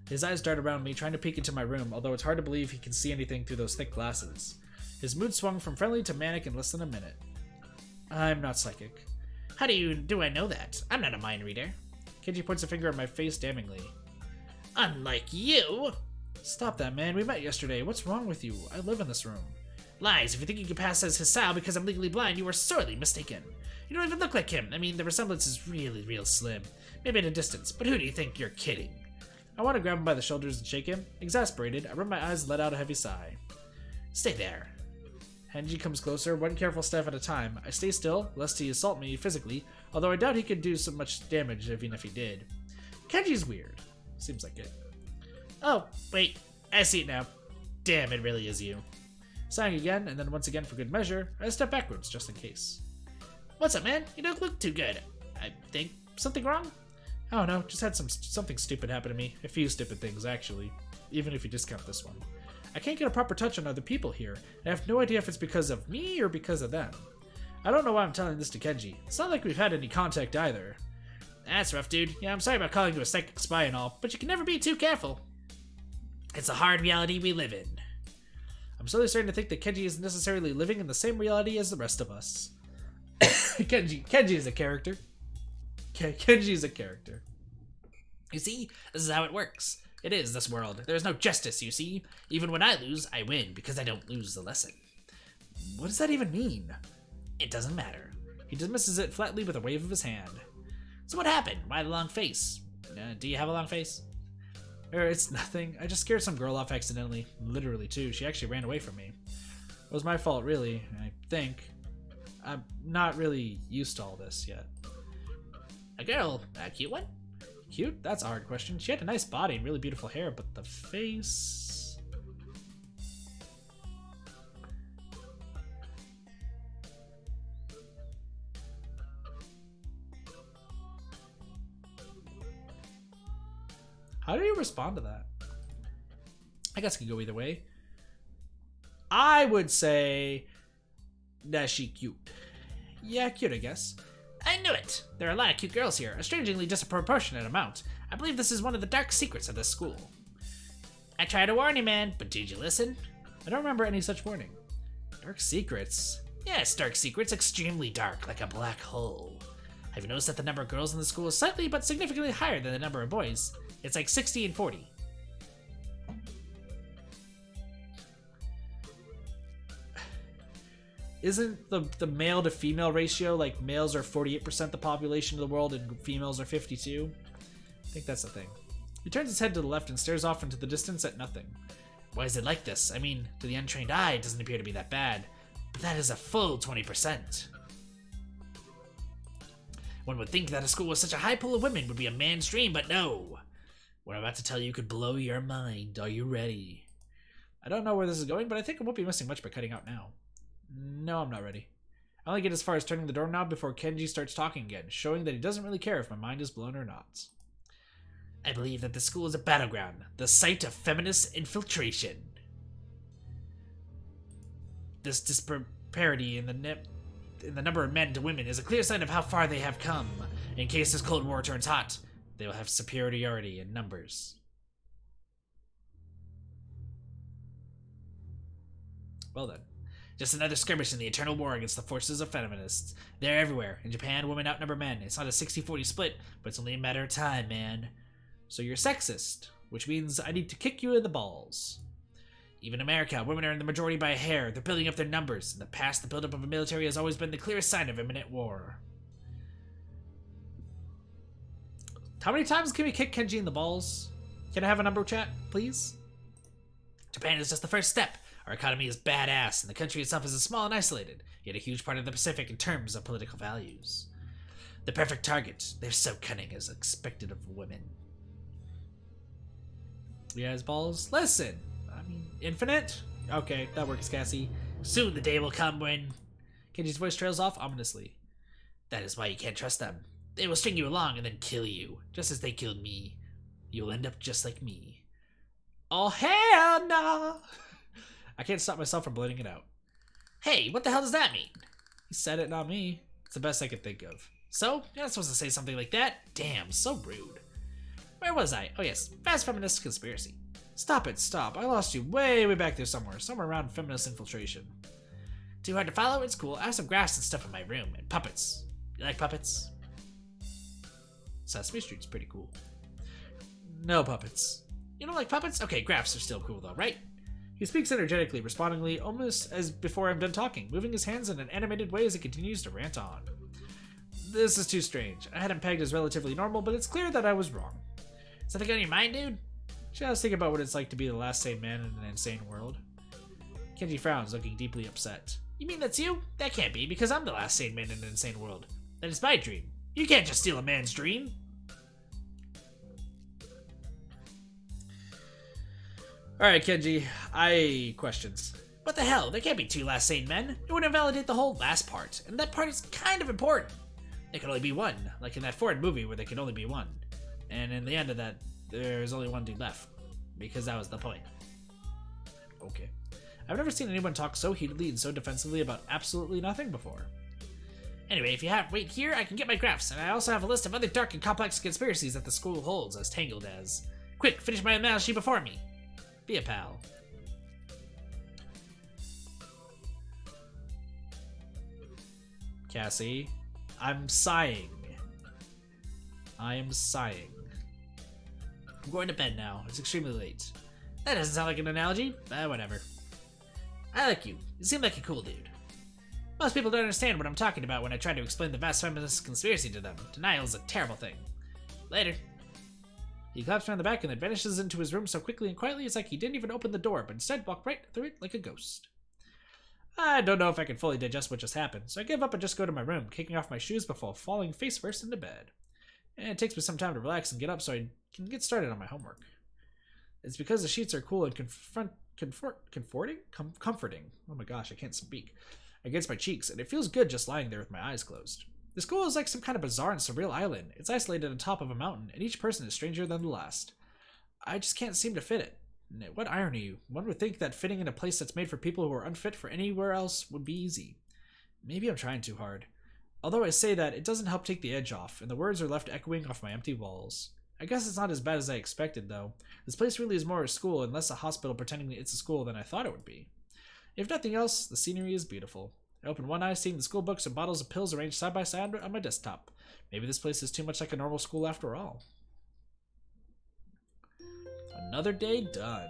Speaker 1: His eyes dart around me, trying to peek into my room, although it's hard to believe he can see anything through those thick glasses. His mood swung from friendly to manic in less than a minute. I'm not psychic. How do I know that? I'm not a mind reader. Kenji points a finger at my face damningly. Unlike you! Stop that, man. We met yesterday. What's wrong with you? I live in this room. Lies. If you think you can pass as Hisao because I'm legally blind, you are sorely mistaken. You don't even look like him. I mean, the resemblance is really, real slim. Maybe at a distance, but who do you think you're kidding? I want to grab him by the shoulders and shake him. Exasperated, I rub my eyes and let out a heavy sigh. Stay there. Kenji comes closer, one careful step at a time. I stay still, lest he assault me physically, Although I doubt he could do so much damage even if he did. Kenji's weird. Seems like it. Oh, wait. I see it now. Damn, it really is you. Sighing again, and then once again for good measure, I step backwards just in case. What's up, man? You don't look too good. I think something wrong? Oh no, just had something stupid happen to me. A few stupid things, actually. Even if you discount this one. I can't get a proper touch on other people here, and I have no idea if it's because of me or because of them. I don't know why I'm telling this to Kenji. It's not like we've had any contact either. That's rough, dude. Yeah, I'm sorry about calling you a psychic spy and all, but you can never be too careful. It's a hard reality we live in. I'm slowly starting to think that Kenji isn't necessarily living in the same reality as the rest of us. Kenji is a character. Kenji is a character. You see, this is how it works. It is this world. There is no justice, you see. Even when I lose, I win because I don't lose the lesson. What does that even mean? It doesn't matter. He dismisses it flatly with a wave of his hand. So what happened? Why the long face? Do you have a long face? It's nothing. I just scared some girl off accidentally. Literally, too. She actually ran away from me. It was my fault, really, I think. I'm not really used to all this yet. A girl? A cute one? Cute? That's a hard question. She had a nice body and really beautiful hair, but the face... How do you respond to that? I guess it could go either way. I would say that she cute. Yeah, cute, I guess. I knew it! There are a lot of cute girls here, a strangely disproportionate amount. I believe this is one of the dark secrets of this school. I tried to warn you, man, but did you listen? I don't remember any such warning. Dark secrets? Yes, dark secrets, extremely dark, like a black hole. Have you noticed that the number of girls in the school is slightly but significantly higher than the number of boys? It's like 60 and 40. Isn't the male to female ratio like males are 48% the population of the world and females are 52? I think that's the thing. He turns his head to the left and stares off into the distance at nothing. Why is it like this? I mean, to the untrained eye, it doesn't appear to be that bad. But that is a full 20%. One would think that a school with such a high pool of women would be a man's dream, but no. What I'm about to tell you could blow your mind. Are you ready? I don't know where this is going, but I think I won't be missing much by cutting out now. No, I'm not ready. I only get as far as turning the doorknob before Kenji starts talking again, showing that he doesn't really care if my mind is blown or not. I believe that the school is a battleground, the site of feminist infiltration. This disparity in the number of men to women is a clear sign of how far they have come. In case this Cold War turns hot, they will have superiority in numbers. Well then. Just another skirmish in the eternal war against the forces of feminists. They're everywhere. In Japan, women outnumber men. It's not a 60-40 split, but it's only a matter of time, man. So you're sexist, which means I need to kick you in the balls. Even in America, women are in the majority by a hair. They're building up their numbers. In the past, the buildup of a military has always been the clearest sign of imminent war. How many times can we kick Kenji in the balls? Can I have a number chat, please? Japan is just the first step. Our economy is badass, and the country itself is small and isolated, yet a huge part of the Pacific in terms of political values. The perfect target. They're so cunning as expected of women. You guys balls? Listen! I mean, infinite? Okay, that works, Cassie. Soon the day will come when... Kenji's voice trails off ominously. That is why you can't trust them. They will string you along and then kill you, just as they killed me. You'll end up just like me. Oh, hell no! I can't stop myself from blurting it out. Hey, what the hell does that mean? He said it, not me. It's the best I could think of. So? You're not supposed to say something like that? Damn, so rude. Where was I? Oh yes, fast feminist conspiracy. Stop it, stop. I lost you way back there somewhere. Somewhere around feminist infiltration. Too hard to follow? It's cool. I have some graphs and stuff in my room. And puppets. You like puppets? Sesame Street's pretty cool. No puppets. You don't like puppets? Okay, graphs are still cool though, right? He speaks energetically, respondingly, almost as before I'm done talking, moving his hands in an animated way as he continues to rant on. This is too strange. I had him pegged as relatively normal, but it's clear that I was wrong. Something on your mind, dude? Just think about what it's like to be the last sane man in an insane world. Kenji frowns, looking deeply upset. You mean that's you? That can't be, because I'm the last sane man in an insane world. That is my dream.
Speaker 3: You can't just steal a man's dream.
Speaker 1: Alright, Kenji, questions.
Speaker 3: What the hell? There can't be two last sane men. It would invalidate the whole last part, and that part is kind of important. There can only be one, like in that foreign movie where there can only be one. And in the end of that, there's only one dude left. Because that was the point.
Speaker 1: Okay. I've never seen anyone talk so heatedly and so defensively about absolutely nothing before.
Speaker 3: Anyway, if you wait here, I can get my graphs, and I also have a list of other dark and complex conspiracies that the school holds as tangled as. Quick, finish my analogy before me. Be a pal.
Speaker 1: Cassie, I'm sighing. I am sighing.
Speaker 3: I'm going to bed now. It's extremely late. That doesn't sound like an analogy. Whatever. I like you. You seem like a cool dude. Most people don't understand what I'm talking about when I try to explain the vast feminist conspiracy to them. Denial is a terrible thing. Later.
Speaker 1: He claps me on the back and then vanishes into his room so quickly and quietly it's like he didn't even open the door, but instead walked right through it like a ghost. I don't know if I can fully digest what just happened, so I give up and just go to my room, kicking off my shoes before falling face first into bed. And it takes me some time to relax and get up so I can get started on my homework. It's because the sheets are cool and comforting. Oh my gosh, I can't speak. Against my cheeks, and it feels good just lying there with my eyes closed. The school is like some kind of bizarre and surreal island. It's isolated on top of a mountain, and each person is stranger than the last. I just can't seem to fit it. What irony. One would think that fitting in a place that's made for people who are unfit for anywhere else would be easy. Maybe I'm trying too hard. Although I say that, it doesn't help take the edge off, and the words are left echoing off my empty walls. I guess it's not as bad as I expected, though. This place really is more a school and less a hospital pretending it's a school than I thought it would be. If nothing else, the scenery is beautiful. I open one eye, seeing the school books and bottles of pills arranged side by side on my desktop. Maybe this place is too much like a normal school after all. Another day done.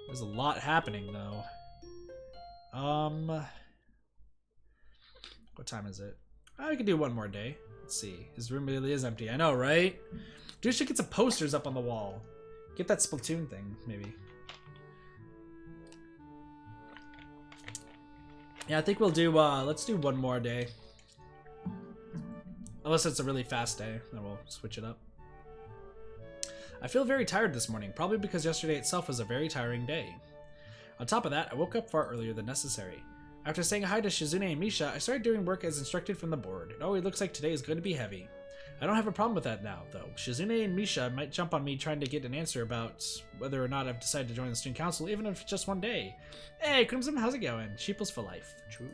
Speaker 1: There's a lot happening, though. What time is it? I could do one more day. Let's see. His room really is empty. I know, right? Dude should get some posters up on the wall. Get that Splatoon thing, maybe. Yeah, I think we'll do, let's do one more day. Unless it's a really fast day, then we'll switch it up. I feel very tired this morning, probably because yesterday itself was a very tiring day. On top of that, I woke up far earlier than necessary. After saying hi to Shizune and Misha, I started doing work as instructed from the board. It always looks like today is going to be heavy. I don't have a problem with that now, though. Shizune and Misha might jump on me trying to get an answer about whether or not I've decided to join the student council, even if it's just one day. Hey, Crimson, how's it going? Sheeples for life. True.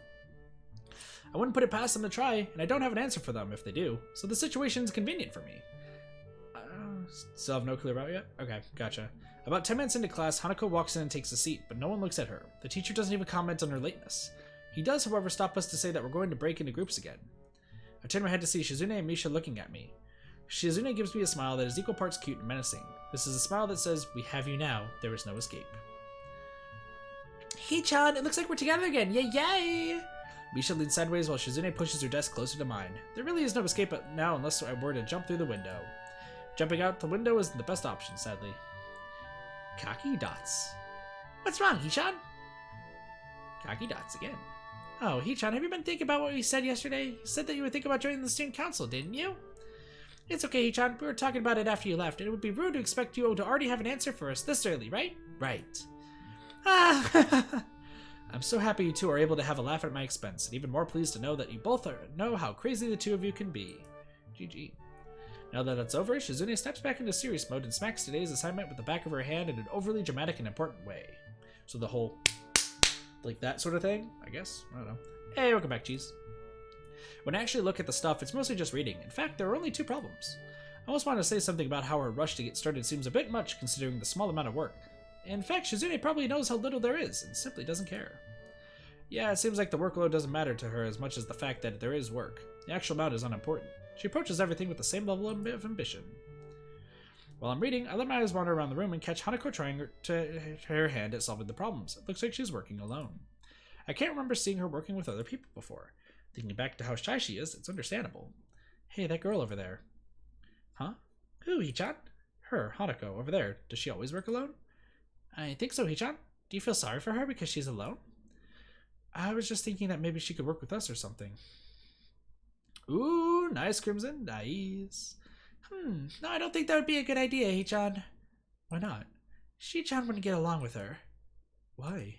Speaker 1: I wouldn't put it past them to try, and I don't have an answer for them if they do, so the situation's convenient for me. Still have no clue about it yet? Okay, gotcha. About 10 minutes into class, Hanako walks in and takes a seat, but no one looks at her. The teacher doesn't even comment on her lateness. He does, however, stop us to say that we're going to break into groups again. I turn my head to see Shizune and Misha looking at me. Shizune gives me a smile that is equal parts cute and menacing. This is a smile that says, "We have you now, there is no escape."
Speaker 3: Hey-chan, it looks like we're together again, yay yay!
Speaker 1: Misha leans sideways while Shizune pushes her desk closer to mine. There really is no escape now unless I were to jump through the window. Jumping out the window isn't the best option, sadly. Kaki dots.
Speaker 3: What's wrong, Hee-chan?
Speaker 1: Kaki dots again.
Speaker 3: Oh, Hee-chan, have you been thinking about what we said yesterday? You said that you would think about joining the student council, didn't you? It's okay, Hee-chan. We were talking about it after you left, and it would be rude to expect you to already have an answer for us this early, right?
Speaker 1: Right. Ah! I'm so happy you two are able to have a laugh at my expense, and even more pleased to know that you both know how crazy the two of you can be. GG. Now that that's over, Shizune steps back into serious mode and smacks today's assignment with the back of her hand in an overly dramatic and important way. So the whole, like that sort of thing, I guess? I don't know. Hey, welcome back, Cheese. When I actually look at the stuff, it's mostly just reading. In fact, there are only two problems. I almost want to say something about how her rush to get started seems a bit much considering the small amount of work. In fact, Shizune probably knows how little there is, and simply doesn't care. Yeah, it seems like the workload doesn't matter to her as much as the fact that there is work. The actual amount is unimportant. She approaches everything with the same level of ambition. While I'm reading, I let my eyes wander around the room and catch Hanako trying her hand at solving the problems. It looks like she's working alone. I can't remember seeing her working with other people before. Thinking back to how shy she is, it's understandable. Hey, that girl over there. Huh? Who, Hee-chan? Her, Hanako, over there. Does she always work alone? I think so, Hee-chan. Do you feel sorry for her because she's alone? I was just thinking that maybe she could work with us or something. Ooh, nice, Crimson. Nice.
Speaker 3: No, I don't think that would be a good idea, Hee-chan. Why not? Shi-chan wouldn't get along with her.
Speaker 1: Why?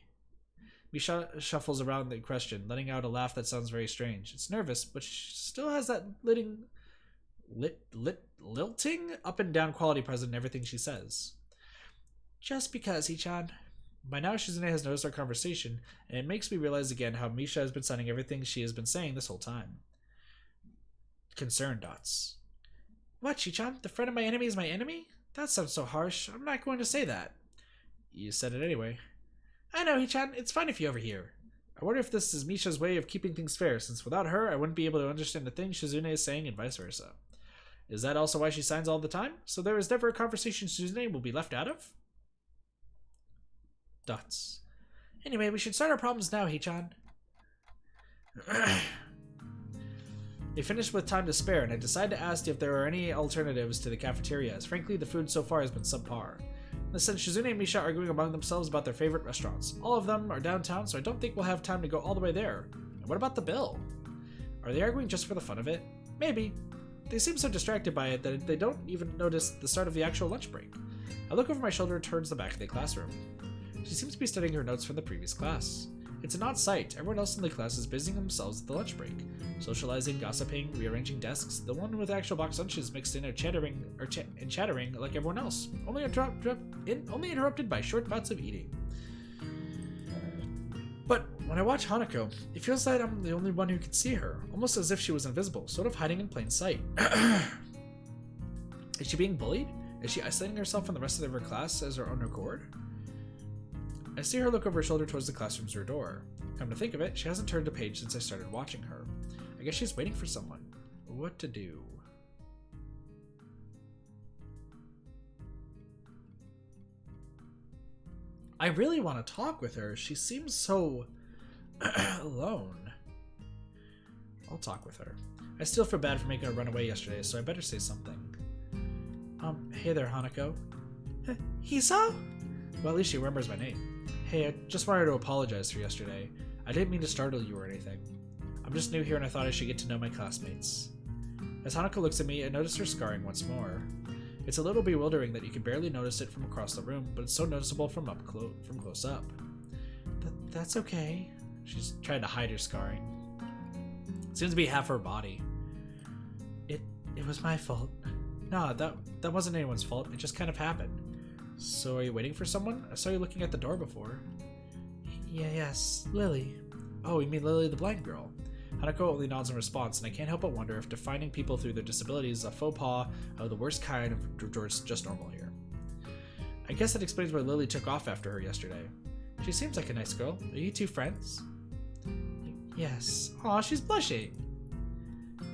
Speaker 1: Misha shuffles around the question, letting out a laugh that sounds very strange. It's nervous, but she still has that lilting up and down quality present in everything she says.
Speaker 3: Just because, Hee-chan.
Speaker 1: By now, Shizune has noticed our conversation, and it makes me realize again how Misha has been sounding everything she has been saying this whole time. Concerned dots.
Speaker 3: What, Shi-chan? The friend of my enemy is my enemy? That sounds so harsh. I'm not going to say that.
Speaker 1: You said it anyway.
Speaker 3: I know, Hee-chan. It's fine if you overhear.
Speaker 1: I wonder if this is Misha's way of keeping things fair, since without her, I wouldn't be able to understand the things Shizune is saying and vice versa. Is that also why she signs all the time? So there is never a conversation Shizune will be left out of? Dots.
Speaker 3: Anyway, we should start our problems now, Hee-chan.
Speaker 1: They finished with time to spare, and I decided to ask if there are any alternatives to the cafeteria, as frankly the food so far has been subpar. I sent Shizune and Misha arguing among themselves about their favorite restaurants. All of them are downtown, so I don't think we'll have time to go all the way there. And what about the bill? Are they arguing just for the fun of it? Maybe. They seem so distracted by it that they don't even notice the start of the actual lunch break. I look over my shoulder towards the back of the classroom. She seems to be studying her notes from the previous class. It's an odd sight. Everyone else in the class is busying themselves at the lunch break. Socializing, gossiping, rearranging desks. The one with actual box lunches mixed in are chattering like everyone else. Only interrupted by short bouts of eating. But when I watch Hanako, it feels like I'm the only one who can see her. Almost as if she was invisible, sort of hiding in plain sight. Is she being bullied? Is she isolating herself from the rest of her class as her own accord? I see her look over her shoulder towards the classroom's rear door. Come to think of it, she hasn't turned a page since I started watching her. I guess she's waiting for someone. What to do? I really want to talk with her. She seems so alone. I'll talk with her. I still feel bad for making her run away yesterday, so I better say something. Hey there, Hanako.
Speaker 3: Hisa?
Speaker 1: Well, at least she remembers my name. Hey, I just wanted to apologize for yesterday. I didn't mean to startle you or anything. I'm just new here and I thought I should get to know my classmates. As Hanako looks at me, I notice her scarring once more. It's a little bewildering that you can barely notice it from across the room, but it's so noticeable from close up.
Speaker 3: That's okay.
Speaker 1: She's trying to hide her scarring. It seems to be half her body.
Speaker 3: It was my fault.
Speaker 1: Nah, that wasn't anyone's fault. It just kind of happened. So are you waiting for someone? I saw you looking at the door before.
Speaker 3: Yes, Lily.
Speaker 1: Oh, you mean Lily the blind girl? Hanako only nods in response, and I can't help but wonder if defining people through their disabilities is a faux pas of the worst kind or just normal here. I guess that explains why Lily took off after her yesterday. She seems like a nice girl. Are you two friends?
Speaker 3: Yes.
Speaker 1: Aw, she's blushing.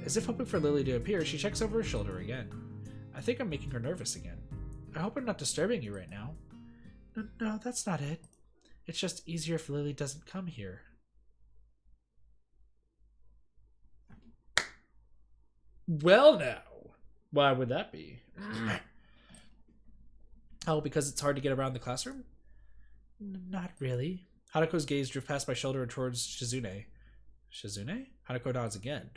Speaker 1: As if hoping for Lily to appear, she checks over her shoulder again. I think I'm making her nervous again. I hope I'm not disturbing you right now.
Speaker 3: No, that's not it. It's just easier if Lily doesn't come here.
Speaker 1: Well now, why would that be? Oh, because it's hard to get around the classroom?
Speaker 3: Not really.
Speaker 1: Hanako's gaze drifts past my shoulder towards Shizune. Shizune? Hanako nods again.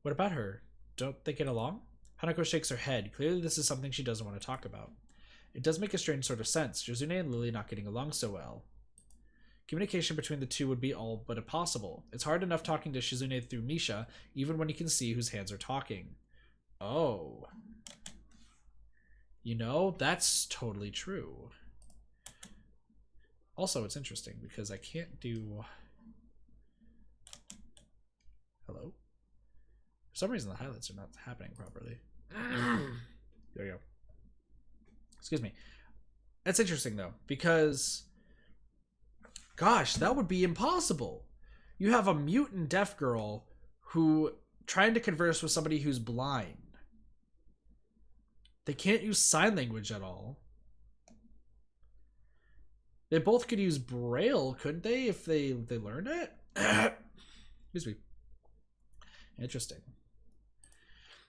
Speaker 1: What about her? Don't they get along? Hanako shakes her head. Clearly this is something she doesn't want to talk about. It does make a strange sort of sense, Shizune and Lily not getting along so well. Communication between the two would be all but impossible. It's hard enough talking to Shizune through Misha, even when you can see whose hands are talking. Oh. You know, that's totally true. Also, it's interesting because I can't do... Hello? For some reason, the highlights are not happening properly. There we go. Excuse me. That's interesting, though, because... Gosh, that would be impossible. You have a mute and deaf girl who trying to converse with somebody who's blind. They can't use sign language at all. They both could use Braille, couldn't they, if they learned it? Excuse me. Interesting.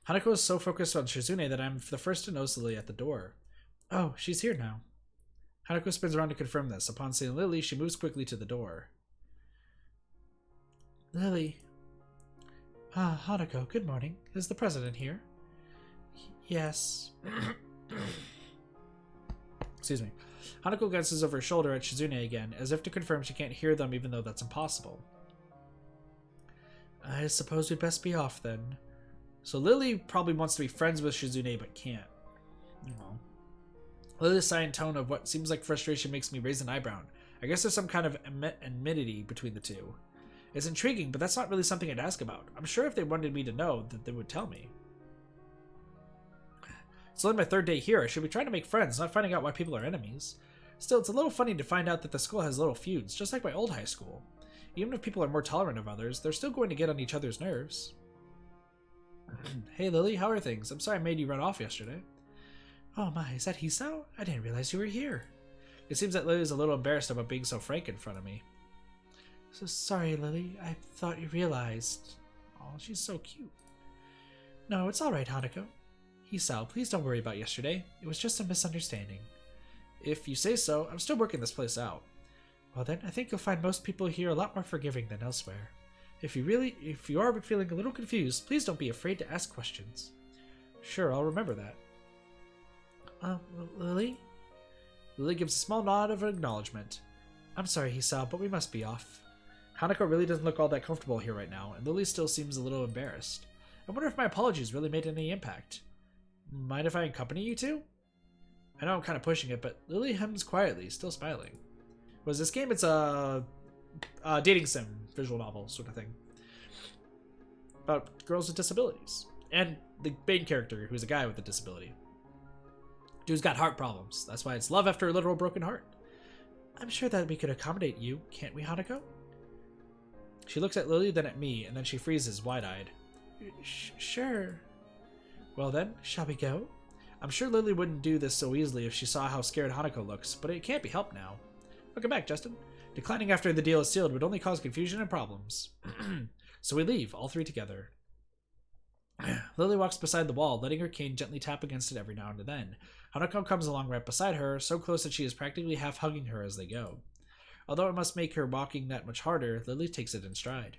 Speaker 1: Hanako is so focused on Shizune that I'm the first to notice Lily at the door. Oh, she's here now. Hanako spins around to confirm this. Upon seeing Lily, she moves quickly to the door.
Speaker 3: Lily.
Speaker 1: Ah, Hanako, good morning. Is the president here? Yes. Excuse me. Hanako glances over her shoulder at Shizune again, as if to confirm she can't hear them even though that's impossible. I suppose we'd best be off then. So Lily probably wants to be friends with Shizune but can't. Well, Lily's sighing tone of what seems like frustration makes me raise an eyebrow. I guess there's some kind of enmity between the two. It's intriguing, but that's not really something I'd ask about. I'm sure if they wanted me to know, that they would tell me. It's only my third day here. I should be trying to make friends, not finding out why people are enemies. Still, it's a little funny to find out that the school has little feuds, just like my old high school. Even if people are more tolerant of others, they're still going to get on each other's nerves. Hey Lily, how are things? I'm sorry I made you run off yesterday. Oh my, is that Hisao? I didn't realize you were here. It seems that Lily's a little embarrassed about being so frank in front of me. So sorry, Lily. I thought you realized. Oh, she's so cute. No, it's alright, Hanako. Hisao, please don't worry about yesterday. It was just a misunderstanding. If you say so, I'm still working this place out. Well then, I think you'll find most people here a lot more forgiving than elsewhere. If you are feeling a little confused, please don't be afraid to ask questions. Sure, I'll remember that. Lily? Lily gives a small nod of acknowledgement. I'm sorry, Hisao, but we must be off. Hanako really doesn't look all that comfortable here right now, and Lily still seems a little embarrassed. I wonder if my apologies really made any impact. Mind if I accompany you two? I know I'm kind of pushing it, but Lily hems quietly, still smiling. Was this game? It's a dating sim visual novel sort of thing about girls with disabilities, and the main character who's a guy with a disability. Dude's got heart problems. That's why it's love after a literal broken heart. I'm sure that we could accommodate you, can't we, Hanako? She looks at Lily, then at me, and then she freezes, wide-eyed. Sure. Well then, shall we go? I'm sure Lily wouldn't do this so easily if she saw how scared Hanako looks, but it can't be helped now. Welcome back, Justin. Declining after the deal is sealed would only cause confusion and problems. So we leave, all three together. Lily walks beside the wall, letting her cane gently tap against it every now and then. Hanako comes along right beside her, so close that she is practically half hugging her as they go. Although it must make her walking that much harder, Lily takes it in stride.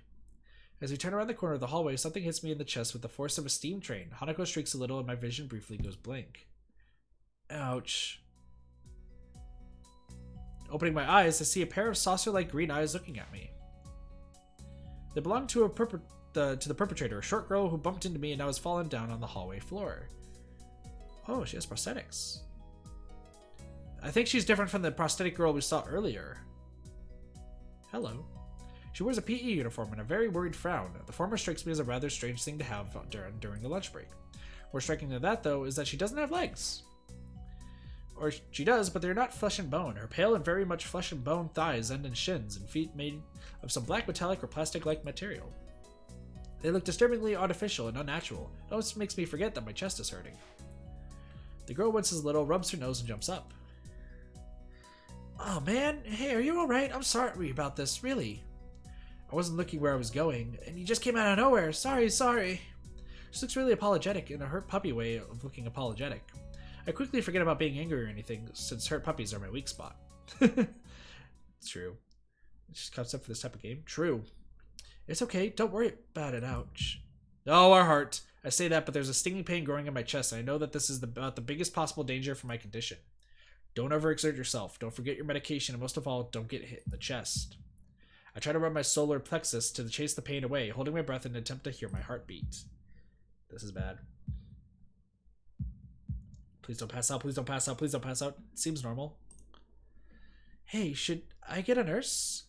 Speaker 1: As we turn around the corner of the hallway, something hits me in the chest with the force of a steam train. Hanako shrieks a little and my vision briefly goes blank. Ouch. Opening my eyes, I see a pair of saucer-like green eyes looking at me. They belong to the perpetrator, a short girl who bumped into me and now has fallen down on the hallway floor. Oh, she has prosthetics. I think she's different from the prosthetic girl we saw earlier. Hello. She wears a PE uniform and a very worried frown. The former strikes me as a rather strange thing to have during the lunch break. More striking than that, though, is that she doesn't have legs. Or she does, but they're not flesh and bone. Her pale and very much flesh and bone thighs end in shins and feet made of some black metallic or plastic-like material. They look disturbingly artificial and unnatural. It almost makes me forget that my chest is hurting. The girl winces a little, rubs her nose, and jumps up. Oh man, hey, are you alright? I'm sorry about this, really. I wasn't looking where I was going, and you just came out of nowhere. Sorry. She looks really apologetic in a hurt puppy way of looking apologetic. I quickly forget about being angry or anything, since hurt puppies are my weak spot. It's true. It just comes up for this type of game. True. It's okay, don't worry about it, ouch. Oh, our heart. I say that, but there's a stinging pain growing in my chest, and I know that this is about the biggest possible danger for my condition. Don't overexert yourself, don't forget your medication, and most of all, don't get hit in the chest. I try to rub my solar plexus to chase the pain away, holding my breath in an attempt to hear my heartbeat. This is bad. Please don't pass out, please don't pass out, please don't pass out. It seems normal. Hey, should I get a nurse?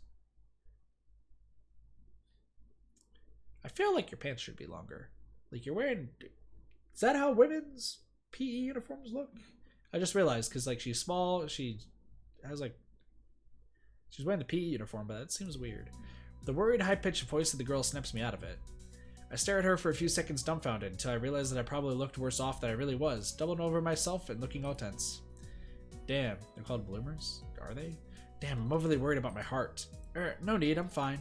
Speaker 1: I feel like your pants should be longer. Like you're wearing... Is that how women's PE uniforms look? I just realized, because like she's small, she has like... She's wearing the PE uniform, but that seems weird. The worried, high-pitched voice of the girl snaps me out of it. I stare at her for a few seconds dumbfounded, until I realize that I probably looked worse off than I really was, doubling over myself and looking all tense. Damn, they're called bloomers? Are they? Damn, I'm overly worried about my heart. No need, I'm fine.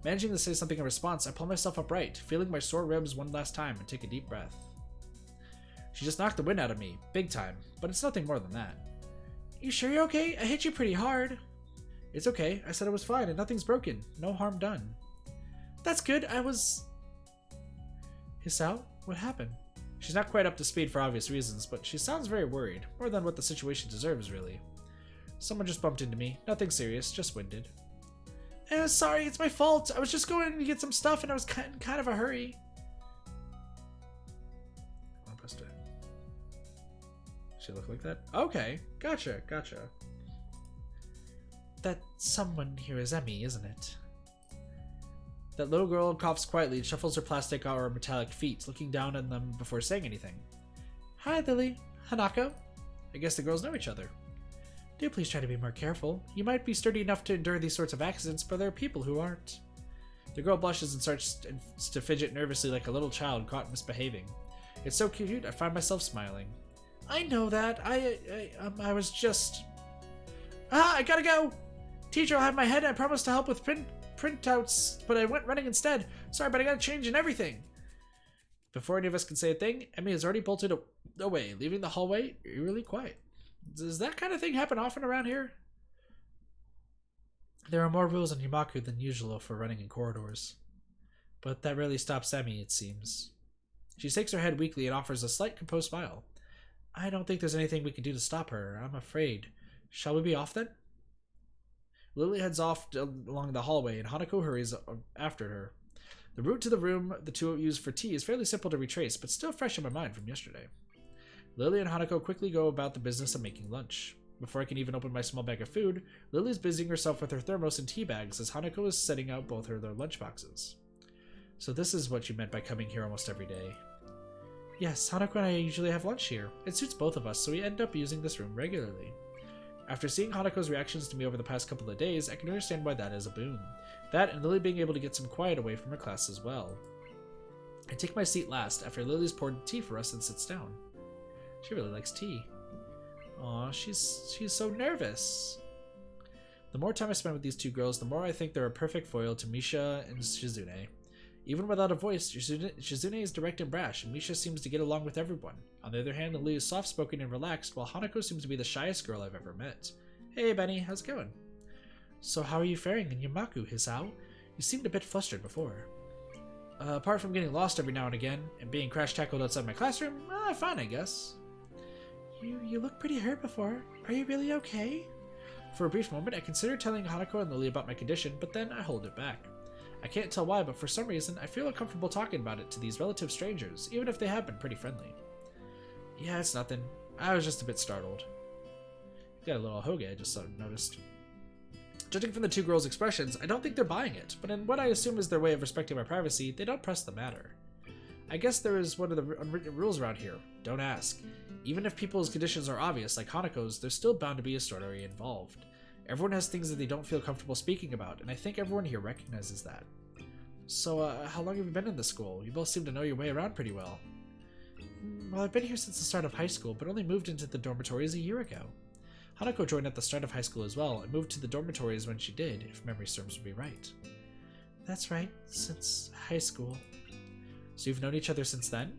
Speaker 1: Managing to say something in response, I pull myself upright, feeling my sore ribs one last time and take a deep breath. She just knocked the wind out of me, big time, but it's nothing more than that. You sure you're okay? I hit you pretty hard. It's okay, I said I was fine and nothing's broken. No harm done. That's good, Hisao, what happened? She's not quite up to speed for obvious reasons, but she sounds very worried, more than what the situation deserves, really. Someone just bumped into me. Nothing serious, just winded. Sorry, it's my fault. I was just going to get some stuff and I was in kind of a hurry. I'll press it. She look like that? Okay, gotcha. That someone here is Emmy, isn't it? That little girl coughs quietly and shuffles her plastic or metallic feet, looking down on them before saying anything. Hi, Lily. Hanako? I guess the girls know each other. Do please try to be more careful. You might be sturdy enough to endure these sorts of accidents, but there are people who aren't. The girl blushes and starts to fidget nervously like a little child caught misbehaving. It's so cute, I find myself smiling. I know that. I was just... I gotta go! Teacher, I'll have my head. I promised to help with printouts, but I went running instead. Sorry, but I gotta change and everything. Before any of us can say a thing, Emmy has already bolted away, leaving the hallway eerily quiet. Does that kind of thing happen often around here? There are more rules in Yamaku than usual for running in corridors. But that really stops Emmy, it seems. She shakes her head weakly and offers a slight composed smile. I don't think there's anything we can do to stop her, I'm afraid. Shall we be off then? Lily heads off along the hallway and Hanako hurries after her. The route to the room the two use for tea is fairly simple to retrace, but still fresh in my mind from yesterday. Lily and Hanako quickly go about the business of making lunch. Before I can even open my small bag of food, Lily's busying herself with her thermos and tea bags as Hanako is setting out both their lunch boxes. So this is what you meant by coming here almost every day. Yes, Hanako and I usually have lunch here. It suits both of us, so we end up using this room regularly. After seeing Hanako's reactions to me over the past couple of days, I can understand why that is a boon. That and Lily being able to get some quiet away from her class as well. I take my seat last after Lily's poured tea for us and sits down. She really likes tea. Aw, she's so nervous. The more time I spend with these two girls, the more I think they're a perfect foil to Misha and Shizune. Even without a voice, Shizune is direct and brash, and Misha seems to get along with everyone. On the other hand, Lily is soft-spoken and relaxed, while Hanako seems to be the shyest girl I've ever met. Hey, Benny, how's it going? So how are you faring in Yamaku, Hisao? You seemed a bit flustered before. Apart from getting lost every now and again, and being crash-tackled outside my classroom, fine, I guess. You look pretty hurt before. Are you really okay? For a brief moment, I considered telling Hanako and Lily about my condition, but then I hold it back. I can't tell why, but for some reason, I feel uncomfortable talking about it to these relative strangers, even if they have been pretty friendly. Yeah, it's nothing. I was just a bit startled. Got a little hoge, I just noticed. Judging from the two girls' expressions, I don't think they're buying it, but in what I assume is their way of respecting my privacy, they don't press the matter. I guess there is one of the unwritten rules around here. Don't ask. Even if people's conditions are obvious, like Hanako's, there's still bound to be a story involved. Everyone has things that they don't feel comfortable speaking about, and I think everyone here recognizes that. So, how long have you been in this school? You both seem to know your way around pretty well. Well, I've been here since the start of high school, but only moved into the dormitories a year ago. Hanako joined at the start of high school as well, and moved to the dormitories when she did, if memory serves me right. That's right, since high school. So you've known each other since then?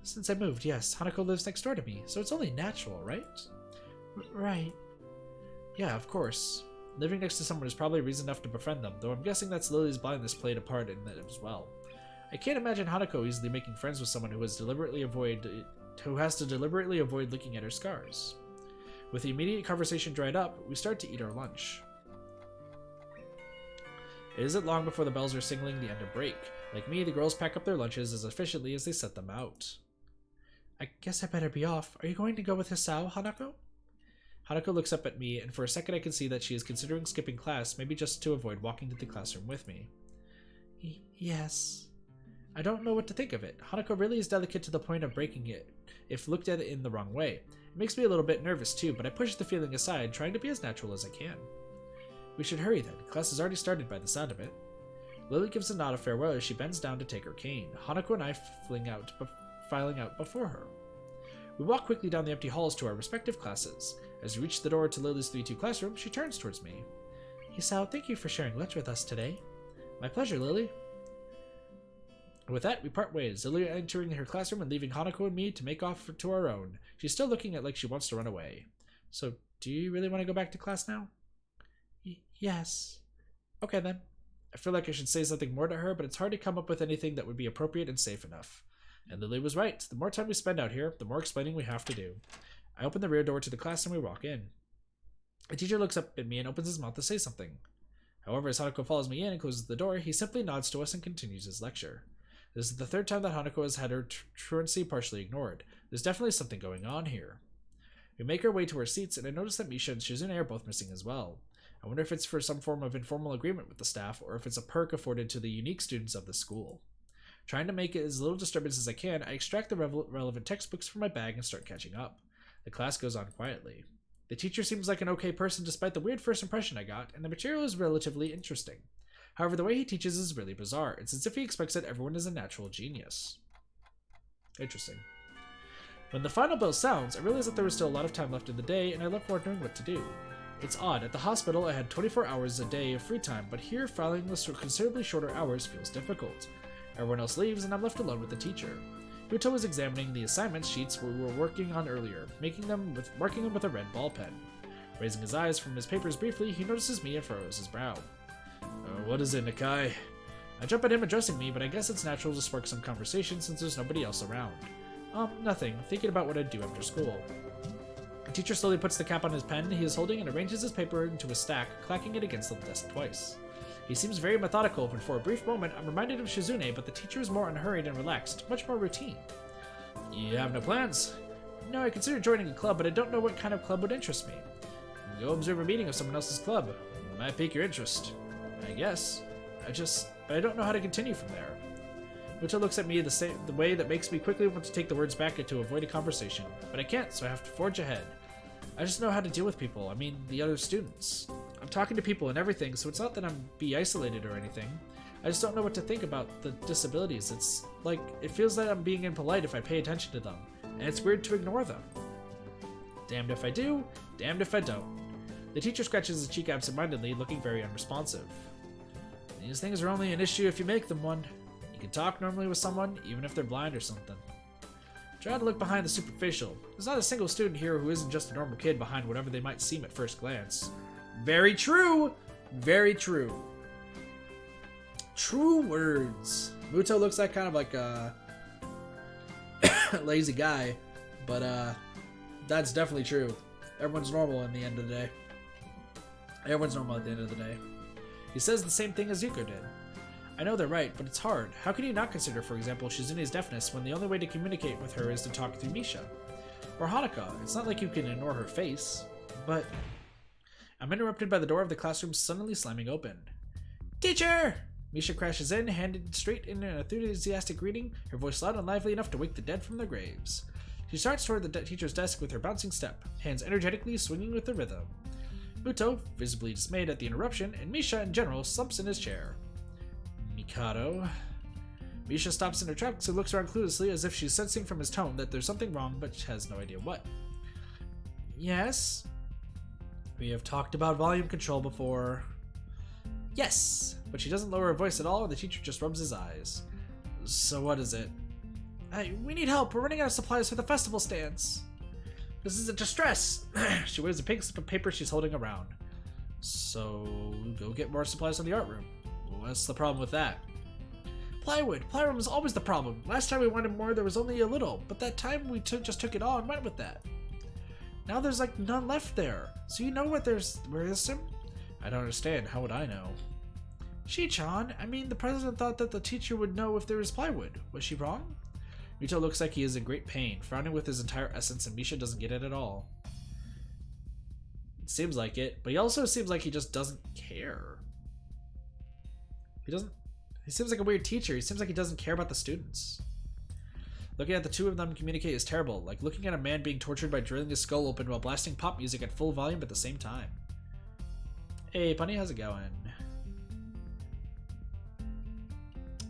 Speaker 1: Since I moved, yes. Hanako lives next door to me, so it's only natural, right? Right. Yeah, of course. Living next to someone is probably reason enough to befriend them, though I'm guessing that's Lily's blindness played a part in that as well. I can't imagine Hanako easily making friends with someone who has to deliberately avoid looking at her scars. With the immediate conversation dried up, we start to eat our lunch. It isn't long before the bells are signaling the end of break. Like me, the girls pack up their lunches as efficiently as they set them out. I guess I better be off. Are you going to go with Hisao, Hanako? Hanako looks up at me, and for a second I can see that she is considering skipping class, maybe just to avoid walking to the classroom with me. Yes. I don't know what to think of it. Hanako really is delicate to the point of breaking it, if looked at it in the wrong way. It makes me a little bit nervous too, but I push the feeling aside, trying to be as natural as I can. We should hurry then. Class has already started by the sound of it. Lily gives a nod of farewell as she bends down to take her cane. Hanako and I filing out before her. We walk quickly down the empty halls to our respective classes. As we reach the door to Lily's 3-2 classroom, she turns towards me. Hisao, thank you for sharing lunch with us today. My pleasure, Lily. With that, we part ways, Lily entering her classroom and leaving Hanako and me to make off to our own. She's still looking like she wants to run away. So, do you really want to go back to class now? Yes. Okay then. I feel like I should say something more to her, but it's hard to come up with anything that would be appropriate and safe enough. And Lily was right. The more time we spend out here, the more explaining we have to do. I open the rear door to the class and we walk in. The teacher looks up at me and opens his mouth to say something. However, as Hanako follows me in and closes the door, he simply nods to us and continues his lecture. This is the third time that Hanako has had her truancy partially ignored. There's definitely something going on here. We make our way to our seats, and I notice that Misha and Shizune are both missing as well. I wonder if it's for some form of informal agreement with the staff, or if it's a perk afforded to the unique students of the school. Trying to make it as little disturbance as I can, I extract the relevant textbooks from my bag and start catching up. The class goes on quietly. The teacher seems like an okay person despite the weird first impression I got, and the material is relatively interesting. However, the way he teaches is really bizarre. It's as if he expects that everyone is a natural genius. Interesting. When the final bell sounds, I realize that there was still a lot of time left in the day, and I left wondering what to do. It's odd. At the hospital, I had 24 hours a day of free time, but here, following the considerably shorter hours feels difficult. Everyone else leaves, and I'm left alone with the teacher. Muto was examining the assignment sheets we were working on earlier, marking them with a red ball pen. Raising his eyes from his papers briefly, he notices me and furrows his brow. What is it, Nakai? I jump at him addressing me, but I guess it's natural to spark some conversation since there's nobody else around. Nothing. Thinking about what I'd do after school. The teacher slowly puts the cap on his pen he is holding and arranges his paper into a stack, clacking it against the desk twice. He seems very methodical, and for a brief moment I'm reminded of Shizune, but the teacher is more unhurried and relaxed, much more routine. You have no plans? No, I consider joining a club, but I don't know what kind of club would interest me. Go observe a meeting of someone else's club. It might pique your interest. I guess. But I don't know how to continue from there. Muto looks at me the way that makes me quickly want to take the words back and to avoid a conversation, but I can't, so I have to forge ahead. I just know how to deal with people, the other students. I'm talking to people and everything, so it's not that I'm be isolated or anything. I just don't know what to think about the disabilities. It's like, it feels that I'm being impolite if I pay attention to them, and it's weird to ignore them. Damned if I do, damned if I don't. The teacher scratches his cheek absentmindedly, looking very unresponsive. These things are only an issue if you make them one. You can talk normally with someone, even if they're blind or something. Try to look behind the superficial. There's not a single student here who isn't just a normal kid behind whatever they might seem at first glance. Very true! Very true. True words. Muto looks like kind of like a lazy guy, but that's definitely true. Everyone's normal at the end of the day. Everyone's normal at the end of the day. He says the same thing as Yuko did. I know they're right, but it's hard. How can you not consider, for example, Shizune's deafness when the only way to communicate with her is to talk through Misha? Or Hanako, it's not like you can ignore her face. But I'm interrupted by the door of the classroom suddenly slamming open. Teacher! Misha crashes in, handed straight in an enthusiastic greeting, her voice loud and lively enough to wake the dead from their graves. She starts toward the teacher's desk with her bouncing step, hands energetically swinging with the rhythm. Muto, visibly dismayed at the interruption, and Misha in general, slumps in his chair. Mikado. Misha stops in her tracks and looks around cluelessly as if she's sensing from his tone that there's something wrong, but she has no idea what. Yes? We have talked about volume control before. Yes! But she doesn't lower her voice at all, and the teacher just rubs his eyes. So what is it? Hey, we need help. We're running out of supplies for the festival stands. This is a distress. She waves a pink slip of paper she's holding around. So go get more supplies in the art room. What's the problem with that? Plywood. Plyroom is always the problem. Last time we wanted more, there was only a little, but that time we just took it all and went with that. Now there's like none left there. So you know where is some? I don't understand. How would I know? Shi-chan, the president thought that the teacher would know if there was plywood. Was she wrong? Muto looks like he is in great pain, frowning with his entire essence, and Misha doesn't get it at all. It seems like it, but he also seems like he just doesn't care. He seems like a weird teacher. He seems like he doesn't care about the students. Looking at the two of them communicate is terrible, like looking at a man being tortured by drilling his skull open while blasting pop music at full volume at the same time. Hey, Punny, how's it going?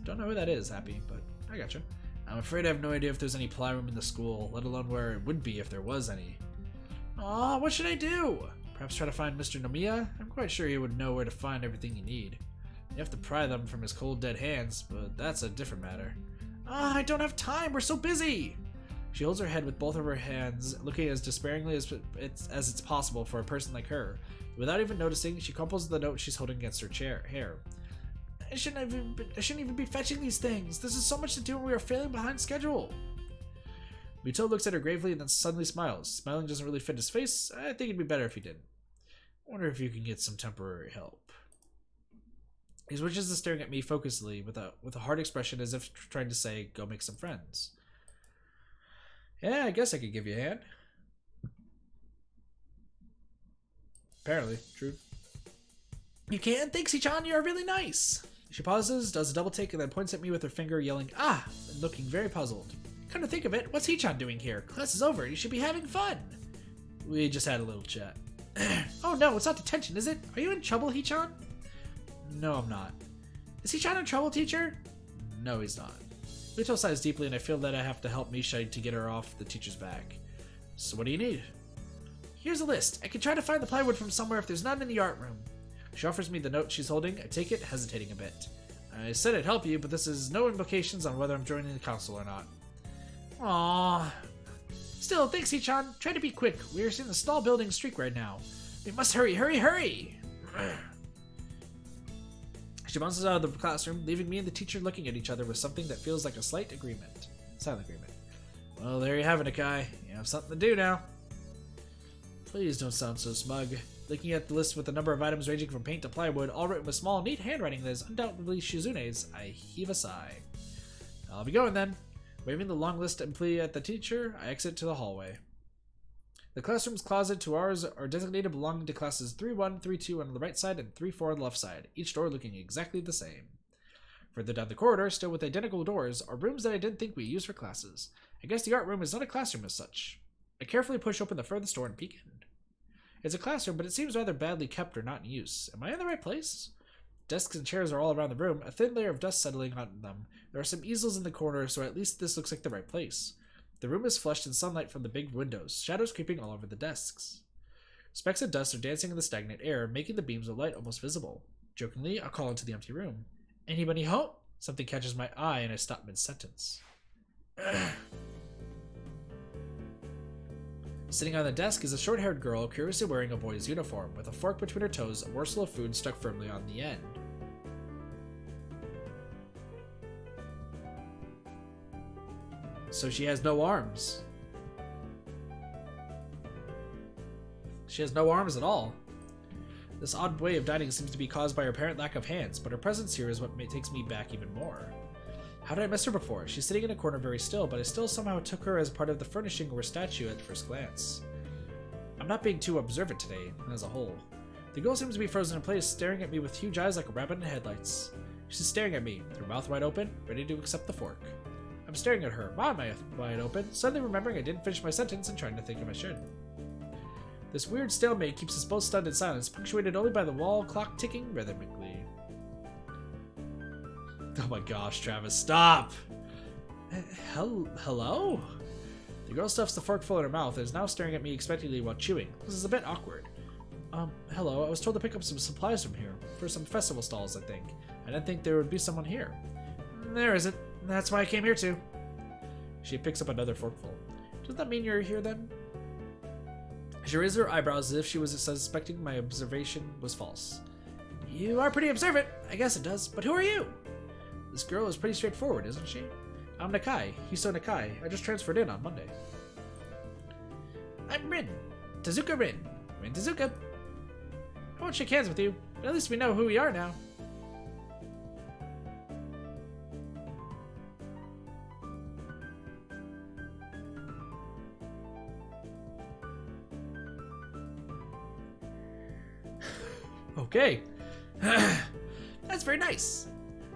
Speaker 1: Don't know who that is, Happy, but I gotcha. I'm afraid I have no idea if there's any plyroom in the school, let alone where it would be if there was any. Aw, what should I do? Perhaps try to find Mr. Nomiya? I'm quite sure he would know where to find everything you need. You have to pry them from his cold, dead hands, but that's a different matter. I don't have time, we're so busy! She holds her head with both of her hands, looking as despairingly as it's possible for a person like her. Without even noticing, she crumples the note she's holding against her hair.
Speaker 3: I shouldn't even be fetching these things. This is so much to do and we are failing behind schedule.
Speaker 1: Mito looks at her gravely and then suddenly smiles. Smiling doesn't really fit his face. I think it'd be better if he didn't. I wonder if you can get some temporary help. He switches to staring at me focusedly with a hard expression as if trying to say, go make some friends. Yeah, I guess I could give you a hand. Apparently, true.
Speaker 3: You can? Thanks, Ichan, you're really nice.
Speaker 1: She pauses, does a double take, and then points at me with her finger, yelling, ah, and looking very puzzled.
Speaker 3: Come to think of it, what's Ichan doing here? Class is over, you should be having fun.
Speaker 1: We just had a little chat.
Speaker 3: Oh no, it's not detention, is it? Are you in trouble, Hichan?
Speaker 1: No, I'm not.
Speaker 3: Is Hichan in trouble, teacher?
Speaker 1: No, he's not. Mito sighs deeply, and I feel that I have to help Misha to get her off the teacher's back. So what do you need?
Speaker 3: Here's a list. I can try to find the plywood from somewhere if there's none in the art room.
Speaker 1: She offers me the note she's holding. I take it, hesitating a bit. I said I'd help you, but this has no implications on whether I'm joining the council or not.
Speaker 3: Aww. Still, thanks, Hichan. Try to be quick. We are in the stall building streak right now. We must hurry, hurry, hurry!
Speaker 1: She bounces out of the classroom, leaving me and the teacher looking at each other with something that feels like a silent agreement. Well, there you have it, Nakai. You have something to do now. Please don't sound so smug. Looking at the list with a number of items ranging from paint to plywood, all written with small, neat handwriting that is undoubtedly Shizune's, I heave a sigh. I'll be going then. Waving the long list and plea at the teacher, I exit to the hallway. The classroom's closet to ours are designated belonging to classes 3-1, 3-2 on the right side and 3-4 on the left side, each door looking exactly the same. Further down the corridor, still with identical doors, are rooms that I didn't think we used for classes. I guess the art room is not a classroom as such. I carefully push open the furthest door and peek in. It's a classroom, but it seems rather badly kept or not in use. Am I in the right place? Desks and chairs are all around the room, a thin layer of dust settling on them. There are some easels in the corner, so at least this looks like the right place. The room is flushed in sunlight from the big windows, shadows creeping all over the desks. Specks of dust are dancing in the stagnant air, making the beams of light almost visible. Jokingly, I call into the empty room. Anybody home? Something catches my eye and I stop mid-sentence. Sitting on the desk is a short-haired girl curiously wearing a boy's uniform, with a fork between her toes, a morsel of food stuck firmly on the end. So she has no arms. She has no arms at all. This odd way of dining seems to be caused by her apparent lack of hands, but her presence here is what takes me back even more. How did I miss her before? She's sitting in a corner very still, but I still somehow took her as part of the furnishing or statue at first glance. I'm not being too observant today, as a whole. The girl seems to be frozen in place, staring at me with huge eyes like a rabbit in headlights. She's staring at me, her mouth wide open, ready to accept the fork. I'm staring at her, my mouth wide open, suddenly remembering I didn't finish my sentence and trying to think if I should. This weird stalemate keeps us both stunned in silence, punctuated only by the wall clock ticking rhythmically. Oh my gosh, Travis, stop! Hello? The girl stuffs the fork full in her mouth and is now staring at me expectantly while chewing. This is a bit awkward. Hello, I was told to pick up some supplies from here. For some festival stalls, I think. I didn't think there would be someone here. There isn't. That's why I came here too. She picks up another forkful. Does that mean you're here then? She raises her eyebrows as if she was suspecting my observation was false. You are pretty observant. I guess it does. But who are you? This girl is pretty straightforward, isn't she? I'm Nakai. Hiso Nakai. I just transferred in on Monday. I'm Rin. Tezuka Rin. Rin Tezuka. I won't shake hands with you, but at least we know who we are now. Okay. That's very nice.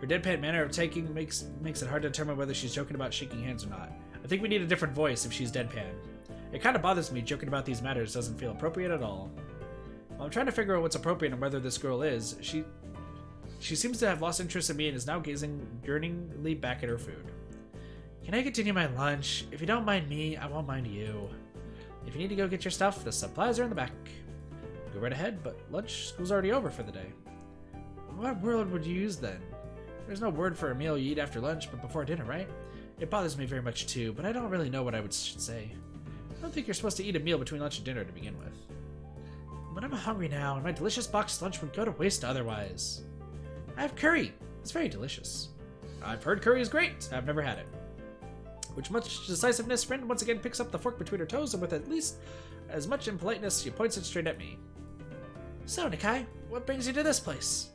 Speaker 1: Her deadpan manner of taking makes it hard to determine whether she's joking about shaking hands or not. I think we need a different voice if she's deadpan. It kind of bothers me joking about these matters doesn't feel appropriate at all. While I'm trying to figure out what's appropriate and whether this girl is, she seems to have lost interest in me and is now gazing yearningly back at her food. Can I continue my lunch? If you don't mind me, I won't mind you. If you need to go get your stuff, the supplies are in the back. Go right ahead, but school's already over for the day. What word would you use then? There's no word for a meal you eat after lunch, but before dinner, right? It bothers me very much too, but I don't really know what I should say. I don't think you're supposed to eat a meal between lunch and dinner to begin with. But I'm hungry now, and my delicious boxed lunch would go to waste otherwise. I have curry! It's very delicious. I've heard curry is great. I've never had it. With much decisiveness, Rin once again picks up the fork between her toes, and with at least as much impoliteness, she points it straight at me. So, Nakai, what brings you to this place?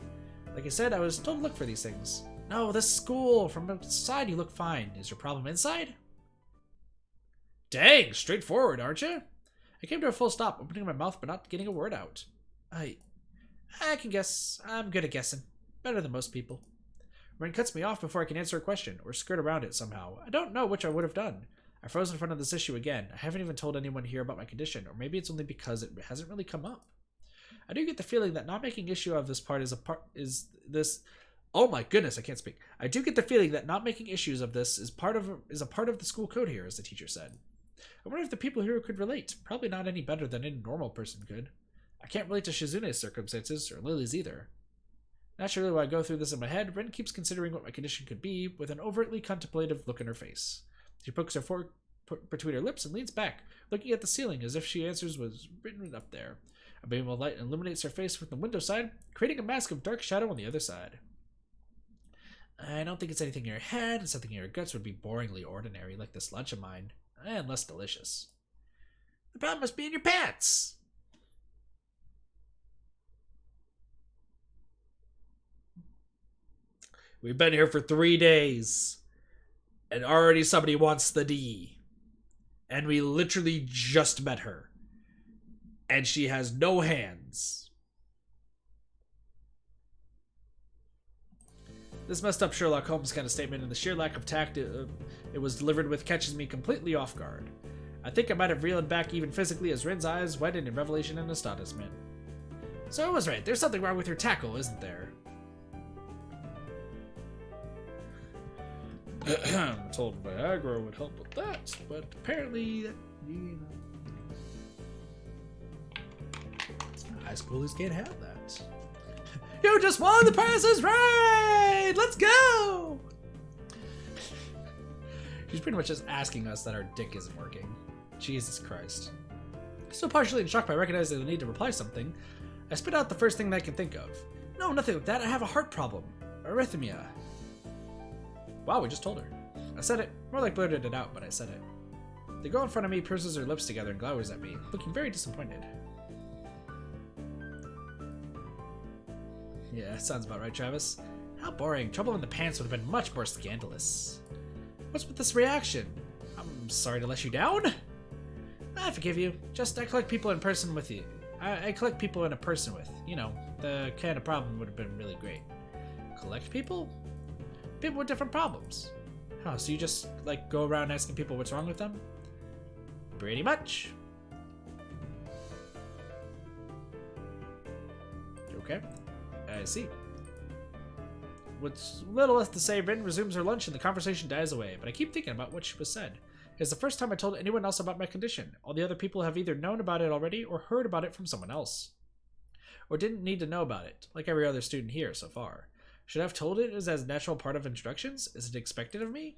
Speaker 1: Like I said, I was told to look for these things. No, this school. From outside, you look fine. Is your problem inside? Dang, straightforward, aren't you? I came to a full stop, opening my mouth but not getting a word out. I can guess. I'm good at guessing. Better than most people. Rin cuts me off before I can answer a question, or skirt around it somehow. I don't know which I would have done. I froze in front of this issue again. I haven't even told anyone here about my condition, or maybe it's only because it hasn't really come up. I do get the feeling that not making issue of this part oh my goodness, I can't speak. I do get the feeling that not making issues of this is a part of the school code here, as the teacher said. I wonder if the people here could relate. Probably not any better than any normal person could. I can't relate to Shizune's circumstances, or Lily's either. Naturally, while I go through this in my head, Rin keeps considering what my condition could be, with an overtly contemplative look in her face. She pokes her fork between her lips and leans back, looking at the ceiling as if she answers was written up there. A beam of light illuminates her face from the window side, creating a mask of dark shadow on the other side. I don't think it's anything in your head, and something in your guts would be boringly ordinary, like this lunch of mine, and less delicious. The problem must be in your pants! We've been here for 3 days, and already somebody wants the D. And we literally just met her. And she has no hands. This messed up Sherlock Holmes kind of statement and the sheer lack of tact it was delivered with catches me completely off guard. I think I might have reeled back even physically as Rin's eyes widened in revelation and astonishment. So I was right, there's something wrong with your tackle, isn't there? I'm told Viagra would help with that, but apparently, high schoolers can't have that. You just won the Price is Right! Let's go! She's pretty much just asking us that our dick isn't working. Jesus Christ. Still partially in shock by recognizing the need to reply something, I spit out the first thing that I can think of. No, nothing like that. I have a heart problem. Arythmia. Wow, we just told her. I said it. More like blurted it out, but I said it. The girl in front of me purses her lips together and glowers at me, looking very disappointed. Yeah, that sounds about right, Travis. How boring. Trouble in the pants would have been much more scandalous. What's with this reaction? I'm sorry to let you down? I forgive you. Just, I collect people in person with you. I collect people in a person with. You know, the kind of problem would have been really great. Collect people? People with different problems. Oh, so you just, like, go around asking people what's wrong with them? Pretty much. Okay. I see. With little left to say, Rin resumes her lunch and the conversation dies away, but I keep thinking about what was said. It's the first time I told anyone else about my condition. All the other people have either known about it already or heard about it from someone else. Or didn't need to know about it, like every other student here so far. Should I have told it as a natural part of instructions? Is it expected of me?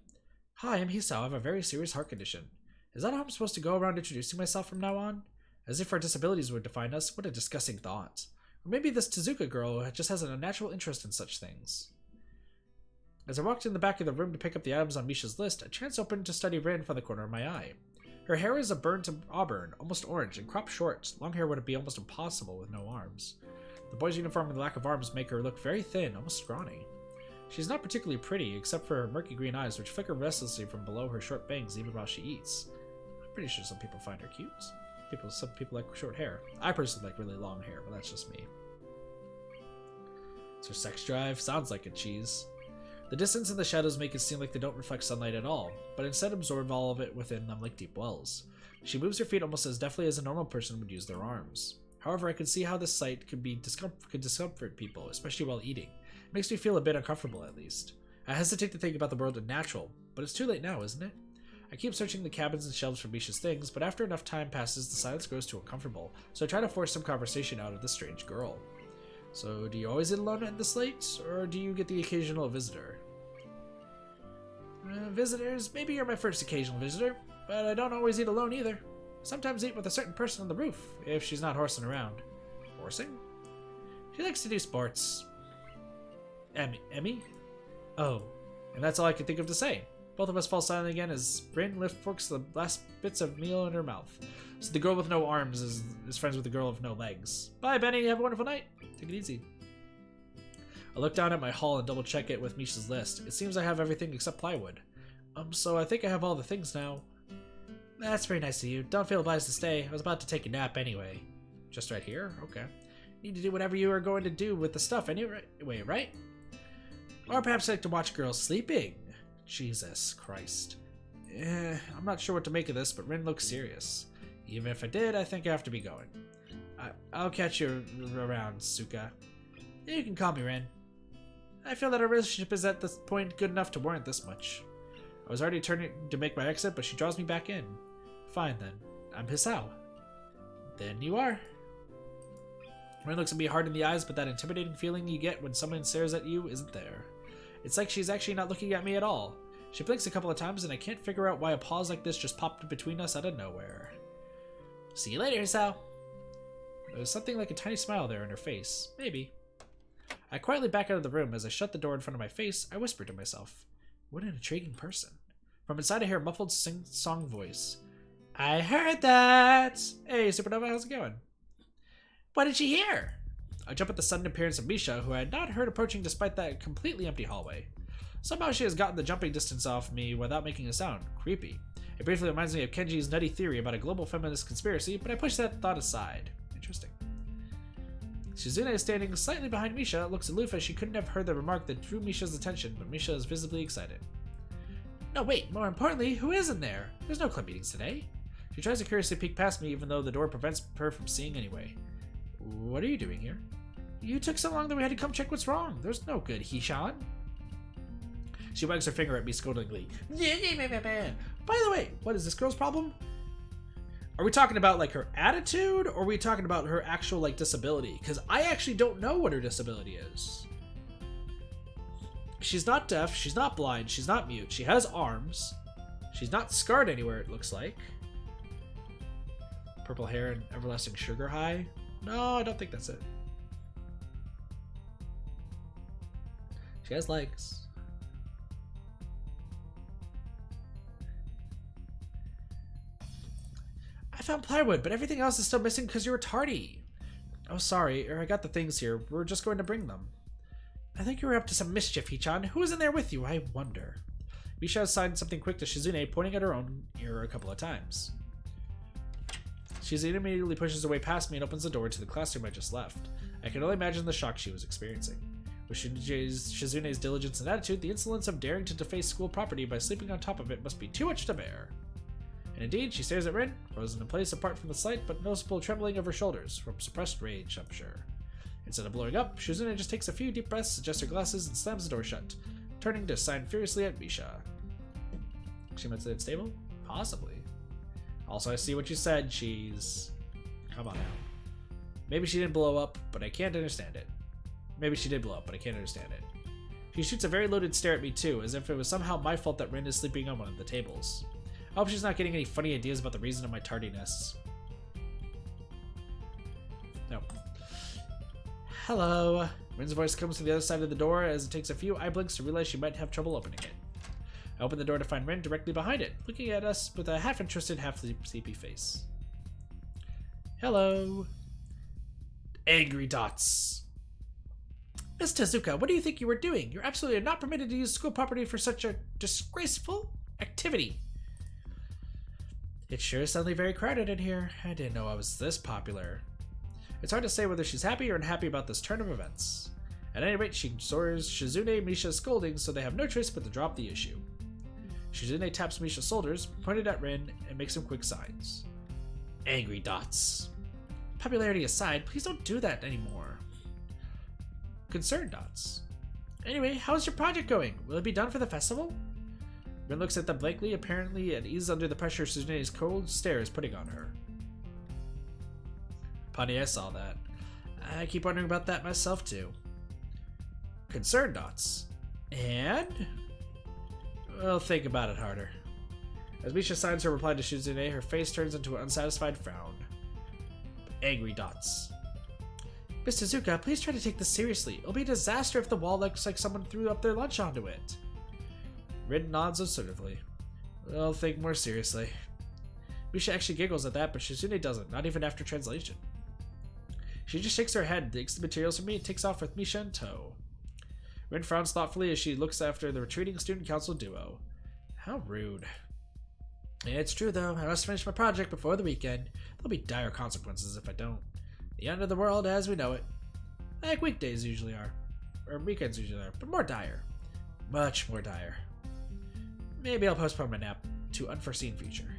Speaker 1: Hi, I'm Hisao. I have a very serious heart condition. Is that how I'm supposed to go around introducing myself from now on? As if our disabilities would define us. What a disgusting thought. Or maybe this Tezuka girl just has a natural interest in such things. As I walked in the back of the room to pick up the items on Misha's list, a chance opened to study Rin from the corner of my eye. Her hair is a burnt auburn, almost orange, and cropped short. Long hair would be almost impossible with no arms. The boy's uniform and the lack of arms make her look very thin, almost scrawny. She's not particularly pretty, except for her murky green eyes, which flicker restlessly from below her short bangs even while she eats. I'm pretty sure some people find her cute. Some people like short hair. I personally like really long hair, but that's just me. Is her sex drive? Sounds like a cheese. The distance and the shadows make it seem like they don't reflect sunlight at all, but instead absorb all of it within them like deep wells. She moves her feet almost as deftly as a normal person would use their arms. However, I can see how this sight could discomfort people, especially while eating. It makes me feel a bit uncomfortable, at least. I hesitate to think about the world in natural, but it's too late now, isn't it? I keep searching the cabins and shelves for Misha's things, but after enough time passes, the silence grows too uncomfortable, so I try to force some conversation out of this strange girl. So, do you always eat alone at this late, or do you get the occasional visitor? Visitors? Maybe you're my first occasional visitor, but I don't always eat alone either. Sometimes eat with a certain person on the roof, if she's not horsing around. Horsing? She likes to do sports. Emmy? Oh, and that's all I could think of to say. Both of us fall silent again as Rin forks the last bits of meal in her mouth. So the girl with no arms is friends with the girl with no legs. Bye, Benny. Have a wonderful night. Take it easy. I look down at my haul and double check it with Misha's list. It seems I have everything except plywood. So I think I have all the things now. That's very nice of you. Don't feel obliged to stay. I was about to take a nap anyway. Just right here? Okay. Need to do whatever you are going to do with the stuff anyway, right? Or perhaps like to watch girls sleeping. Jesus Christ. I'm not sure what to make of this, but Rin looks serious. Even if I did, I think I have to be going. I'll catch you around, Suka. You can call me Rin. I feel that our relationship is at this point good enough to warrant this much. I was already turning to make my exit, but she draws me back in. Fine then. I'm Hisao. Then you are. Rin looks at me hard in the eyes, but that intimidating feeling you get when someone stares at you isn't there. It's like she's actually not looking at me at all. She blinks a couple of times, and I can't figure out why a pause like this just popped between us out of nowhere. See you later, Hisao. There was something like a tiny smile there in her face. Maybe. I quietly back out of the room. As I shut the door in front of my face, I whisper to myself, what an intriguing person. From inside I hear a muffled sing-song voice. I heard that! Hey, Supernova, how's it going? What did she hear? I jump at the sudden appearance of Misha, who I had not heard approaching despite that completely empty hallway. Somehow she has gotten the jumping distance off me without making a sound. Creepy. It briefly reminds me of Kenji's nutty theory about a global feminist conspiracy, but I push that thought aside. Interesting. Shizune is standing slightly behind Misha, looks aloof as she couldn't have heard the remark that drew Misha's attention, but Misha is visibly excited. No, wait, more importantly, who is in there? There's no club meetings today. She tries to curiously peek past me, even though the door prevents her from seeing anyway. What are you doing here? You took so long that we had to come check what's wrong. There's no good, Hishan. She wags her finger at me scoldingly. By the way, what is this girl's problem? Are we talking about like her attitude, or are we talking about her actual like disability? Because I actually don't know what her disability is. She's not deaf, she's not blind, she's not mute, she has arms. She's not scarred anywhere, it looks like. Purple hair and everlasting sugar high? No, I don't think that's it. She has legs. I found plywood, but everything else is still missing because you were tardy. Oh, sorry, I got the things here. We're just going to bring them. I think you were up to some mischief, Hichan. Who is in there with you, I wonder? Misha signed something quick to Shizune, pointing at her own ear a couple of times. Shizune immediately pushes away past me and opens the door to the classroom I just left. I can only imagine the shock she was experiencing. With Shizune's diligence and attitude, the insolence of daring to deface school property by sleeping on top of it must be too much to bear. And indeed, she stares at Rin, frozen in place apart from the slight but noticeable trembling of her shoulders, from suppressed rage, I'm sure. Instead of blowing up, Shizune just takes a few deep breaths, adjusts her glasses, and slams the door shut, turning to sign furiously at Misha. She meant to stay stable? Possibly. Also, I see what you said, Cheese. Come on now. Maybe she didn't blow up, but I can't understand it. Maybe she did blow up, but I can't understand it. She shoots a very loaded stare at me too, as if it was somehow my fault that Rin is sleeping on one of the tables. I hope she's not getting any funny ideas about the reason of my tardiness. No. Hello. Rin's voice comes from the other side of the door as it takes a few eye blinks to realize she might have trouble opening it. I open the door to find Rin directly behind it, looking at us with a half-interested, half-sleepy face. Hello. Angry dots. Miss Tezuka, what do you think you were doing? You're absolutely not permitted to use school property for such a disgraceful activity. It sure is suddenly very crowded in here. I didn't know I was this popular. It's hard to say whether she's happy or unhappy about this turn of events. At any rate, she ignores Shizune and Misha's scolding, so they have no choice but to drop the issue. Shizune taps Misha's shoulders, pointed at Rin, and makes some quick signs. Angry dots. Popularity aside, please don't do that anymore. Concerned dots. Anyway, how's your project going? Will it be done for the festival? Rin looks at them blankly, apparently at ease under the pressure Shizune's cold stare is putting on her. Punny, I saw that. I keep wondering about that myself too. Concerned dots. And? Well, think about it harder. As Misha signs her reply to Shizune, her face turns into an unsatisfied frown. Angry dots.
Speaker 3: Mr. Zuka, please try to take this seriously. It'll be a disaster if the wall looks like someone threw up their lunch onto it.
Speaker 1: Rin nods assertively. I'll think more seriously. Misha actually giggles at that, but Shizune doesn't, not even after translation. She just shakes her head, takes the materials from me, and takes off with Misha in tow. Rin frowns thoughtfully as she looks after the retreating student council duo. How rude. Yeah, it's true though. I must finish my project before the weekend. There'll be dire consequences if I don't. The end of the world as we know it. Like weekdays usually are. Or weekends usually are, but more dire. Much more dire. Maybe I'll postpone my nap to unforeseen future.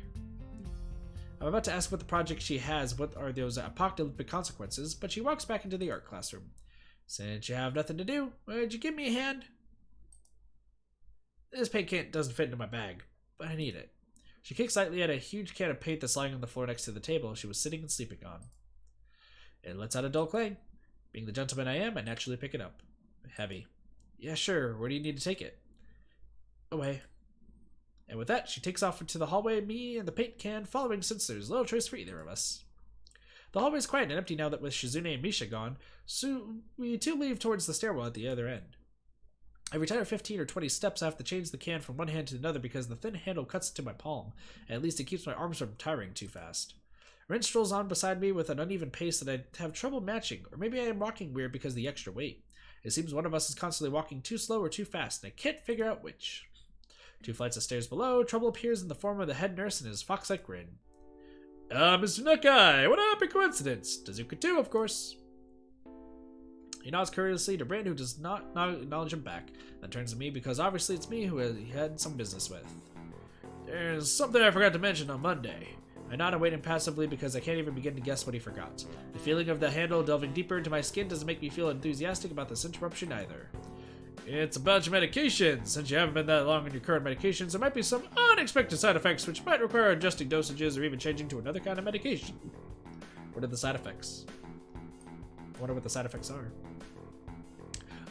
Speaker 1: I'm about to ask what the project she has, what are those apocalyptic consequences, but she walks back into the art classroom. Since you have nothing to do, would you give me a hand? This paint can doesn't fit into my bag, but I need it. She kicks lightly at a huge can of paint that's lying on the floor next to the table she was sitting and sleeping on. It lets out a dull clang. Being the gentleman I am, I naturally pick it up. Heavy. Yeah, sure. Where do you need to take it? Away. And with that, she takes off into the hallway, me and the paint can following since there's little choice for either of us. The hallway is quiet and empty now that with Shizune and Misha gone, so we two leave towards the stairwell at the other end. I retire 15 or 20 steps. I have to change the can from one hand to another because the thin handle cuts into my palm, and at least it keeps my arms from tiring too fast. Rin strolls on beside me with an uneven pace that I have trouble matching, or maybe I am walking weird because of the extra weight. It seems one of us is constantly walking too slow or too fast, and I can't figure out which. 2 flights of stairs below, trouble appears in the form of the head nurse and his fox-like grin. Mr. Nakai, what a happy coincidence! Tezuka too, of course. He nods courteously to Rin, who does not acknowledge him back, then turns to me because obviously it's me who he had some business with. There's something I forgot to mention on Monday. I nod and wait impassively because I can't even begin to guess what he forgot. The feeling of the handle delving deeper into my skin doesn't make me feel enthusiastic about this interruption either. It's about your medications. Since you haven't been that long on your current medications, there might be some unexpected side effects which might require adjusting dosages or even changing to another kind of medication. What are the side effects? I wonder what the side effects are.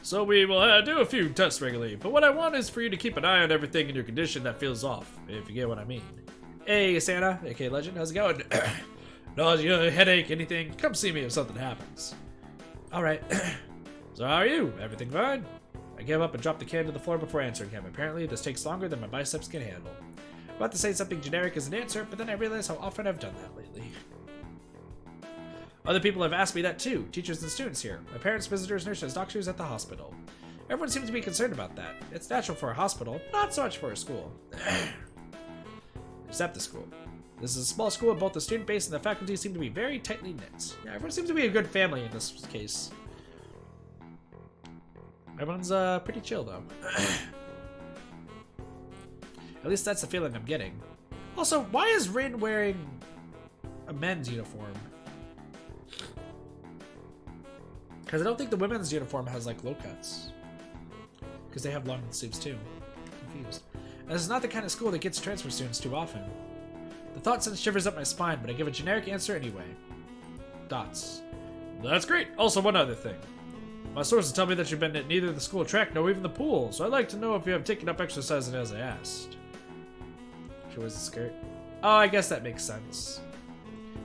Speaker 1: So we will do a few tests regularly, but what I want is for you to keep an eye on everything in your condition that feels off, if you get what I mean. Hey, Santa, aka Legend, how's it going? Nausea, headache, anything? Come see me if something happens. Alright. So how are you? Everything fine? I give up and drop the can to the floor before answering him. Apparently, this takes longer than my biceps can handle. I'm about to say something generic as an answer, but then I realize how often I've done that lately. Other people have asked me that too, teachers and students here. My parents, visitors, nurses, doctors at the hospital. Everyone seems to be concerned about that. It's natural for a hospital, not so much for a school. Except the school. This is a small school, and both the student base and the faculty seem to be very tightly knit. Yeah, everyone seems to be a good family in this case. Everyone's pretty chill though. At least that's the feeling I'm getting. Also, why is Rin wearing a men's uniform? Because I don't think the women's uniform has like low cuts. Because they have long sleeves too. I'm confused. And this is not the kind of school that gets transfer students too often. The thought sends shivers up my spine, but I give a generic answer anyway. Dots. That's great. Also, one other thing. My sources tell me that you've been at neither the school track nor even the pool, so I'd like to know if you have taken up exercising as I asked. She wears a skirt. Oh, I guess that makes sense.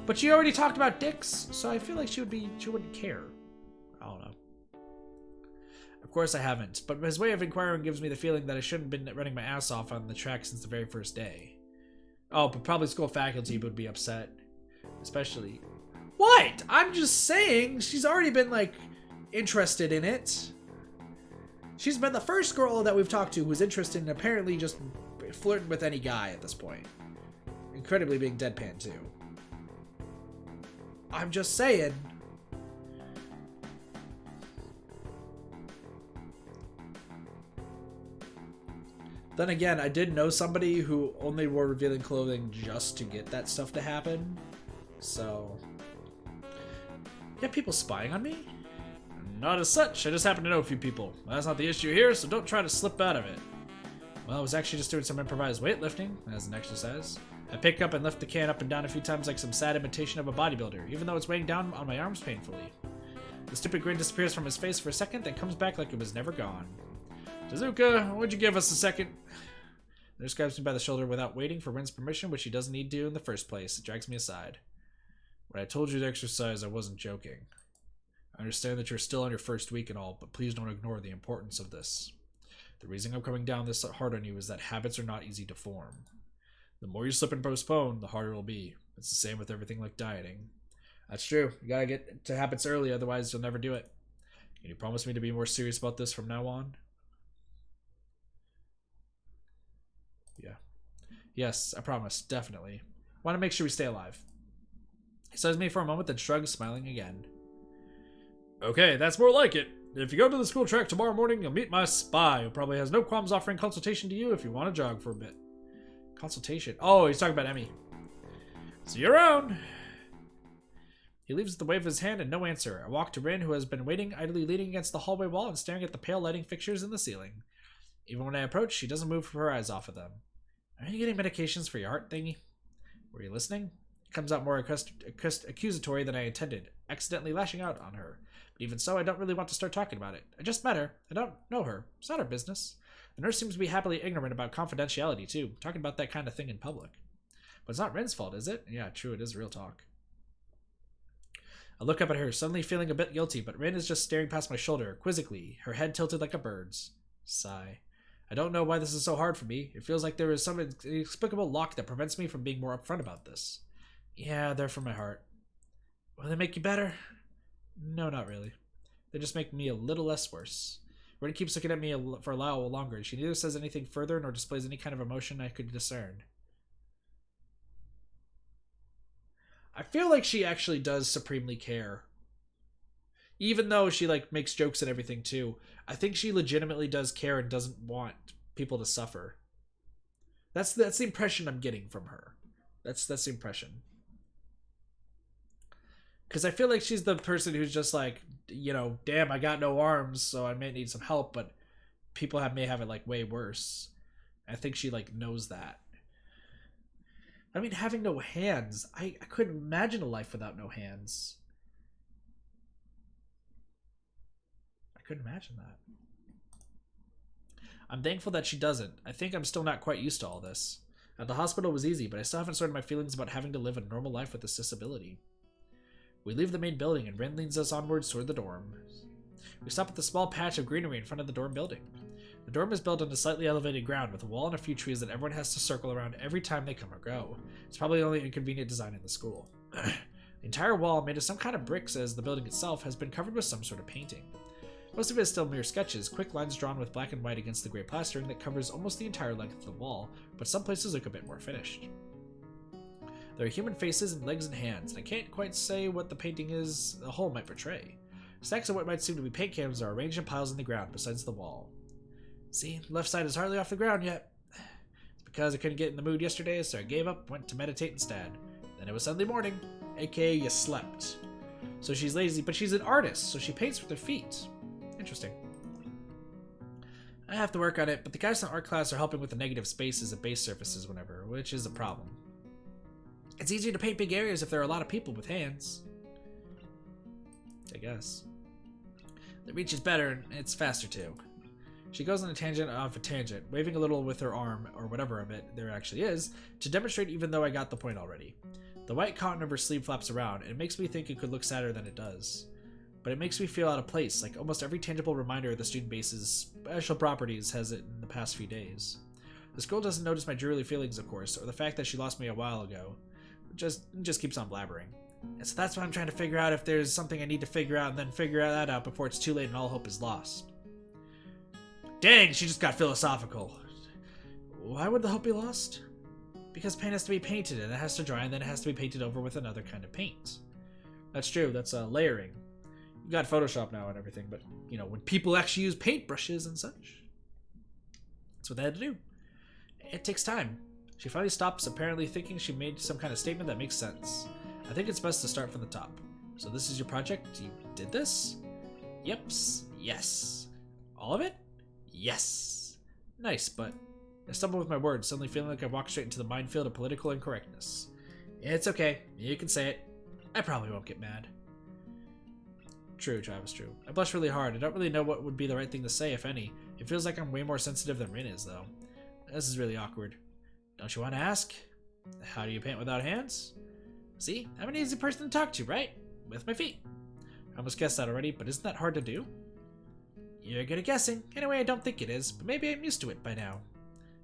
Speaker 1: But she already talked about dicks, so I feel like she wouldn't care. I don't know. Of course I haven't, but his way of inquiring gives me the feeling that I shouldn't have been running my ass off on the track since the very first day. Oh, but probably school faculty would be upset. Especially... What? I'm just saying, she's already been, like, interested in it. She's been the first girl that we've talked to who's interested in apparently just flirting with any guy at this point. Incredibly being deadpan, too. I'm just saying... Then again, I did know somebody who only wore revealing clothing just to get that stuff to happen. So... You have people spying on me? Not as such, I just happen to know a few people. That's not the issue here, so don't try to slip out of it. Well, I was actually just doing some improvised weightlifting, as an exercise. I pick up and lift the can up and down a few times like some sad imitation of a bodybuilder, even though it's weighing down on my arms painfully. The stupid grin disappears from his face for a second, then comes back like it was never gone. Tezuka, would you give us a second? Nurse grabs me by the shoulder without waiting for Rin's permission, which she doesn't need to in the first place. It drags me aside. When I told you to exercise, I wasn't joking.
Speaker 2: understand that you're still on your first week and all, but please don't ignore the importance of this. The reason I'm coming down this hard on you is that habits are not easy to form. The more you slip and postpone, the harder it'll be. It's the same with everything like dieting.
Speaker 1: That's true. You gotta get to habits early, otherwise you'll never do it.
Speaker 2: Can you promise me to be more serious about this from now on?
Speaker 1: Yeah. Yes, I promise. Definitely. Want to make sure we stay alive. He studies me for a moment, then shrugs, smiling again.
Speaker 2: Okay, that's more like it. If you go to the school track tomorrow morning, you'll meet my spy, who probably has no qualms offering consultation to you if you want to jog for a bit.
Speaker 1: Consultation? Oh, he's talking about Emmy.
Speaker 2: See you around!
Speaker 1: He leaves with the wave of his hand and no answer. I walk to Rin, who has been waiting, idly leaning against the hallway wall and staring at the pale lighting fixtures in the ceiling. Even when I approach, she doesn't move her eyes off of them. Are you getting medications for your heart thingy? Were you listening? It comes out more accusatory than I intended, accidentally lashing out on her. But even so, I don't really want to start talking about it. I just met her. I don't know her. It's not her business. The nurse seems to be happily ignorant about confidentiality, too, talking about that kind of thing in public. But it's not Rin's fault, is it? Yeah, true, it is real talk. I look up at her, suddenly feeling a bit guilty, but Rin is just staring past my shoulder, quizzically, her head tilted like a bird's. Sigh. I don't know why this is so hard for me. It feels like there is some inexplicable lock that prevents me from being more upfront about this. Yeah, they're from my heart. Will they make you better? No, not really. They just make me a little less worse. Rin keeps looking at me for a while longer. She neither says anything further nor displays any kind of emotion I could discern. I feel like she actually does supremely care. Even though she makes jokes and everything too, I think she legitimately does care and doesn't want people to suffer. That's the impression I'm getting from her. That's the impression. Because I feel like she's the person who's just damn, I got no arms, so I may need some help, but people may have it way worse. I think she knows that. I mean, having no hands, I couldn't imagine a life without no hands. I couldn't imagine that. I'm thankful that she doesn't. I think I'm still not quite used to all this. At the hospital it was easy, but I still haven't sorted my feelings about having to live a normal life with this disability. We leave the main building and Rin leads us onwards toward the dorm. We stop at the small patch of greenery in front of the dorm building. The dorm is built on a slightly elevated ground with a wall and a few trees that everyone has to circle around every time they come or go. It's probably the only inconvenient design in the school. The entire wall, made of some kind of bricks as the building itself, has been covered with some sort of painting. Most of it is still mere sketches, quick lines drawn with black and white against the gray plastering that covers almost the entire length of the wall, but some places look a bit more finished. There are human faces and legs and hands, and I can't quite say what the painting is the whole might portray. Stacks of what might seem to be paint cans are arranged in piles on the ground besides the wall. See, the left side is hardly off the ground yet. It's because I couldn't get in the mood yesterday, so I gave up, went to meditate instead. Then it was Sunday morning, aka you slept. So she's lazy, but she's an artist, so she paints with her feet. Interesting. I have to work on it, but the guys in art class are helping with the negative spaces and base surfaces whenever, which is a problem. It's easier to paint big areas if there are a lot of people with hands. I guess. The reach is better, and it's faster too. She goes on a tangent off a tangent, waving a little with her arm, or whatever of it there actually is, to demonstrate even though I got the point already. The white cotton of her sleeve flaps around, and it makes me think it could look sadder than it does. But it makes me feel out of place, like almost every tangible reminder of the student base's special properties has it in the past few days. This girl doesn't notice my dreary feelings, of course, or the fact that she lost me a while ago. Just keeps on blabbering. And so that's why I'm trying to figure out if there's something I need to figure out and then figure that out before it's too late and all hope is lost. Dang, she just got philosophical. Why would the hope be lost? Because paint has to be painted and it has to dry and then it has to be painted over with another kind of paint. That's true, that's layering. You got Photoshop now and everything, but when people actually use paintbrushes and such, that's what they had to do. It takes time. She finally stops, apparently thinking she made some kind of statement that makes sense. I think it's best to start from the top. So this is your project? You did this? Yeps. Yes. All of it? Yes. Nice, but I stumble with my words, suddenly feeling like I walked straight into the minefield of political incorrectness. It's okay. You can say it. I probably won't get mad. True, Travis, true. I blush really hard. I don't really know what would be the right thing to say, if any. It feels like I'm way more sensitive than Rin is, though. This is really awkward. Don't you want to ask? How do you paint without hands? See? I'm an easy person to talk to, right? With my feet. I almost guessed that already, but isn't that hard to do? You're good at guessing. Anyway, I don't think it is, but maybe I'm used to it by now.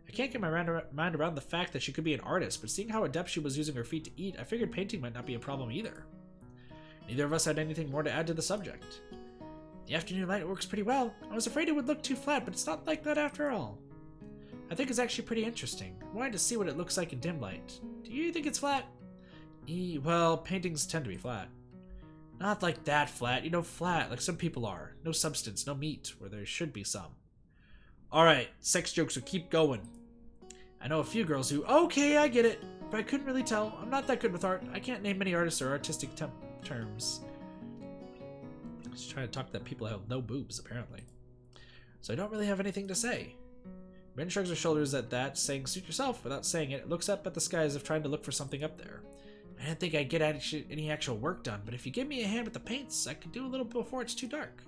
Speaker 1: I can't get my mind around the fact that she could be an artist, but seeing how adept she was using her feet to eat, I figured painting might not be a problem either. Neither of us had anything more to add to the subject. The afternoon light works pretty well. I was afraid it would look too flat, but it's not like that after all. I think it's actually pretty interesting. I wanted to see what it looks like in dim light. Do you think it's flat? Well, paintings tend to be flat. Not like that flat, you know, flat, like some people are. No substance, no meat, where there should be some. Alright, sex jokes will keep going. I know a few girls who, okay, I get it, but I couldn't really tell. I'm not that good with art. I can't name many artists or artistic terms. Just trying to talk that people have no boobs, apparently. So I don't really have anything to say. Ren shrugs her shoulders at that, saying, suit yourself, without saying it, looks up at the sky as if trying to look for something up there. I didn't think I'd get any actual work done, but if you give me a hand with the paints, I could do a little before it's too dark.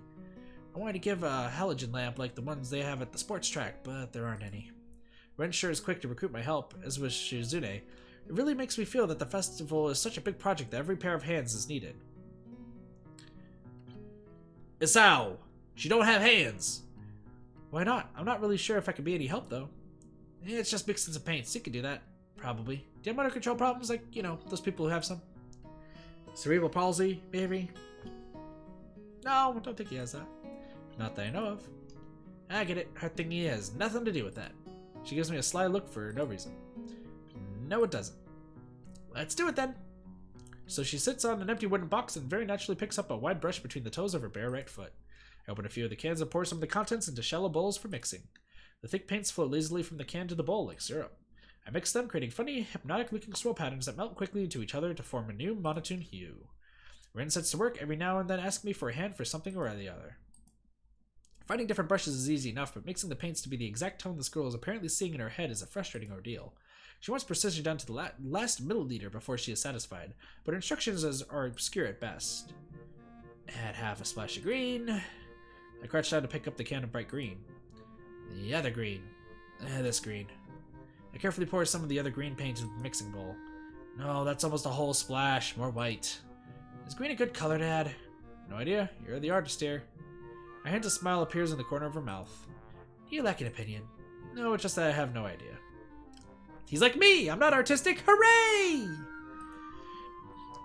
Speaker 1: I wanted to give a halogen lamp like the ones they have at the sports track, but there aren't any. Ren sure is quick to recruit my help, as was Shizune. It really makes me feel that the festival is such a big project that every pair of hands is needed. Isao! She don't have hands! Why not? I'm not really sure if I could be any help, though. It's just mixing some paints. You could do that. Probably. Do you have motor control problems like, you know, those people who have some? Cerebral palsy, maybe? No, I don't think he has that. Not that I know of. I get it. Her thingy has nothing to do with that. She gives me a sly look for no reason. No, it doesn't. Let's do it then. So she sits on an empty wooden box and very naturally picks up a wide brush between the toes of her bare right foot. I open a few of the cans and pour some of the contents into shallow bowls for mixing. The thick paints flow lazily from the can to the bowl like syrup. I mix them, creating funny, hypnotic-looking swirl patterns that melt quickly into each other to form a new monotone hue. Ren sets to work, every now and then asking me for a hand for something or the other. Finding different brushes is easy enough, but mixing the paints to be the exact tone this girl is apparently seeing in her head is a frustrating ordeal. She wants precision down to the last milliliter before she is satisfied, but her instructions are obscure at best. Add half a splash of green. I crouched down to pick up the can of bright green. The other green. This green. I carefully pour some of the other green paint into the mixing bowl. No, that's almost a whole splash. More white. Is green a good color to add? No idea. You're the artist here. A hint of smile appears in the corner of her mouth. Do you lack an opinion? No, it's just that I have no idea. He's like me! I'm not artistic! Hooray!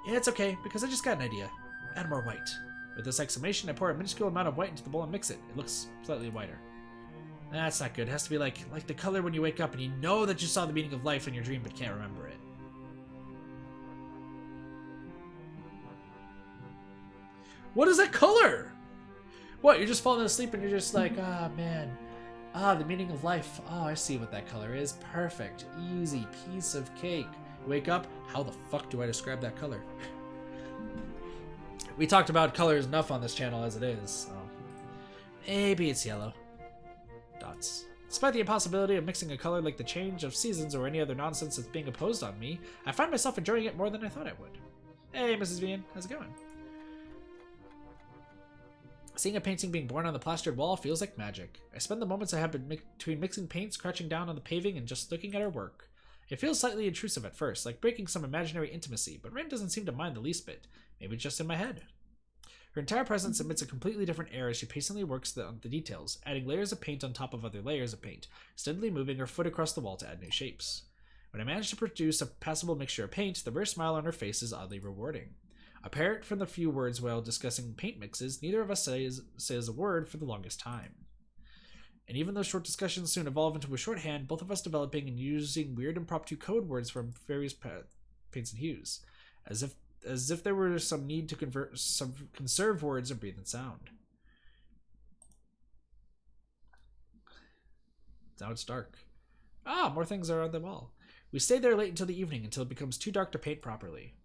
Speaker 1: Yeah, it's okay, because I just got an idea. Add more white. With this exclamation, I pour a minuscule amount of white into the bowl and mix it. It looks slightly whiter. That's not good. It has to be like the color when you wake up and you know that you saw the meaning of life in your dream but can't remember it. What is that color? What, you're just falling asleep and you're just like, ah, man. Ah, the meaning of life. Oh, I see what that color is. Perfect. Easy. Piece of cake. Wake up. How the fuck do I describe that color? We talked about colors enough on this channel as it is, so. Maybe it's yellow. Dots. Despite the impossibility of mixing a color like the change of seasons or any other nonsense that's being imposed on me, I find myself enjoying it more than I thought I would. Hey, Mrs. Vian. How's it going? Seeing a painting being born on the plastered wall feels like magic. I spend the moments I have between mixing paints, crouching down on the paving, and just looking at her work. It feels slightly intrusive at first, like breaking some imaginary intimacy, but Ren doesn't seem to mind the least bit. Maybe it's just in my head. Her entire presence emits a completely different air as she patiently works the details, adding layers of paint on top of other layers of paint, steadily moving her foot across the wall to add new shapes. When I manage to produce a passable mixture of paint, the rare smile on her face is oddly rewarding. Apparent from the few words while discussing paint mixes, neither of us says a word for the longest time. And even though short discussions soon evolve into a shorthand, both of us developing and using weird impromptu code words from various paints and hues, as if there were some need to conserve words or breathe in sound. Now it's dark. Ah, more things are on the wall. We stay there late until the evening, until it becomes too dark to paint properly.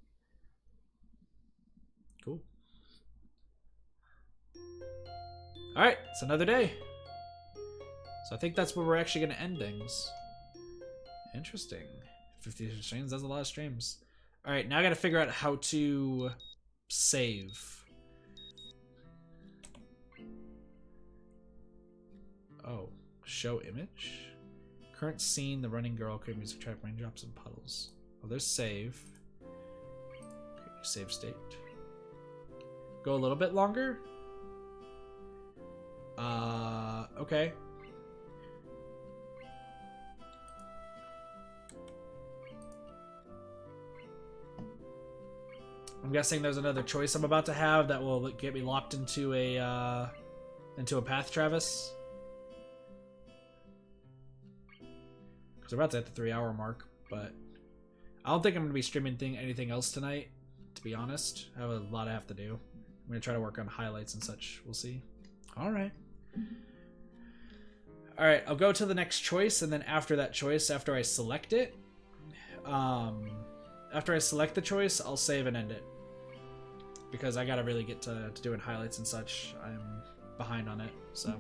Speaker 1: Cool. Alright, it's another day. So I think that's where we're actually going to end things. Interesting. 50 streams, that's a lot of streams. Alright, now I gotta figure out how to save. Oh, show image? Current scene, the running girl, create music track, raindrops and puddles. Oh, there's save. Okay, save state. go a little bit longer. Okay. I'm guessing there's another choice I'm about to have that will get me locked into a path, Travis. Because we're about to hit the 3-hour mark, but I don't think I'm going to be streaming anything else tonight, to be honest. I have a lot I have to do. I'm going to try to work on highlights and such. We'll see. All right. All right, I'll go to the next choice, and then after that choice, after I select it, after I select the choice, I'll save and end it. Because I gotta really get to doing highlights and such. I'm behind on it, so.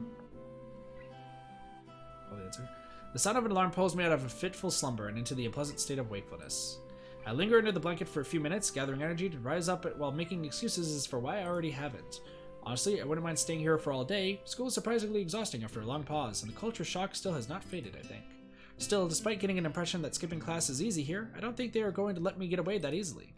Speaker 1: I'll answer. The sound of an alarm pulls me out of a fitful slumber and into the unpleasant state of wakefulness. I linger under the blanket for a few minutes, gathering energy to rise up while making excuses as for why I already haven't. Honestly, I wouldn't mind staying here for all day. School is surprisingly exhausting after a long pause, and the culture shock still has not faded, I think. Still, despite getting an impression that skipping class is easy here, I don't think they are going to let me get away that easily.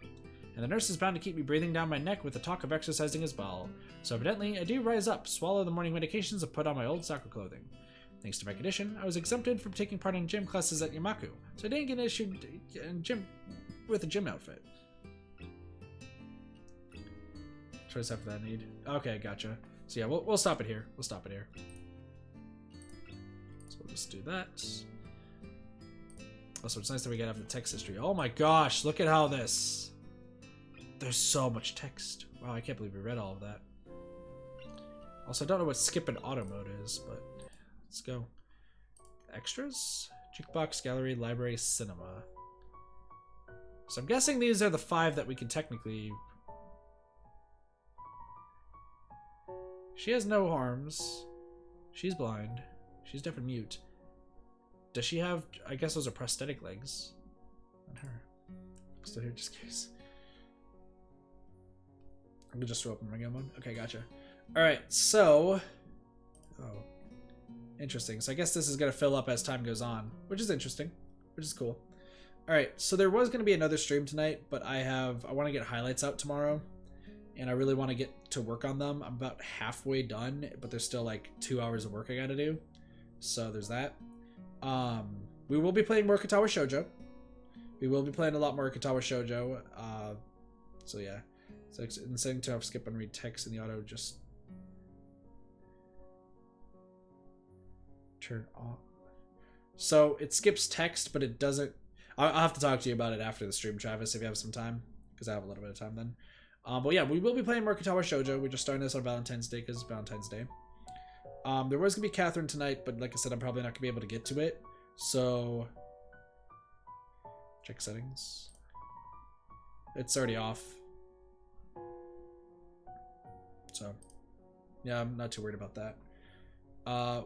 Speaker 1: And the nurse is bound to keep me breathing down my neck with the talk of exercising as well. So evidently, I do rise up, swallow the morning medications, and put on my old soccer clothing. Thanks to my condition, I was exempted from taking part in gym classes at Yamaku, so I didn't get issued with a gym outfit. Choice after that need. Okay, gotcha. So yeah, we'll stop it here. We'll stop it here. So we'll just do that. Also, it's nice that we get out of the text history. Oh my gosh, look at how this... There's so much text. Wow, I can't believe we read all of that. Also, I don't know what skip and auto mode is, but let's go. Extras? Jukebox, gallery, library, cinema. So I'm guessing these are the 5 that we can technically... She has no arms. She's blind. She's deaf and mute. Does she have... I guess those are prosthetic legs on her. Still here, just in case. I'm gonna just open my gun one. Okay, gotcha. Alright, so... Oh. Interesting. So I guess this is gonna fill up as time goes on, which is interesting. Which is cool. Alright, so there was gonna be another stream tonight, but I want to get highlights out tomorrow. And I really want to get to work on them. I'm about halfway done, but there's still like 2 hours of work I gotta do. So there's that. We will be playing more Katawa Shoujo. We will be playing a lot more Katawa Shoujo. So yeah. So in setting to skip and read text in the auto, just turn off. So it skips text, but it doesn't. I'll have to talk to you about it after the stream, Travis, if you have some time, because I have a little bit of time then. But yeah, we will be playing more Katawa Shoujo. We're just starting this on Valentine's Day because it's Valentine's Day. There was gonna be Catherine tonight, but like I said, I'm probably not gonna be able to get to it. So check settings. It's already off. So yeah, I'm not too worried about that.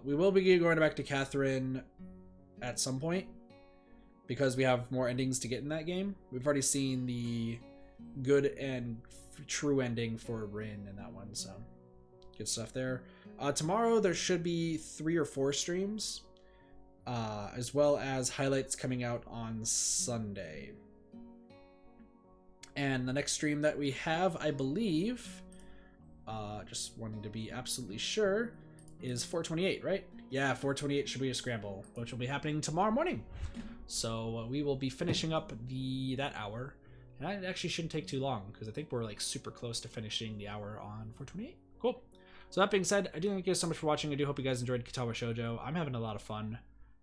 Speaker 1: We will be going back to Catherine at some point because we have more endings to get in that game. We've already seen the good and true ending for Rin in that one, so good stuff there. Tomorrow there should be 3 or 4 streams, as well as highlights coming out on Sunday. And the next stream that we have, I believe, just wanting to be absolutely sure, is 428, right? Yeah, 428 should be a scramble, which will be happening tomorrow morning. So we will be finishing up that hour. And it actually shouldn't take too long, because I think we're like super close to finishing the hour on 428. Cool. So that being said, I do thank you guys so much for watching. I do hope you guys enjoyed Katawa Shoujo. I'm having a lot of fun.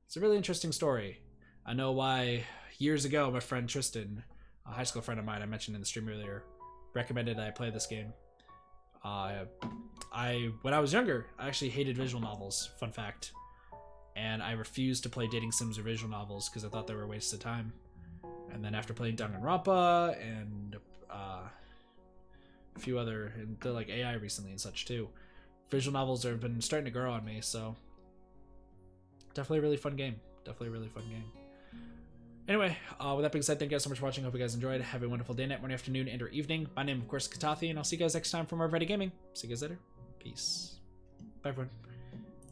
Speaker 1: It's a really interesting story. I know why years ago my friend Tristan, a high school friend of mine I mentioned in the stream earlier, recommended I play this game. When I was younger, I actually hated visual novels, fun fact. And I refused to play dating sims or visual novels because I thought they were a waste of time. And then after playing Danganronpa and a few other, and they're like AI recently and such too, visual novels have been starting to grow on me, so definitely a really fun game. Definitely a really fun game. Anyway, with that being said, thank you guys so much for watching. Hope you guys enjoyed. Have a wonderful day, night, morning, afternoon, and or evening. My name, of course, is Katathi, and I'll see you guys next time for more Ready Gaming. See you guys later. Peace. Bye, everyone.